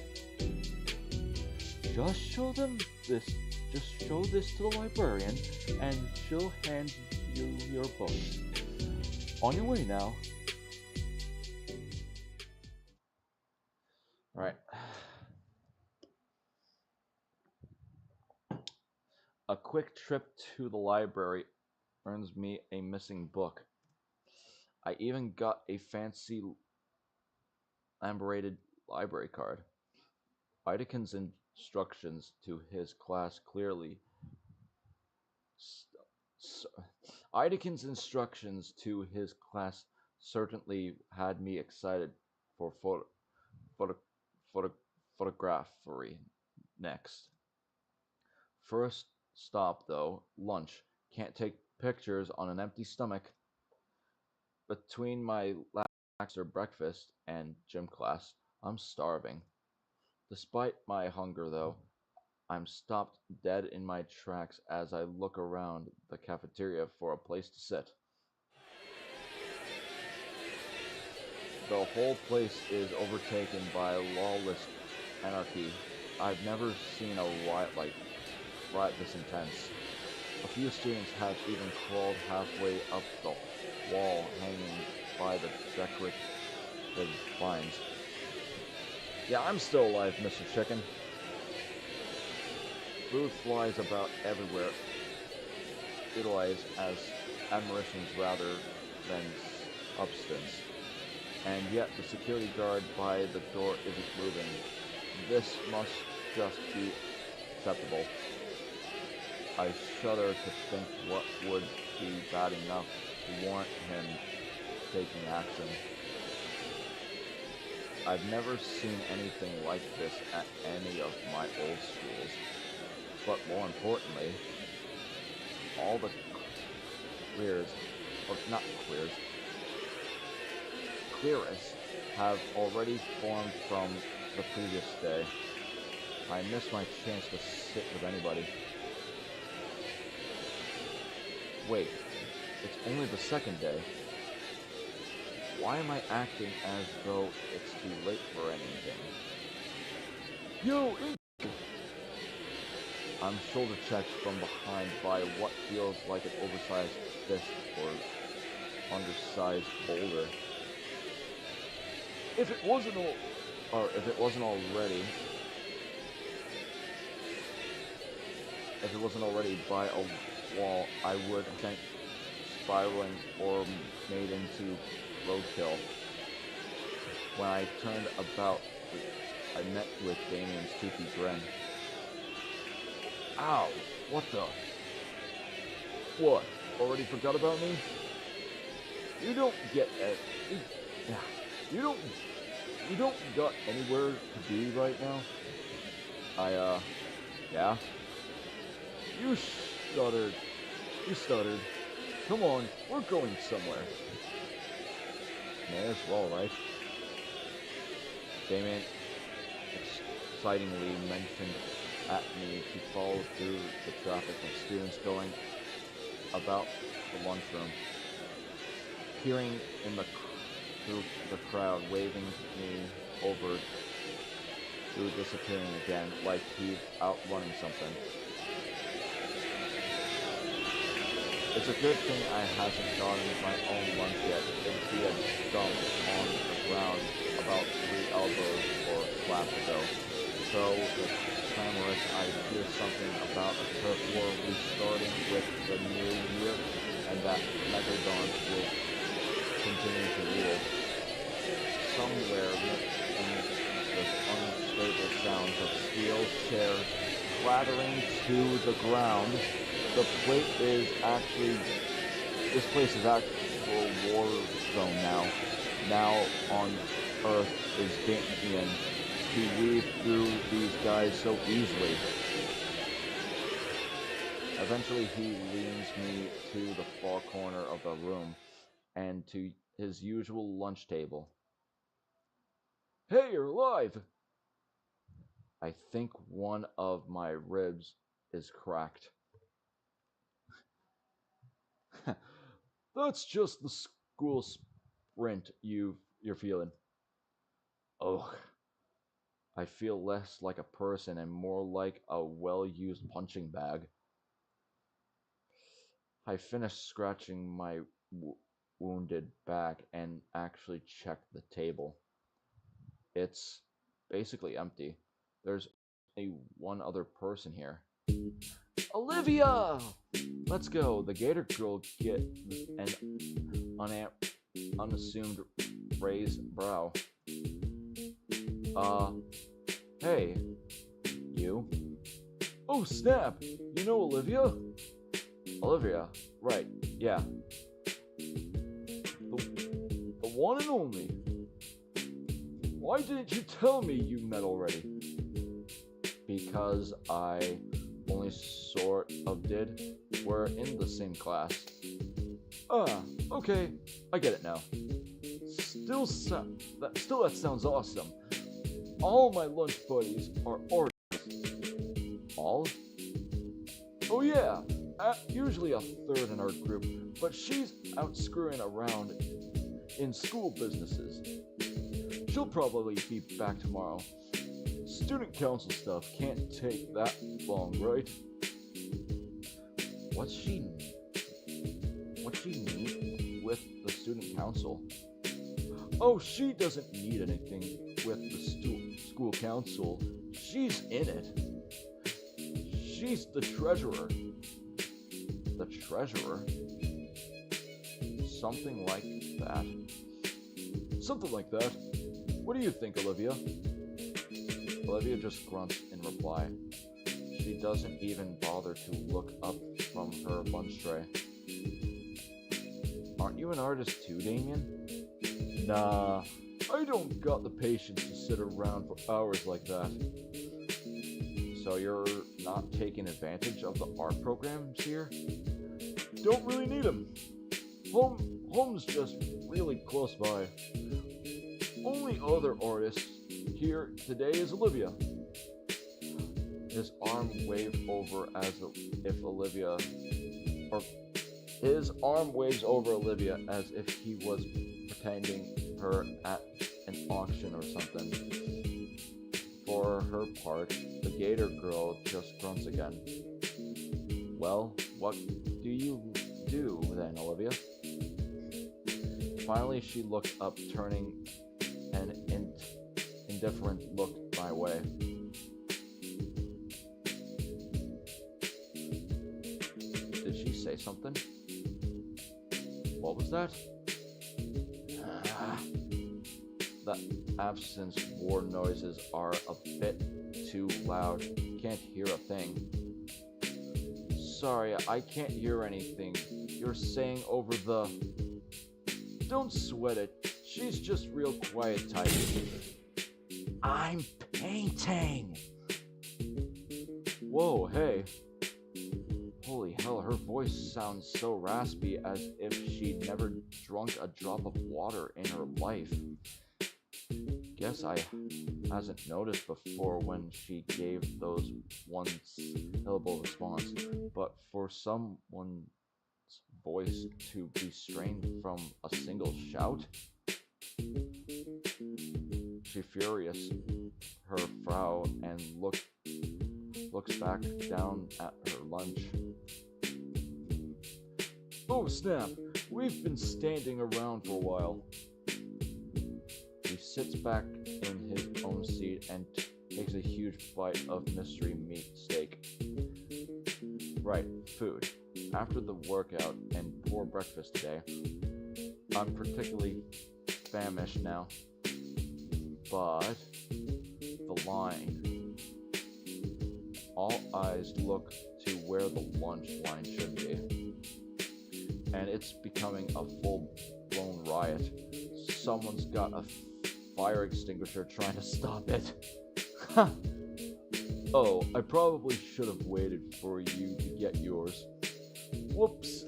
Just show this to the librarian, and she'll hand you your books. On your way now. Alright. A quick trip to the library earns me a missing book. I even got a fancy laminated library card. Ideken's instructions to his class clearly Ideken's instructions to his class certainly had me excited for photography next. First stop though, lunch. Can't take pictures on an empty stomach. Between my laxer breakfast and gym class, I'm starving. Despite my hunger though, I'm stopped dead in my tracks as I look around the cafeteria for a place to sit. The whole place is overtaken by lawless anarchy. I've never seen a riot this intense. A few students have even crawled halfway up the wall hanging by the decorative vines. Yeah, I'm still alive, Mr. Chicken. Food flies about everywhere, utilized as admonitions rather than substance. And yet the security guard by the door isn't moving. This must just be acceptable. I shudder to think what would be bad enough to warrant him taking action. I've never seen anything like this at any of my old schools. But more importantly, all the clearest have already formed from the previous day. I missed my chance to sit with anybody. Wait, it's only the second day. Why am I acting as though it's too late for anything? Yo, I'm shoulder checked from behind by what feels like an oversized fist or undersized boulder. If it wasn't already by a wall, I would think spiraling or made into roadkill. When I turned about, I met with Damien's toothy grin. Ow! What the? What? Already forgot about me? You don't get it. You don't got anywhere to be right now? Yeah? You stuttered. Come on, we're going somewhere. May as well, right? Damien excitingly mentioned at me to follow through the traffic of students going about the lunchroom. Peering through the crowd, waving me over through disappearing again like he's out running something. It's a good thing I hasn't gotten my own lunch yet. It'd be a dump on the ground about 3 elbows or flap ago. So the clamorous I hear something about a turf war restarting with the new year, and that Megalodon will continue to rule. Somewhere in the unstable sounds of steel chairs clattering to the ground, this place is actual war zone now. Now on Earth is Damien to weave through these guys so easily. Eventually he leads me to the far corner of the room and to his usual lunch table. Hey, you're alive! I think one of my ribs is cracked. That's just the school sprint you're feeling. Ugh. I feel less like a person and more like a well-used punching bag. I finished scratching my wounded back and actually checked the table. It's basically empty. There's only one other person here. Olivia! Let's go. The Gator girl get an unassumed raised brow. Hey, you? Oh, snap! You know Olivia? Olivia, right, yeah. The one and only. Why didn't you tell me you met already? Because I only sort of did. We're in the same class. Ah, okay, I get it now. Still, that sounds awesome. All my lunch buddies are artists. All? Oh yeah, usually a third in our group, but she's out screwing around in school businesses. She'll probably be back tomorrow. Student council stuff can't take that long, right? What's she need with the student council? Oh, she doesn't need anything with the school council. She's in it. She's the treasurer. The treasurer? Something like that. Something like that. What do you think, Olivia? Olivia just grunts in reply. She doesn't even bother to look up from her lunch tray. Aren't you an artist too, Damien? Nah, I don't got the patience to sit around for hours like that. So you're not taking advantage of the art programs here? Don't really need them. Home's just really close by. Only other artist here today is Olivia. His arm waved over as if Olivia, or his arm waves over Olivia as if he was pretending her at an auction or something. For her part, the Gator girl just grunts again. Well, what do you do then, Olivia? Finally, she looked up, turning an indifferent look my way. Did she say something? What was that? The absence war noises are a bit too loud. Can't hear a thing. Sorry, I can't hear anything. You're saying over the... Don't sweat it. She's just real quiet type. I'm painting! Whoa, hey. Holy hell, her voice sounds so raspy as if she'd never drunk a drop of water in her life. Guess I hasn't noticed before when she gave those one-syllable response, but for someone's voice to be strained from a single shout? She furious her frow and looks back down at her lunch. Oh snap, we've been standing around for a while. He sits back in his own seat and takes a huge bite of mystery meat steak. Right, food. After the workout and poor breakfast today, I'm particularly famished now. But the line. All eyes look to where the lunch line should be. And it's becoming a full-blown riot. Someone's got a fire extinguisher trying to stop it. Oh, I probably should have waited for you to get yours. Whoops.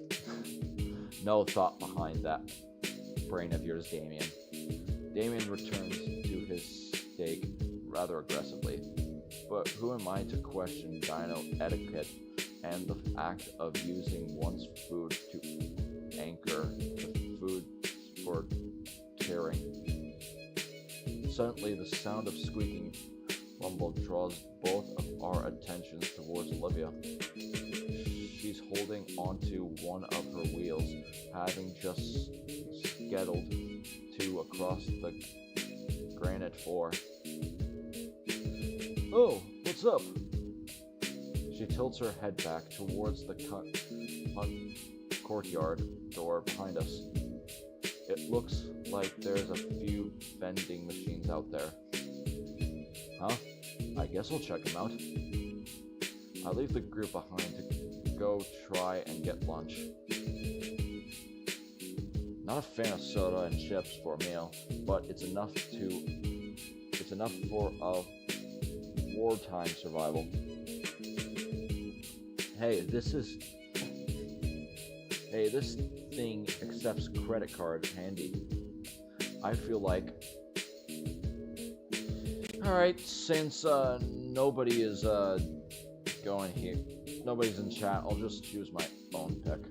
No thought behind that brain of yours, Damien. Damien returns to his steak rather aggressively. But who am I to question dino etiquette and the act of using one's food to anchor the food for tearing? Suddenly, the sound of squeaking rumble draws both of our attentions towards Olivia. She's holding onto one of her wheels, having just scuttled to across the granite floor. Oh, what's up? She tilts her head back towards the courtyard door behind us. It looks like there's a few vending machines out there. Huh? I guess we'll check them out. I leave the group behind to go try and get lunch. Not a fan of soda and chips for a meal, but it's enough for a wartime survival. Hey, this thing accepts credit card. Handy. I feel like. Alright, since nobody is going here, nobody's in chat, I'll just choose my own pick.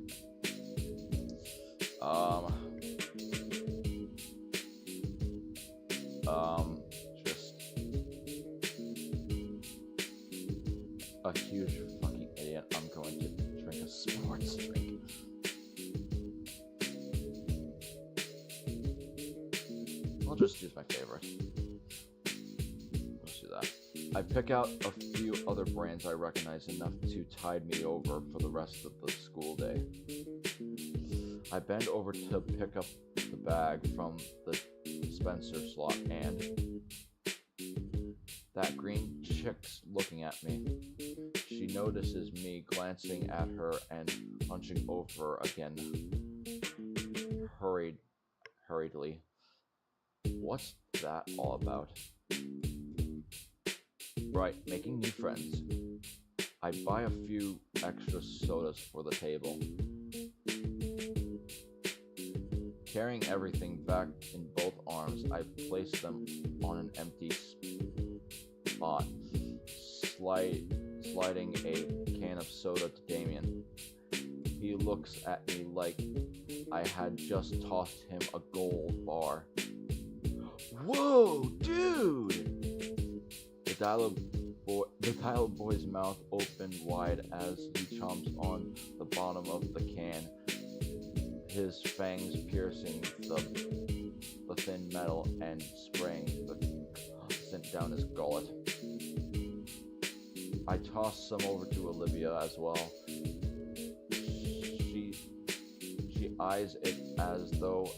Just a huge fucking idiot. I'm going to drink a sports drink. I'll just choose my favorite. Let's do that. I pick out a few other brands I recognize enough to tide me over for the rest of the school day. I bend over to pick up the bag from the dispenser slot, and that green chick's looking at me. She notices me glancing at her and hunching over again hurriedly. What's that all about? Right, making new friends. I buy a few extra sodas for the table. Carrying everything back in both arms, I place them on an empty spot, sliding a can of soda to Damien. He looks at me like I had just tossed him a gold bar. Whoa, dude! The dial boy's mouth opened wide as he chomps on the bottom of the can, his fangs piercing the thin metal and spraying the scent down his gullet. I toss some over to Olivia as well. She eyes it as though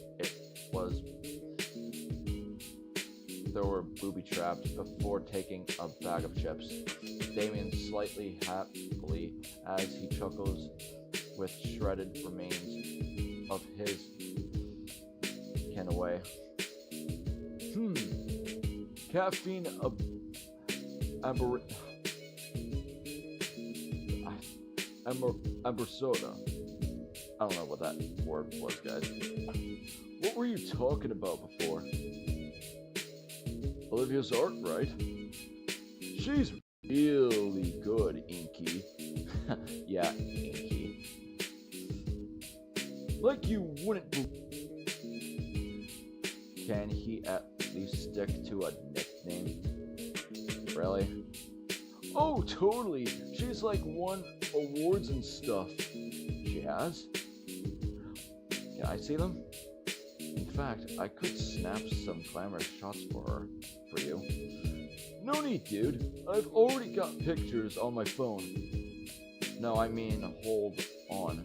they were booby-trapped before taking a bag of chips. Damien slightly happily as he chuckles with shredded remains of his can away. Caffeine amber soda. I don't know what that word was, guys. What were you talking about before? Olivia's art, right? She's really good, Inky. Yeah, Inky. Like you wouldn't believe. Can he at least stick to a nickname? Really? Oh, totally. She's like won awards and stuff. She has? Can I see them? In fact, I could snap some glamorous shots for you. No need, dude. I've already got pictures on my phone. No, I mean, hold on.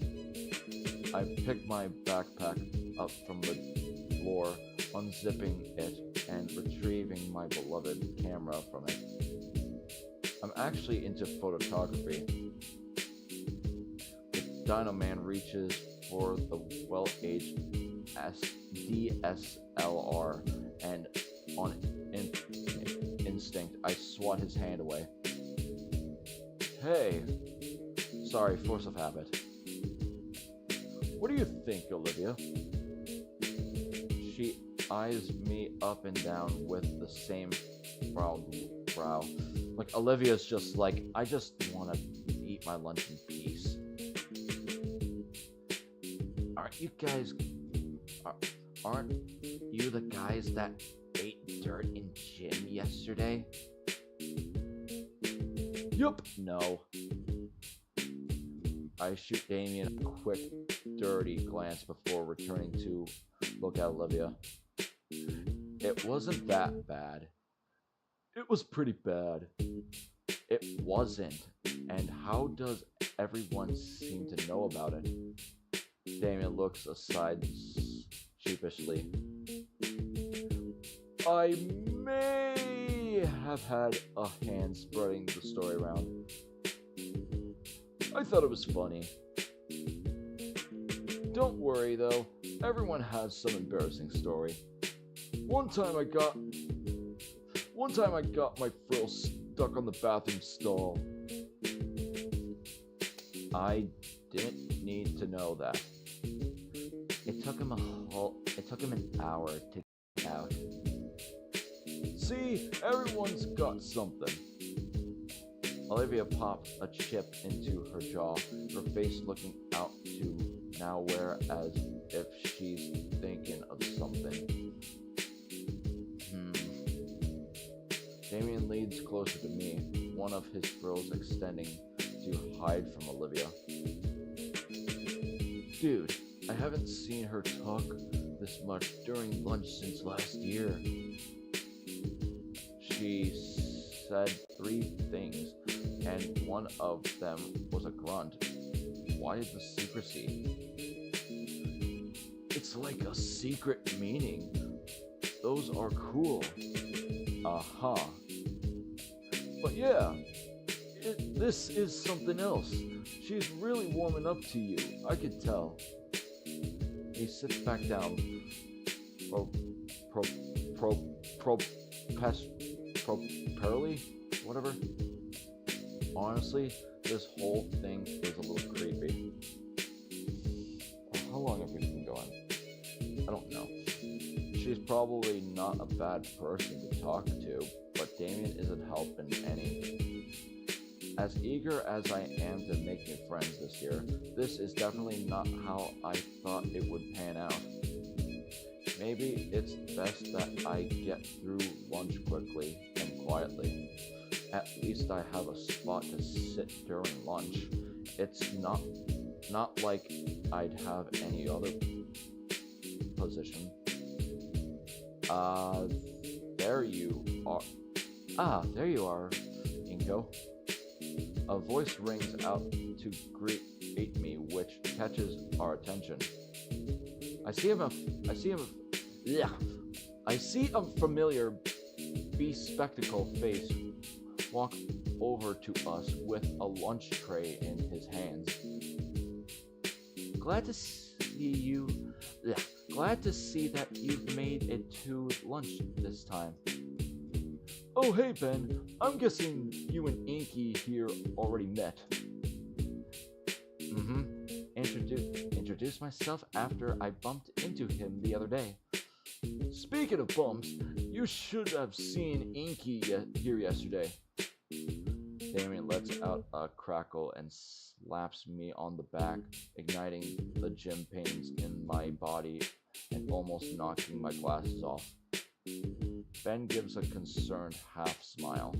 I picked my backpack up from the floor, unzipping it and retrieving my beloved camera from it. I'm actually into photography. The Dino Man reaches for the well-aged DSLR, and on instinct, I swat his hand away. Hey, sorry, force of habit. What do you think, Olivia? She eyes me up and down with the same brow. Like, Olivia's just like, I just want to eat my lunch in peace. Aren't you the guys that ate dirt in gym yesterday? Yup. No. I shoot Damien a quick, dirty glance before returning to look at Olivia. It wasn't that bad. It was pretty bad. It wasn't. And how does everyone seem to know about it? Damien looks aside sheepishly. I may have had a hand spreading the story around. I thought it was funny. Don't worry though, everyone has some embarrassing story. One time I got my frill stuck on the bathroom stall. I didn't need to know that. It took him an hour to get out. See, everyone's got something. Olivia popped a chip into her jaw, her face looking out to nowhere as if she's thinking of something. Damien leads closer to me, one of his frills extending to hide from Olivia. Dude, I haven't seen her talk this much during lunch since last year. She said 3 things, and one of them was a grunt. Why the secrecy? It's like a secret meaning. Those are cool. Uh-huh. But yeah, this is something else. She's really warming up to you, I could tell. He sits back down. Properly? Whatever. Honestly, this whole thing is a little creepy. How long have we been going? I don't know. She's probably not a bad person to talk to, but Damien isn't helping any. As eager as I am to make new friends this year, this is definitely not how I thought it would pan out. Maybe it's best that I get through lunch quickly and quietly. At least I have a spot to sit during lunch. It's not like I'd have any other position. There you are. There you are, Inko. A voice rings out to greet me, which catches our attention. I see a familiar, bespectacled face walk over to us with a lunch tray in his hands. Glad to see that you've made it to lunch this time. Oh hey Ben, I'm guessing you and Inky here already met. Introduce myself after I bumped into him the other day. Speaking of bumps, you should have seen Inky here yesterday. Damien lets out a crackle and slaps me on the back, igniting the gym pains in my body and almost knocking my glasses off. Ben gives a concerned half smile.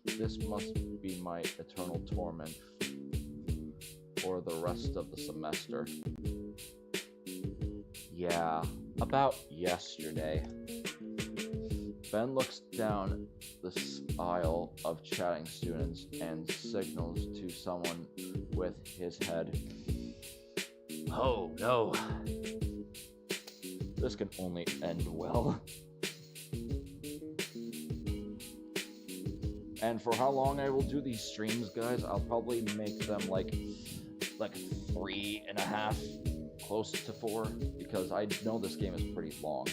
This must be my eternal torment for the rest of the semester. Yeah, about yesterday. Ben looks down the aisle of chatting students and signals to someone with his head. Oh no. This can only end well. And for how long I will do these streams, guys, I'll probably make them like 3.5, close to 4, because I know this game is pretty long.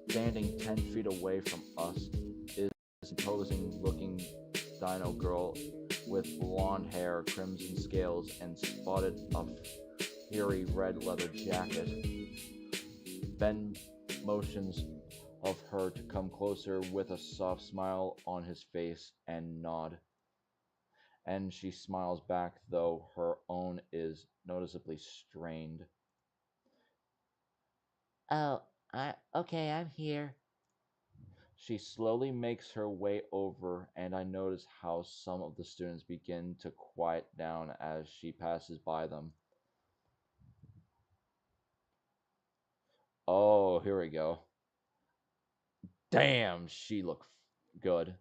Standing 10 feet away from us is an imposing looking dino girl with blonde hair, crimson scales, and spotted a fiery red leather jacket. Ben motions of her to come closer with a soft smile on his face and nod. And she smiles back, though her own is noticeably strained. Oh, okay, I'm here. She slowly makes her way over, and I notice how some of the students begin to quiet down as she passes by them. Oh, here we go. Damn, she look good,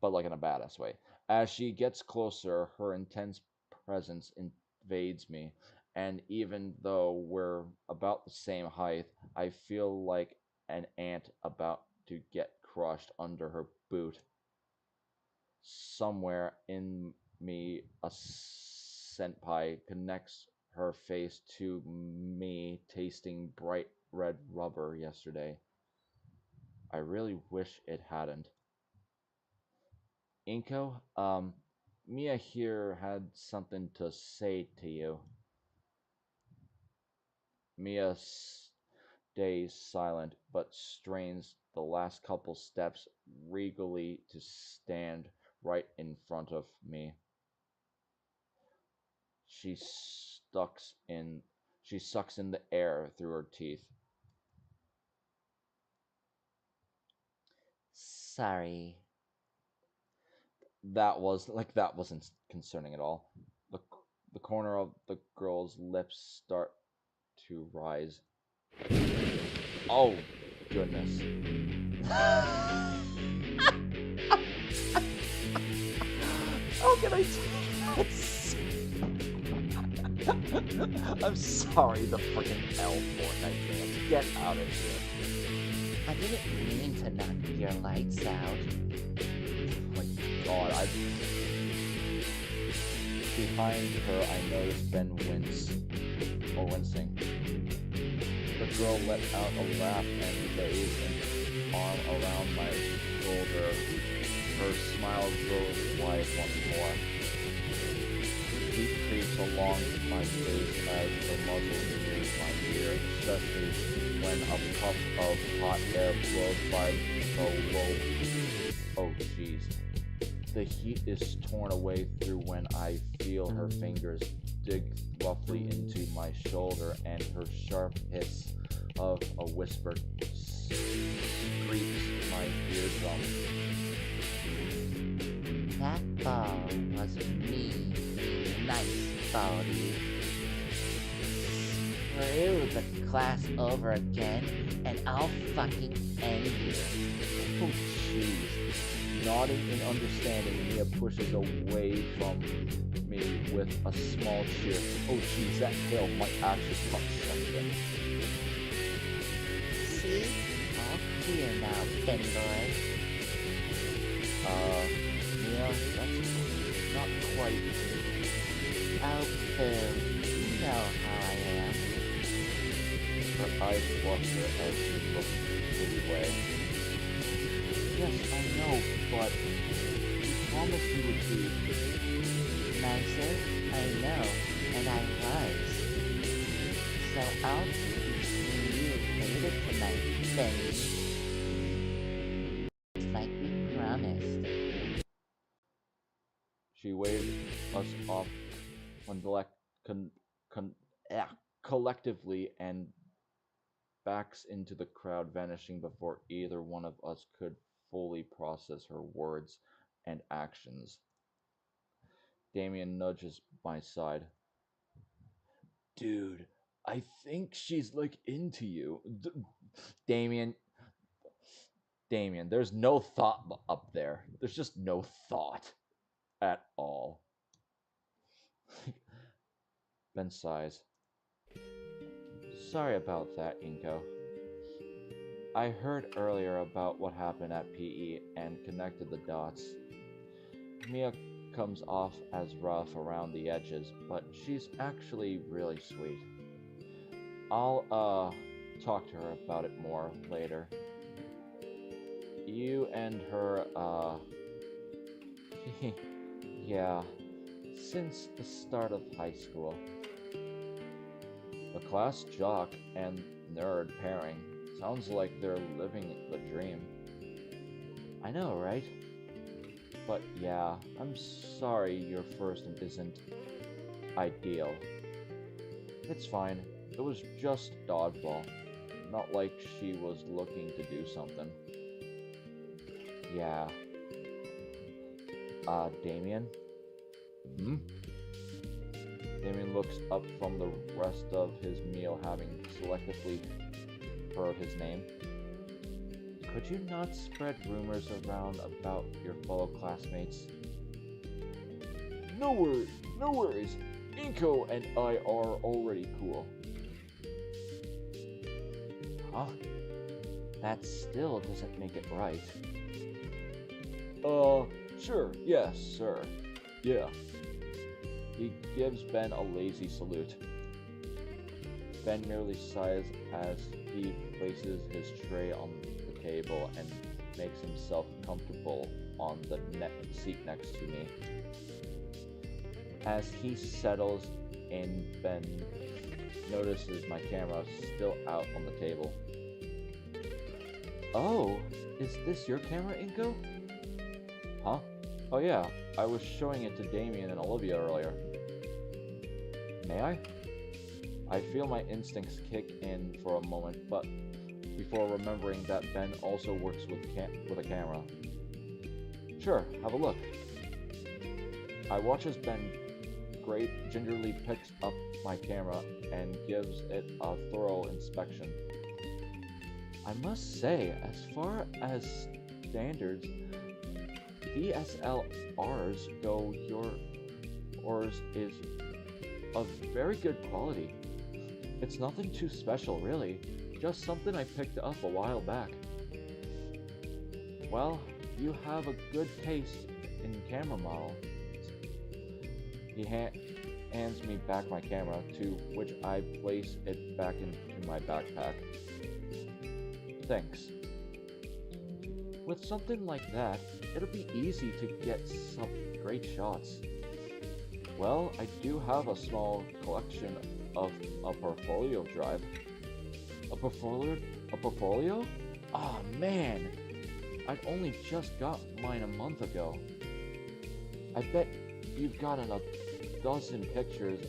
but like in a badass way. As she gets closer, her intense presence invades me, and even though we're about the same height, I feel like an ant about to get crushed under her boot. Somewhere in me, a senpai connects her face to me tasting bright red rubber yesterday. I really wish it hadn't. Inko, Mia here had something to say to you. Mia stays silent but strains the last couple steps regally to stand right in front of me. She sucks in she sucks in the air through her teeth. Sorry. That wasn't concerning at all. The the corner of the girl's lips start to rise. Oh goodness. How can I take that? I'm sorry, the freaking L Fortnite fans. Get out of here. I didn't mean to knock your lights out. Oh my god, behind her I noticed Ben wincing. The girl let out a laugh and laid an arm around my shoulder. Her smile grows wide once more. Heat creeps along my face as the muzzle nears my ear, especially when a puff of hot air blows by the low. Oh jeez. The heat is torn away through when I feel her fingers dig roughly into my shoulder, and her sharp hiss of a whisper screeps my eardrum. That ball was me. Nice body. Screw the class over again, and I'll fucking end you. Oh jeez. Nodding in understanding, Mia pushes away from me with a small cheer. Oh jeez, that hail might actually touch something. See? All clear now, Benny boy. Yeah, that's not quite. Oh, boo. You know how I am. Her eyes flutter as she looks the way. Yes, I know, but you promised you would be Nicer? I know, and I was. So I'll see you later tonight, Benny. Like we promised. She waved us off collectively and backs into the crowd, vanishing before either one of us could fully process her words and actions. Damien nudges my side. Dude, I think she's like into you. Damien, Damien, there's no thought up there. There's just no thought at all. Ben sighs. Sorry about that, Inko. I heard earlier about what happened at PE and connected the dots. Mia comes off as rough around the edges, but she's actually really sweet. I'll, talk to her about it more later. You and her, yeah, since the start of high school. A class jock and nerd pairing. Sounds like they're living the dream. I know, right? But yeah, I'm sorry your first isn't ideal. It's fine. It was just dodgeball. Not like she was looking to do something. Yeah. Damien? Hmm? Damien looks up from the rest of his meal, having selectively heard his name. Could you not spread rumors around about your fellow classmates? No worries. Inko and I are already cool. Huh? That still doesn't make it right. Sure, yes, sir. Yeah. He gives Ben a lazy salute. Ben merely sighs as he places his tray on the table and makes himself comfortable on the seat next to me. As he settles in, Ben notices my camera still out on the table. Oh, is this your camera, Inko? Huh? Oh yeah, I was showing it to Damien and Olivia earlier. May I? I feel my instincts kick in for a moment, but before remembering that Ben also works with a camera. Sure, have a look. I watch as Ben gingerly picks up my camera and gives it a thorough inspection. I must say, as far as standards DSLRs go, yours is of very good quality. It's nothing too special, really. Just something I picked up a while back. Well, you have a good taste in camera models. He hands me back my camera, to which I place it back into my backpack. Thanks. With something like that, it'll be easy to get some great shots. Well, I do have a small collection of a portfolio drive. A portfolio? Ah, man! I'd only just got mine a month ago. I bet you've gotten a dozen pictures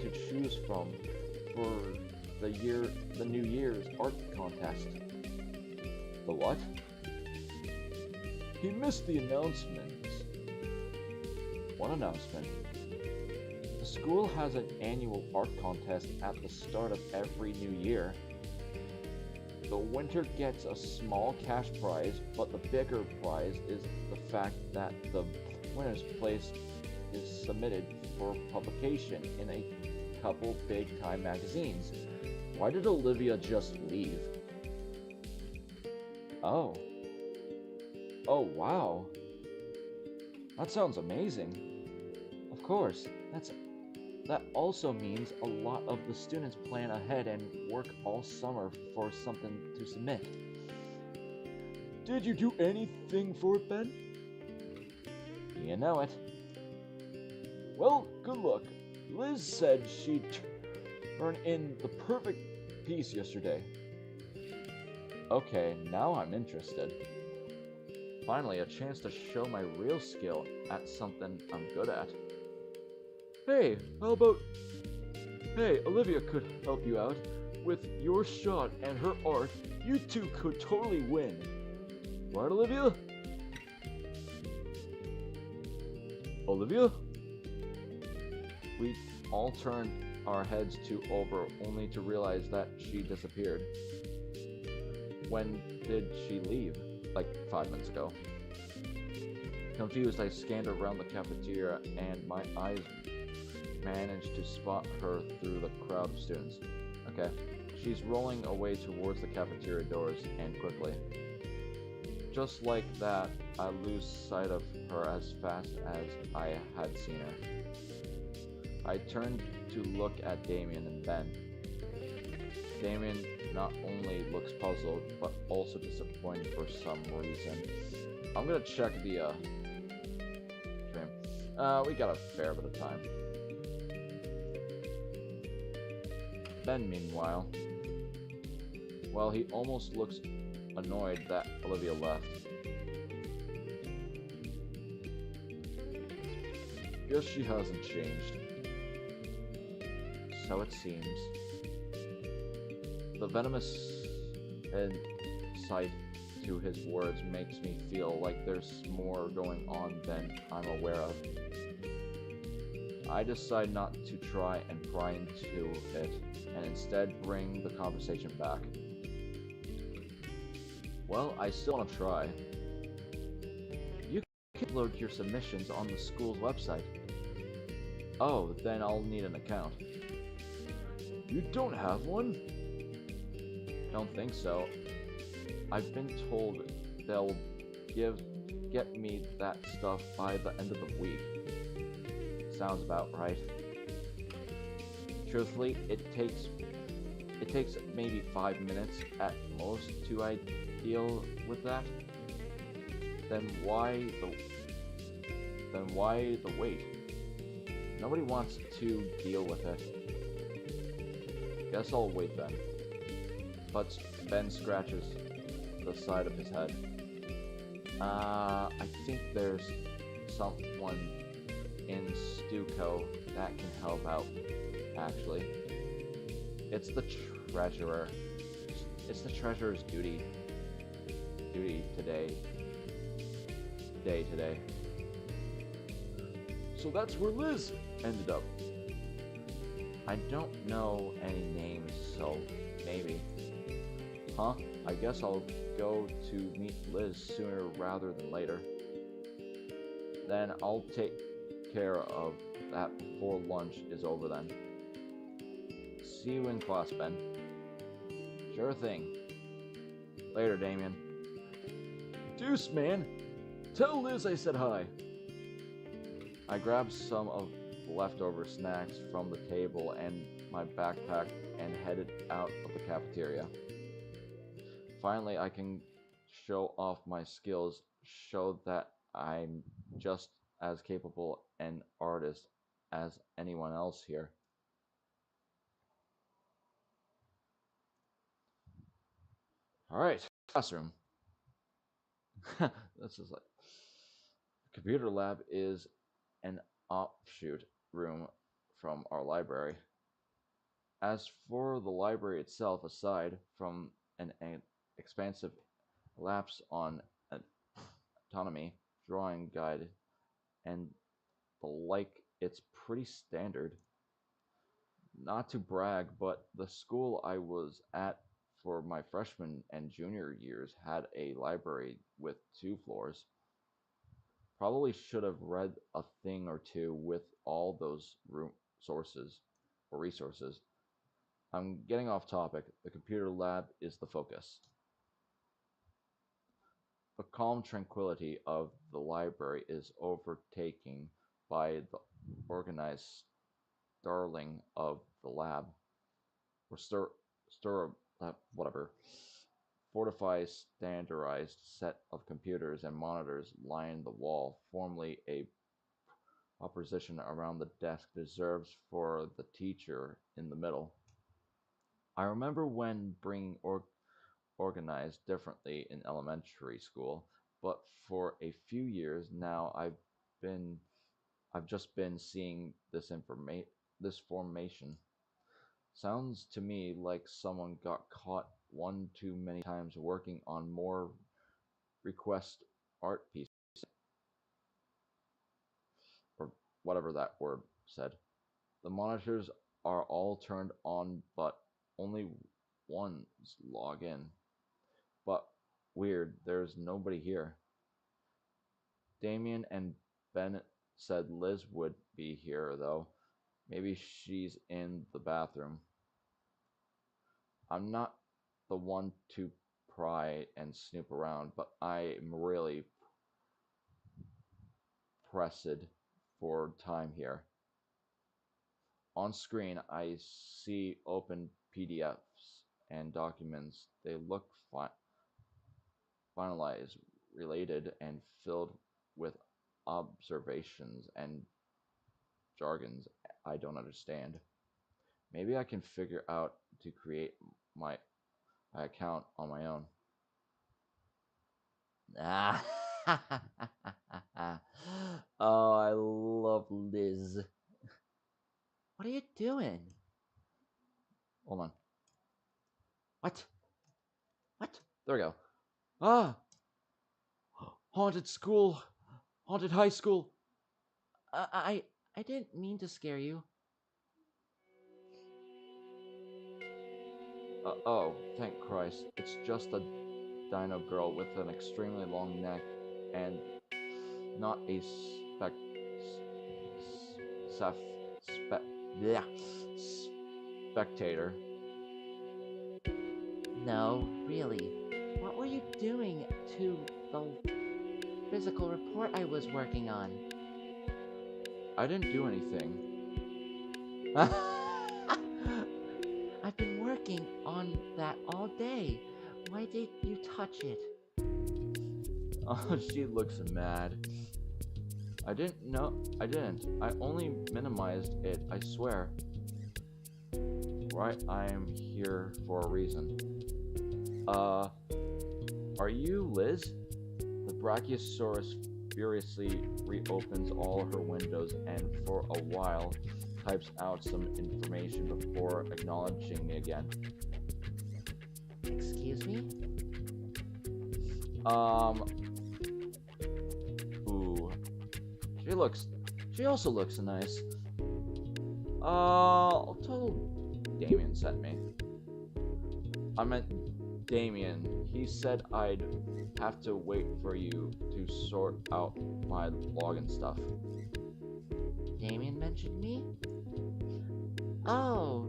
to choose from for the New Year's art contest. The what? He missed the announcements. What announcement? The school has an annual art contest at the start of every new year. The winner gets a small cash prize, but the bigger prize is the fact that the winner's place is submitted for publication in a couple big-time magazines. Why did Olivia just leave? Oh, wow. That sounds amazing. Of course, that also means a lot of the students plan ahead and work all summer for something to submit. Did you do anything for it, Ben? You know it. Well, good luck. Liz said she'd turn in the perfect piece yesterday. Okay, now I'm interested. Finally, a chance to show my real skill at something I'm good at. Hey, Hey, Olivia could help you out. With your shot and her art, you two could totally win. Right, Olivia? Olivia? We all turned our heads to over only to realize that she disappeared. When did she leave? Like 5 minutes ago. Confused, I scanned around the cafeteria and my eyes managed to spot her through the crowd of students. Okay. She's rolling away towards the cafeteria doors and quickly. Just like that, I lose sight of her as fast as I had seen her. I turned to look at Damien and Ben. Damien not only looks puzzled, but also disappointed for some reason. I'm gonna check the stream. We got a fair bit of time. Ben, meanwhile, well, he almost looks annoyed that Olivia left. Guess she hasn't changed. So it seems. The venomous insight to his words makes me feel like there's more going on than I'm aware of. I decide not to try and pry into it, and instead bring the conversation back. Well, I still want to try. You can upload your submissions on the school's website. Oh, then I'll need an account. You don't have one? Don't think so. I've been told they'll get me that stuff by the end of the week. Sounds about right. Truthfully, it takes maybe 5 minutes at most to deal with that. Then why the wait? Nobody wants to deal with it. Guess I'll wait then. But Ben scratches the side of his head. I think there's someone in Stuco that can help out, actually. It's the treasurer. It's the treasurer's duty today. So that's where Liz ended up. I don't know any names, so maybe. Huh? I guess I'll go to meet Liz sooner rather than later. Then I'll take care of that before lunch is over then. See you in class, Ben. Sure thing. Later, Damien. Deuce, man! Tell Liz I said hi! I grabbed some of the leftover snacks from the table and my backpack and headed out of the cafeteria. Finally, I can show off my skills, show that I'm just as capable an artist as anyone else here. Alright, classroom. This is like... Computer lab is an offshoot room from our library. As for the library itself, aside from an expansive lapse on autonomy, drawing guide, and the like, it's pretty standard. Not to brag, but the school I was at for my freshman and junior years had a library with 2 floors. Probably should have read a thing or two with all those resources. I'm getting off topic. The computer lab is the focus. The calm tranquility of the library is overtaken by the organized starling of the lab, or whatever. Fortified standardized set of computers and monitors line the wall, formally a opposition around the desk reserved for the teacher in the middle. I remember when being organized differently in elementary school, but for a few years now I've just been seeing this formation. Sounds to me like someone got caught one too many times working on more request art pieces, or whatever that word said. The monitors are all turned on, but only one's log in. But weird, there's nobody here. Damien and Bennett said Liz would be here, though. Maybe she's in the bathroom. I'm not the one to pry and snoop around, but I'm really pressed for time here. On screen, I see open PDFs and documents. They look finalized, related, and filled with observations and jargons I don't understand. Maybe I can figure out to create my account on my own. Ah, oh, I love Liz. What are you doing? Hold on. What? What? There we go. Ah! Haunted school! Haunted high school! I didn't mean to scare you. Oh, thank Christ. It's just a dino girl with an extremely long neck and not a sef, bleh, spectator. No, really. What were you doing to the physical report I was working on? I didn't do anything. I've been working on that all day. Why did you touch it? Oh, she looks mad. I didn't know. I didn't. I only minimized it, I swear. Right, I'm here for a reason. Are you Liz? The Brachiosaurus furiously reopens all her windows and for a while types out some information before acknowledging me again. Excuse me? Ooh. She also looks nice. Told Damien sent me. I meant Damien. He said I'd have to wait for you to sort out my login stuff. Damien mentioned me? Oh,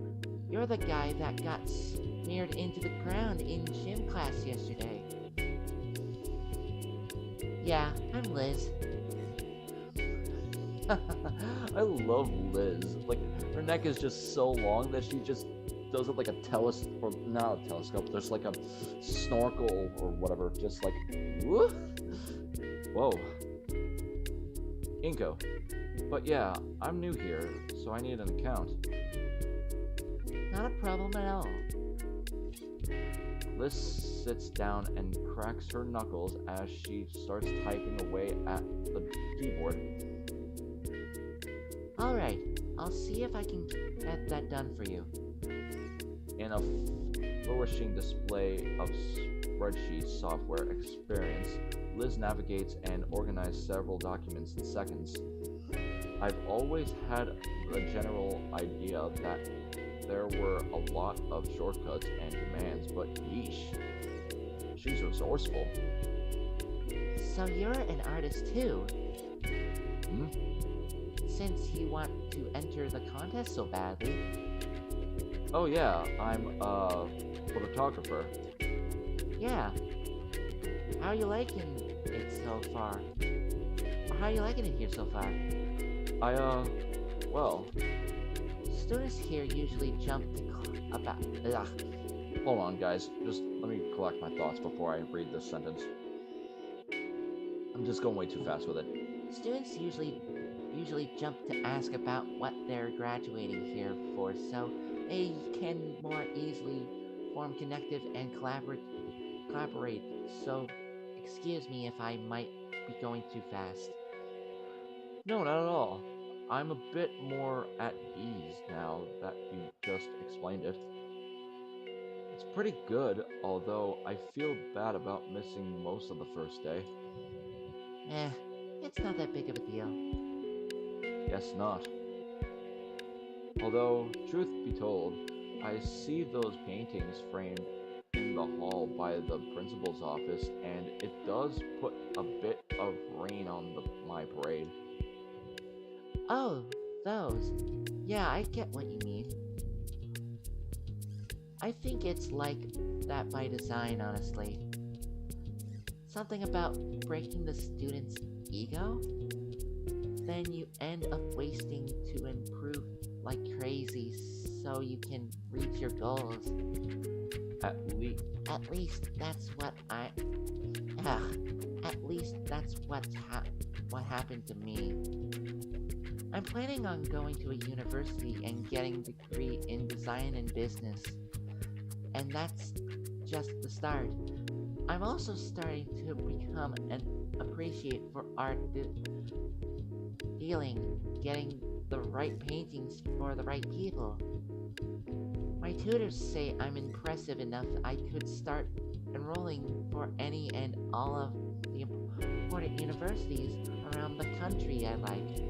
you're the guy that got smeared into the ground in gym class yesterday. Yeah, I'm Liz. I love Liz. Like, her neck is just so long that she just does it like a or not a telescope, there's like a snorkel or whatever, just like, whoa. Whoa. Inko. But yeah, I'm new here, so I need an account. Not a problem at all. Liz sits down and cracks her knuckles as she starts typing away at the keyboard. Alright, I'll see if I can get that done for you. In a flourishing display of spreadsheet software experience, Liz navigates and organizes several documents in seconds. I've always had the general idea that there were a lot of shortcuts and commands, but yeesh, she's resourceful. So you're an artist too? Hmm? Since you want to enter the contest so badly. Oh yeah, I'm a photographer. Yeah. How are you liking it so far? Or how are you liking it here so far? Well, Students here usually jump to hold on guys, just let me collect my thoughts before I read this sentence. I'm just going way too fast with it. Students usually jump to ask about what they're graduating here for, so they can more easily form connective and collaborate. So, excuse me if I might be going too fast. No, not at all. I'm a bit more at ease now that you just explained it. It's pretty good, although I feel bad about missing most of the first day. It's not that big of a deal. Guess not. Although, truth be told, I see those paintings framed in the hall by the principal's office, and it does put a bit of rain on my parade. Oh, those. Yeah, I get what you mean. I think it's like that by design, honestly. Something about breaking the student's ego? Then you end up wasting to improve like crazy so you can reach your goals. At least that's what I. At least that's what happened to me. I'm planning on going to a university and getting a degree in design and business. And that's just the start. I'm also starting to become an appreciate for art dealing, getting the right paintings for the right people. My tutors say I'm impressive enough I could start enrolling for any and all of the important universities around the country I like.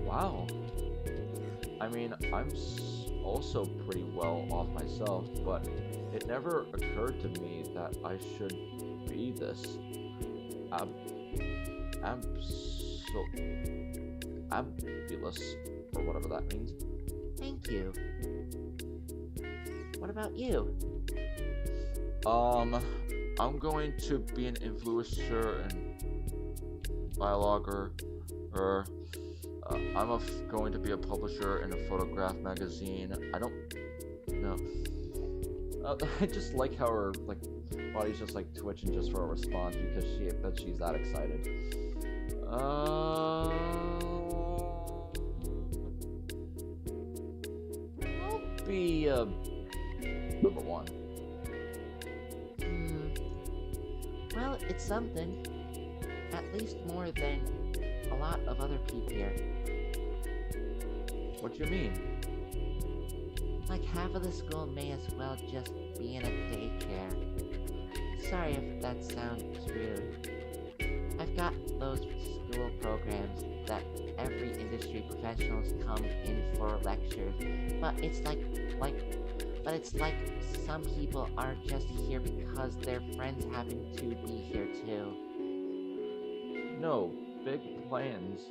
Wow. I mean, I'm also pretty well off myself, but it never occurred to me that I should be this ambulous, or whatever that means. Thank you. What about you? I'm going to be an influencer and blogger, or I'm going to be a publisher in a photograph magazine. I don't know. I just like how her body's just twitching just for a response because she's that excited. I'll be number one. Well, it's something. At least more than a lot of other people here. What do you mean? Like half of the school may as well just be in a daycare. Sorry if that sounds rude. I've got those school programs that every industry professionals come in for lectures, but it's like some people are just here because their friends happen to be here too. No, big plans,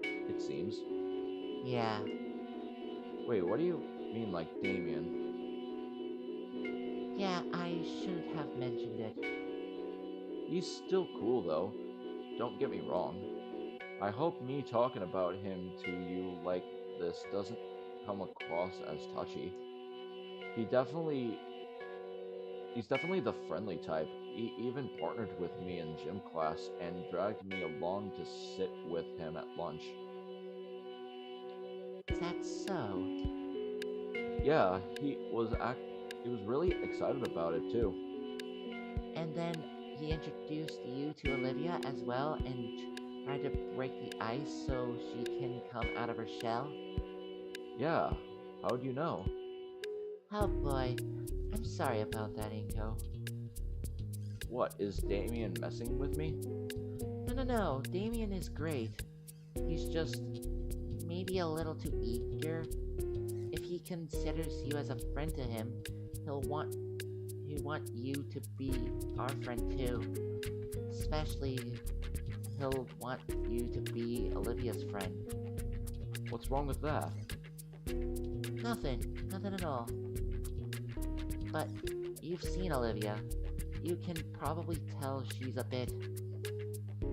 it seems. Yeah. Wait, what do you mean, like Damien? Yeah, I shouldn't have mentioned it. He's still cool, though. Don't get me wrong. I hope me talking about him to you like this doesn't come across as touchy. He's definitely the friendly type. He even partnered with me in gym class and dragged me along to sit with him at lunch. Is that so? Yeah, he was really excited about it too. And then he introduced you to Olivia as well and tried to break the ice so she can come out of her shell? Yeah, how'd you know? Oh boy, I'm sorry about that, Inko. What, is Damien messing with me? No, Damien is great. He's just maybe a little too eager. If he considers you as a friend to him, he'll want you to be our friend too. Especially, he'll want you to be Olivia's friend. What's wrong with that? Nothing at all. But you've seen Olivia. You can probably tell she's a bit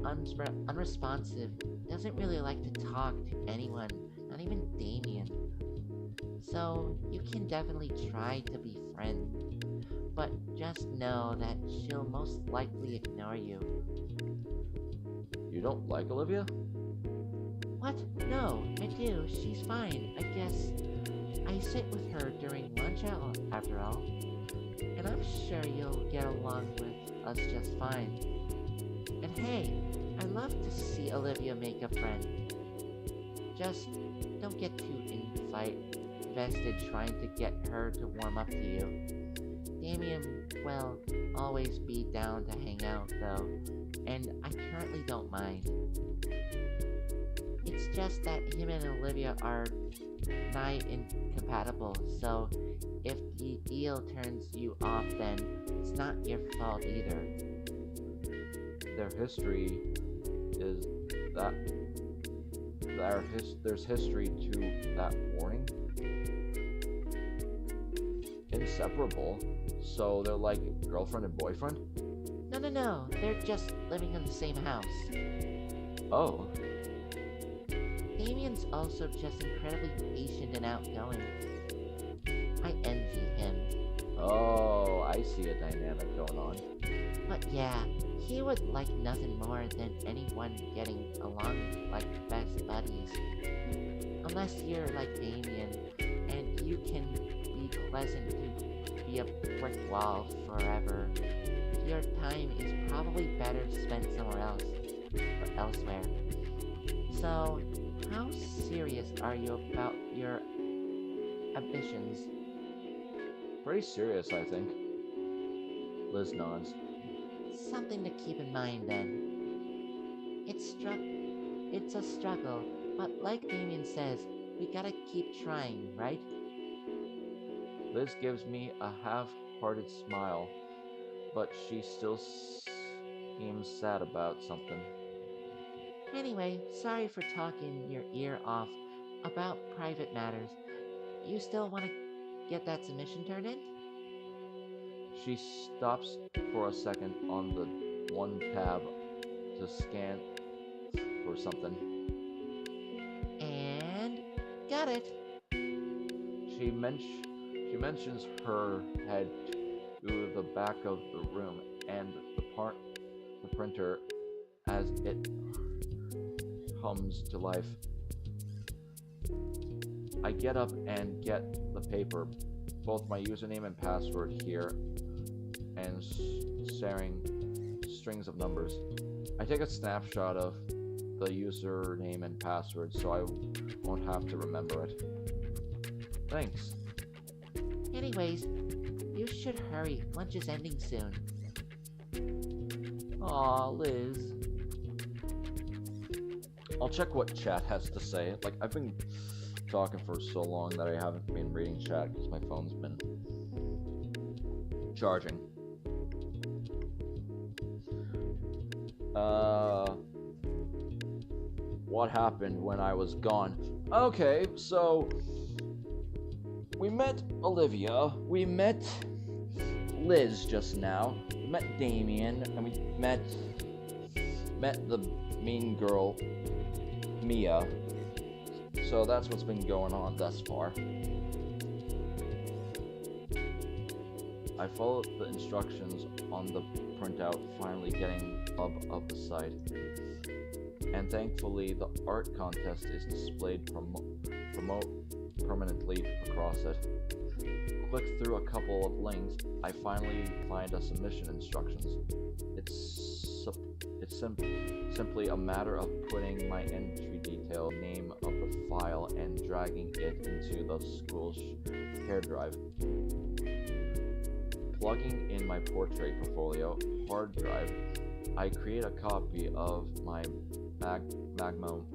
unresponsive, doesn't really like to talk to anyone, not even Damien. So you can definitely try to be friends, but just know that she'll most likely ignore you. You don't like Olivia? What? No, I do. She's fine. I guess I sit with her during lunch after all. And I'm sure you'll get along with us just fine. And hey, I love to see Olivia make a friend. Just don't get too invested trying to get her to warm up to you. Damien will always be down to hang out though, and I currently don't mind. It's just that him and Olivia are nigh incompatible, so if the deal turns you off, then it's not your fault either. Their history is that there's history to that warning. Inseparable. So they're like girlfriend and boyfriend? No, they're just living in the same house. Oh. Damien's also just incredibly patient and outgoing. I envy him. Oh, I see a dynamic going on. But yeah, he would like nothing more than anyone getting along like best buddies. Unless you're like Damien, and you can be pleasant to be a brick wall forever. Your time is probably better spent somewhere else, or elsewhere. So, how serious are you about your ambitions? Pretty serious, I think. Liz nods. Something to keep in mind then. It's a struggle, but like Damien says, we gotta keep trying, right? Liz gives me a half-hearted smile, but she still seems sad about something. Anyway, sorry for talking your ear off about private matters. You still want to get that submission turned in? She stops for a second on the one tab to scan for something. And got it. She mentions her head to the back of the room and the printer as it hums to life. I get up and get the paper, both my username and password here, and sharing strings of numbers. I take a snapshot of the username and password so I won't have to remember it. Thanks. Anyways, you should hurry. Lunch is ending soon. Aw, Liz. I'll check what chat has to say. Like, I've been talking for so long that I haven't been reading chat because my phone's been charging. What happened when I was gone? Okay, so we met Olivia, we met Liz just now, we met Damien, and we met the mean girl, Mia. So that's what's been going on thus far. I followed the instructions on the printout, finally getting up of the site. And thankfully, the art contest is displayed permanently across it. Click through a couple of links, I finally find a submission instructions. It's simply a matter of putting my entry detail, name of the file, and dragging it into the school's shared drive. Plugging in my portrait portfolio hard drive, I create a copy of my magnum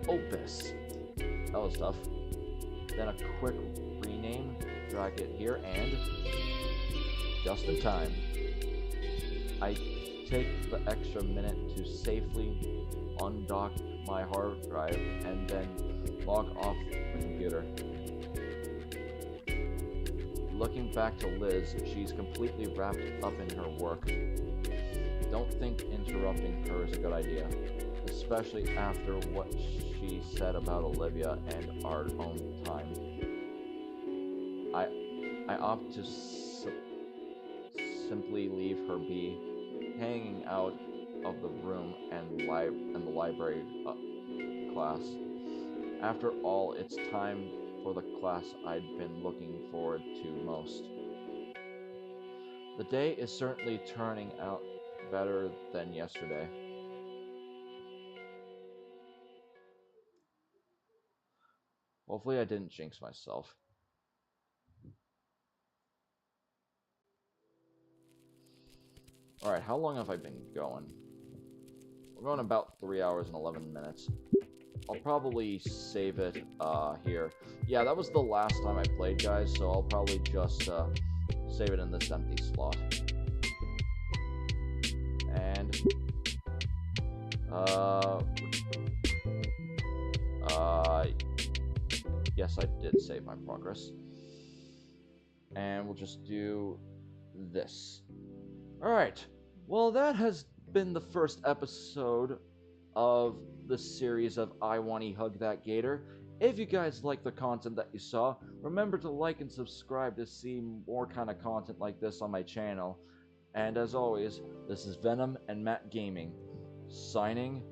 opus. That was tough. Then a quick rename, drag it here, and just in time, I take the extra minute to safely undock my hard drive and then log off the computer. Looking back to Liz, she's completely wrapped up in her work. Don't think interrupting her is a good idea, especially after what she said about Olivia and our own time. I opt to simply leave her be, hanging out of the room and the library class. After all, it's time for the class I'd been looking forward to most. The day is certainly turning out better than yesterday. Hopefully I didn't jinx myself. Alright, how long have I been going? We're going about 3 hours and 11 minutes. I'll probably save it here. Yeah, that was the last time I played, guys, so I'll probably just save it in this empty slot. And yes, I did save my progress. And we'll just do this. Alright, well that has been the first episode of the series of I Wani Hug That Gator. If you guys like the content that you saw, remember to like and subscribe to see more kind of content like this on my channel. And as always, this is Venom and Matt Gaming, signing